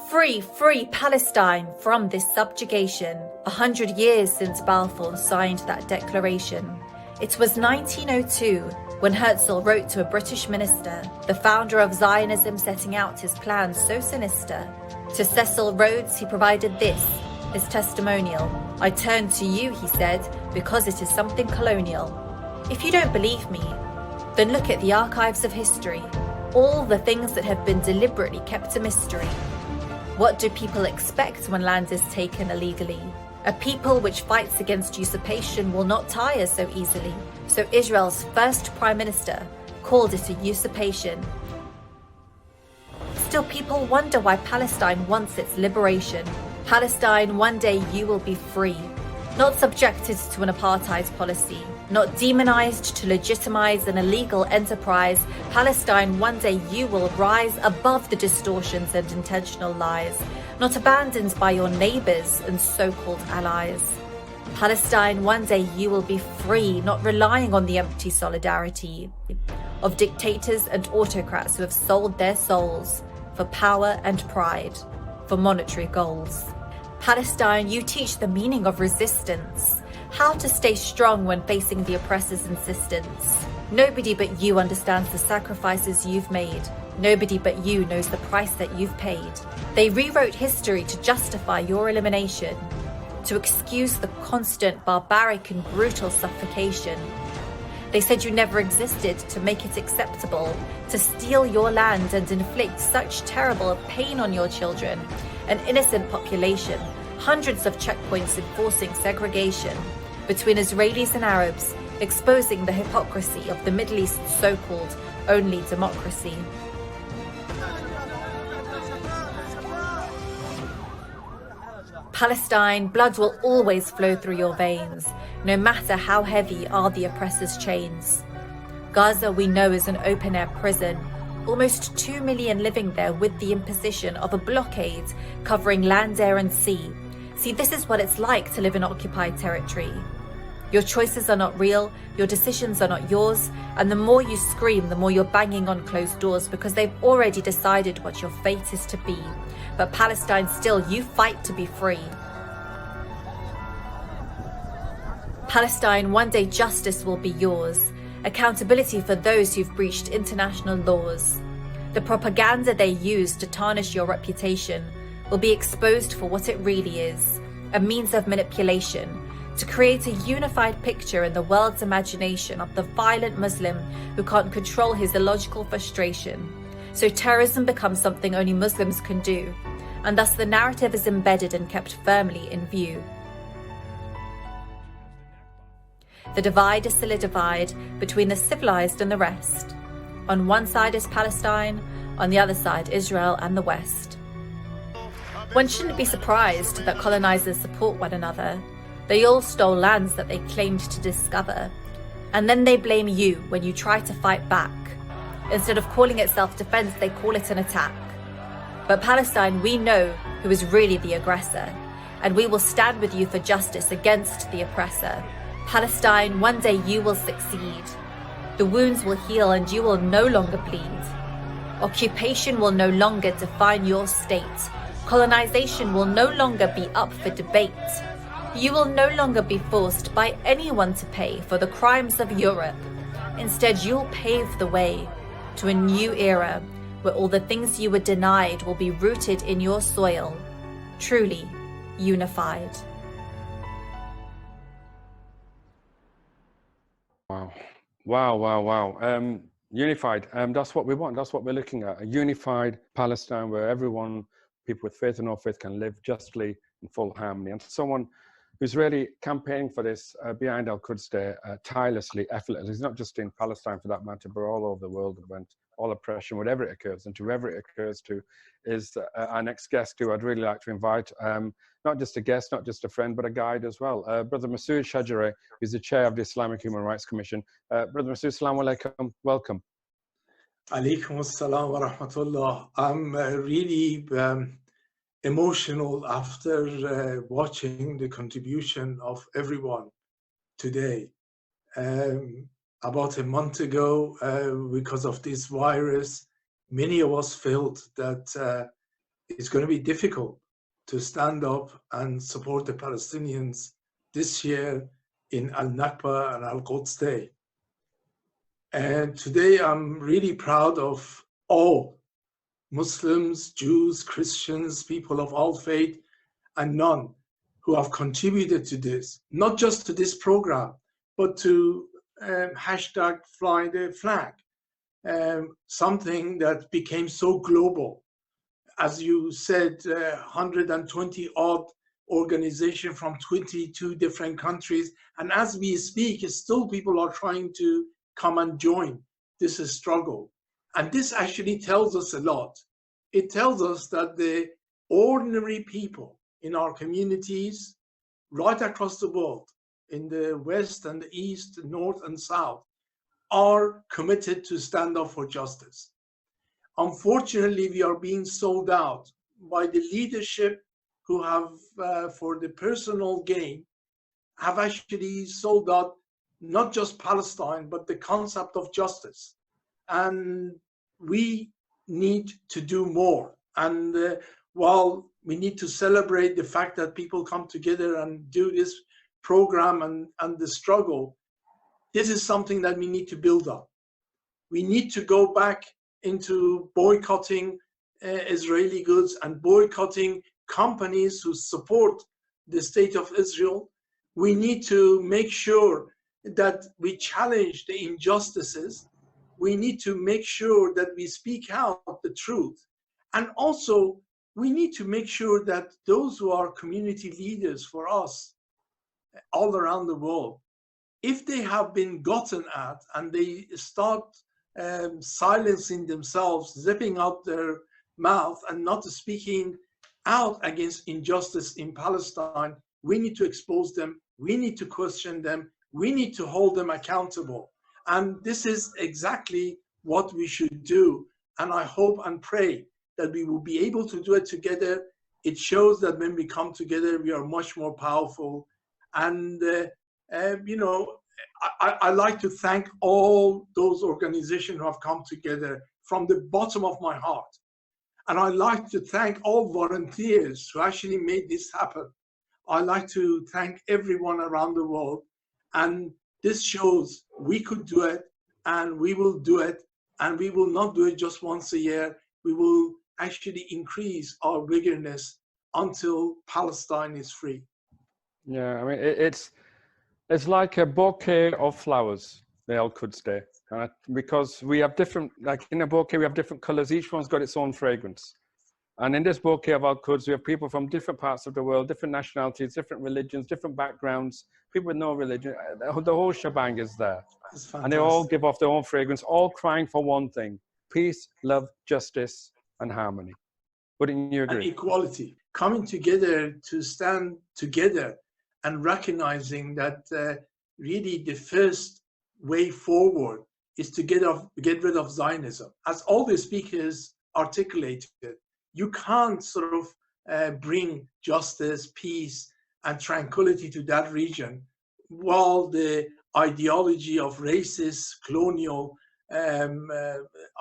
Free, free Palestine from this subjugation. 100 years since Balfour signed that declaration. It was 1902 when Herzl wrote to a British minister, the founder of Zionism, setting out his plans so sinister. To Cecil Rhodes he provided this, his testimonial. I turn to you, he said, because it is something colonial. If you don't believe me, then look at the archives of history, all the things that have been deliberately kept a mystery. What do people expect when land is taken illegally? A people which fights against usurpation will not tire so easily. So Israel's first prime minister called it a usurpation. Still, people wonder why Palestine wants its liberation. Palestine, one day you will be free. Not subjected to an apartheid policy, not demonized to legitimize an illegal enterprise. Palestine, one day you will rise above the distortions and intentional lies, not abandoned by your neighbors and so-called allies. Palestine, one day you will be free, not relying on the empty solidarity of dictators and autocrats who have sold their souls for power and pride, for monetary goals. Palestine, you teach the meaning of resistance, how to stay strong when facing the oppressor's insistence. Nobody but you understands the sacrifices you've made. Nobody but you knows the price that you've paid. They rewrote history to justify your elimination, to excuse the constant barbaric and brutal suffocation. They said you never existed to make it acceptable, to steal your land and inflict such terrible pain on your children, an innocent population, hundreds of checkpoints enforcing segregation between Israelis and Arabs, exposing the hypocrisy of the Middle East's so-called only democracy. Palestine, blood will always flow through your veins, no matter how heavy are the oppressor's chains. Gaza, we know, is an open-air prison, almost 2 million living there with the imposition of a blockade covering land, air and sea. See, this is what it's like to live in occupied territory. Your choices are not real, your decisions are not yours, and the more you scream, the more you're banging on closed doors because they've already decided what your fate is to be. But Palestine, still, you fight to be free. Palestine, one day justice will be yours. Accountability for those who've breached international laws. The propaganda they use to tarnish your reputation will be exposed for what it really is, a means of manipulation, to create a unified picture in the world's imagination of the violent Muslim who can't control his illogical frustration. So terrorism becomes something only Muslims can do, and thus the narrative is embedded and kept firmly in view. The divide is still a divide between the civilized and the rest. On one side is Palestine, on the other side Israel and the West. One shouldn't be surprised that colonizers support one another. They all stole lands that they claimed to discover. And then they blame you when you try to fight back. Instead of calling it self-defense, they call it an attack. But Palestine, we know who is really the aggressor, and we will stand with you for justice against the oppressor. Palestine, one day you will succeed. The wounds will heal and you will no longer bleed. Occupation will no longer define your state. Colonization will no longer be up for debate. You will no longer be forced by anyone to pay for the crimes of Europe. Instead, you'll pave the way to a new era where all the things you were denied will be rooted in your soil, truly unified. Wow. Wow, wow, wow. Unified. That's what we want. That's what we're looking at. A unified Palestine where everyone, people with faith and no faith, can live justly in full harmony. And someone who's really campaigning for this behind Al-Quds Day, tirelessly, effortlessly. It's not just in Palestine for that matter, but all over the world, when all oppression, whatever it occurs, and to whoever it occurs to, is our next guest, who I'd really like to invite. Not just a guest, not just a friend, but a guide as well. Brother Masood Shajari, who's the chair of the Islamic Human Rights Commission. Brother Masood, assalamu alaikum, welcome. Alaikum assalam wa rahmatullah. I'm really emotional after watching the contribution of everyone today. About a month ago, because of this virus, many of us felt that it's going to be difficult to stand up and support the Palestinians this year in Al-Nakba and Al-Quds Day. And today I'm really proud of all Muslims, Jews, Christians, people of all faith and none who have contributed to this, not just to this program, but to hashtag fly the flag, something that became so global. As you said, 120 odd organizations from 22 different countries. And as we speak, still people are trying to come and join this struggle. And this actually tells us a lot. It tells us that the ordinary people in our communities right across the world, in the West and the East, the North and South, are committed to stand up for justice. Unfortunately, we are being sold out by the leadership who have, for the personal gain, have actually sold out not just Palestine, but the concept of justice. And we need to do more. And while we need to celebrate the fact that people come together and do this program and the struggle, this is something that we need to build on. We need to go back into boycotting Israeli goods and boycotting companies who support the state of Israel. We need to make sure that we challenge the injustices. We need to make sure that we speak out the truth. And also, we need to make sure that those who are community leaders for us all around the world, if they have been gotten at and they start silencing themselves, zipping out their mouth and not speaking out against injustice in Palestine, we need to expose them, we need to question them, we need to hold them accountable. And this is exactly what we should do. And I hope and pray that we will be able to do it together. It shows that when we come together, we are much more powerful. And, you know, I like to thank all those organizations who have come together from the bottom of my heart. And I like to thank all volunteers who actually made this happen. I like to thank everyone around the world. And this shows we could do it, and we will do it, and we will not do it just once a year. We will actually increase our vigorousness until Palestine is free. Yeah, I mean, it's like a bouquet of flowers, the Al-Quds Day. Because we have different, like in a bouquet, we have different colors. Each one's got its own fragrance. And in this bouquet of Al-Quds, we have people from different parts of the world, different nationalities, different religions, different backgrounds, people with no religion. The whole shebang is there. And they all give off their own fragrance, all crying for one thing: peace, love, justice, and harmony. Wouldn't you agree? And equality. Coming together to stand together and recognizing that really the first way forward is to get rid of Zionism. As all the speakers articulated, you can't sort of bring justice, peace, and tranquility to that region while the ideology of racist, colonial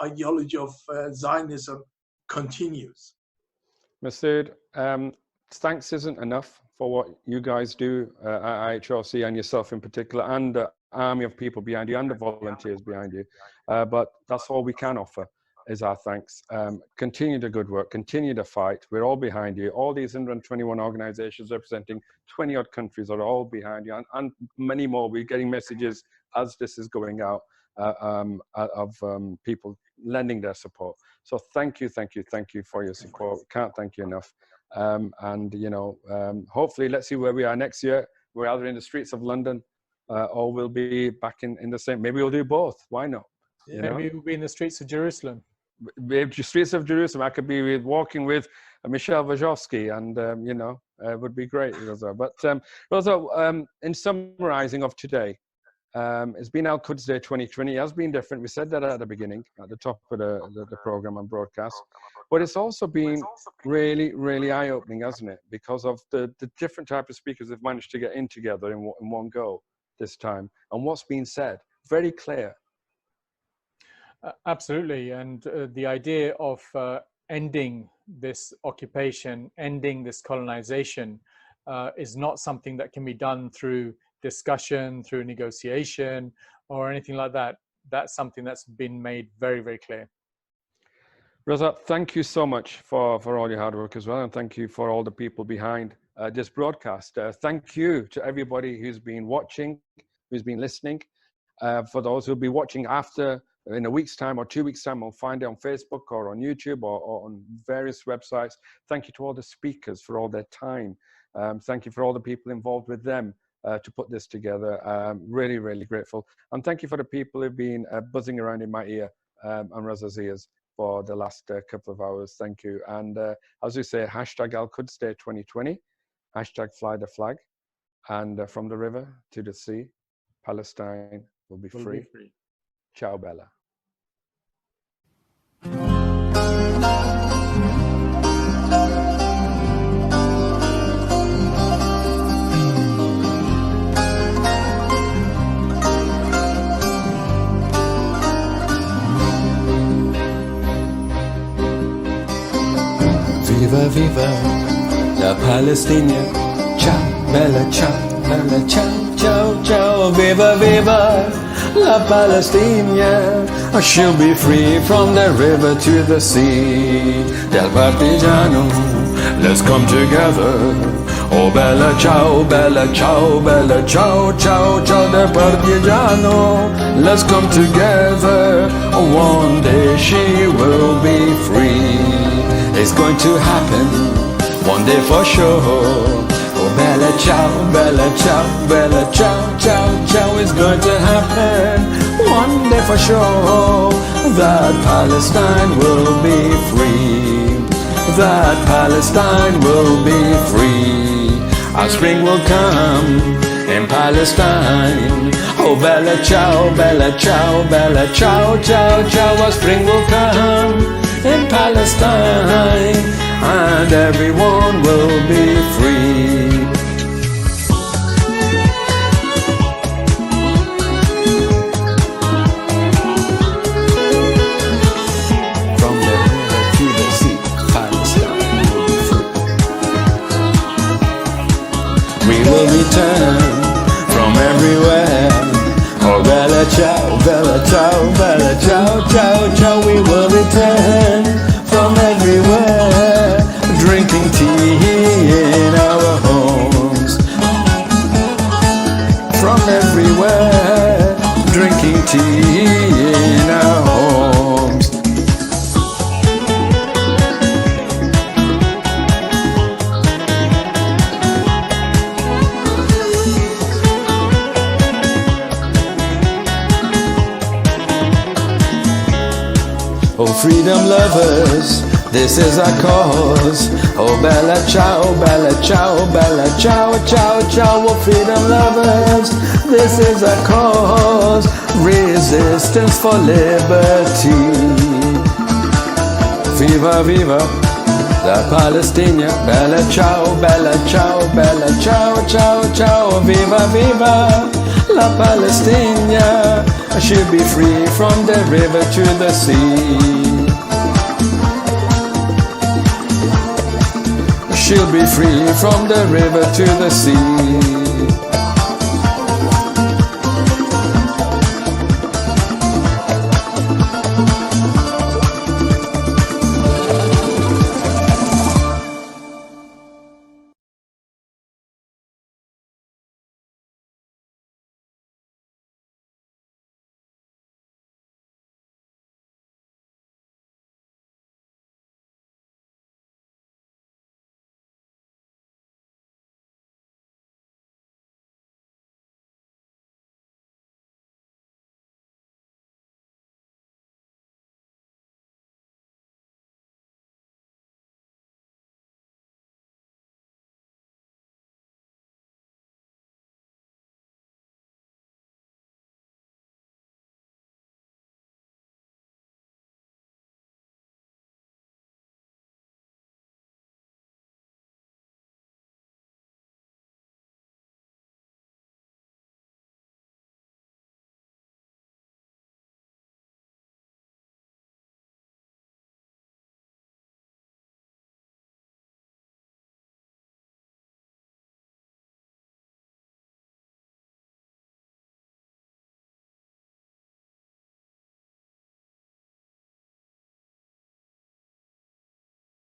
ideology of Zionism continues. Masood, thanks isn't enough for what you guys do at IHRC and yourself in particular, and army of people behind you and the volunteers behind you. But that's all we can offer is our thanks. Continue the good work, continue the fight. We're all behind you. All these 121 organizations representing 20 odd countries are all behind you, and many more. We're getting messages as this is going out of people lending their support. So thank you for your support. Can't thank you enough. And you know, hopefully, let's see where we are next year. We're either in the streets of London or we'll be back in the same. Maybe we'll do both. Why not? You know? Maybe we'll be in the streets of Jerusalem. The streets of Jerusalem. I could be walking with Michelle Wojcicki, and you know, it would be great, Rosa. But Rosa, in summarizing of today, it's been Al Quds Day 2020. It has been different. We said that at the beginning, at the top of the program and broadcast. But it's also been really, really eye-opening, hasn't it? Because of the different type of speakers they've managed to get in together in one go this time, and what's been said, very clear. Absolutely, and the idea of ending this occupation, ending this colonization, is not something that can be done through discussion, through negotiation, or anything like that. That's something that's been made very, very clear. Reza, thank you so much for all your hard work as well, and thank you for all the people behind this broadcast. Thank you to everybody who's been watching, who's been listening. For those who'll be watching after, in a week's time or 2 weeks' time, we'll find it on Facebook or on YouTube or on various websites. Thank you to all the speakers for all their time. Thank you for all the people involved with them to put this together. Really, really grateful. And thank you for the people who've been buzzing around in my ear and Reza's ears for the last couple of hours. Thank you. And as we say, hashtag Al Quds Day 2020, hashtag fly the flag. And from the river to the sea, Palestine will be free. Ciao, Bella. Viva, viva la Palestina. Ciao, bella, ciao, bella, ciao, ciao, ciao. Viva, viva la Palestina. She'll be free from the river to the sea. Del partigiano, let's come together. Oh, bella, ciao, bella, ciao, bella, ciao, ciao, ciao. Del partigiano, let's come together. One day she will be free. It's going to happen one day for sure. Oh, bella ciao, bella ciao, bella ciao, ciao, ciao. It's going to happen one day for sure. That Palestine will be free. That Palestine will be free. Our spring will come in Palestine. Oh, bella ciao, bella ciao, bella ciao, ciao, ciao. Our spring will come in Palestine, and everyone will be free. From the river to the sea, Palestine will be free. We will return from everywhere. Oh, bella ciao, bella ciao, bella ciao, ciao, ciao. We will return from everywhere, drinking tea in our homes. From everywhere, drinking tea in our homes. Oh, freedom lovers, this is our cause. Oh, bella ciao, bella ciao, bella ciao, ciao, ciao. Oh, freedom lovers, this is our cause. Resistance for liberty. Viva, viva la Palestina. Bella ciao, bella ciao, bella ciao, ciao, ciao. Viva, viva la Palestina. She'll be free from the river to the sea. She'll be free from the river to the sea.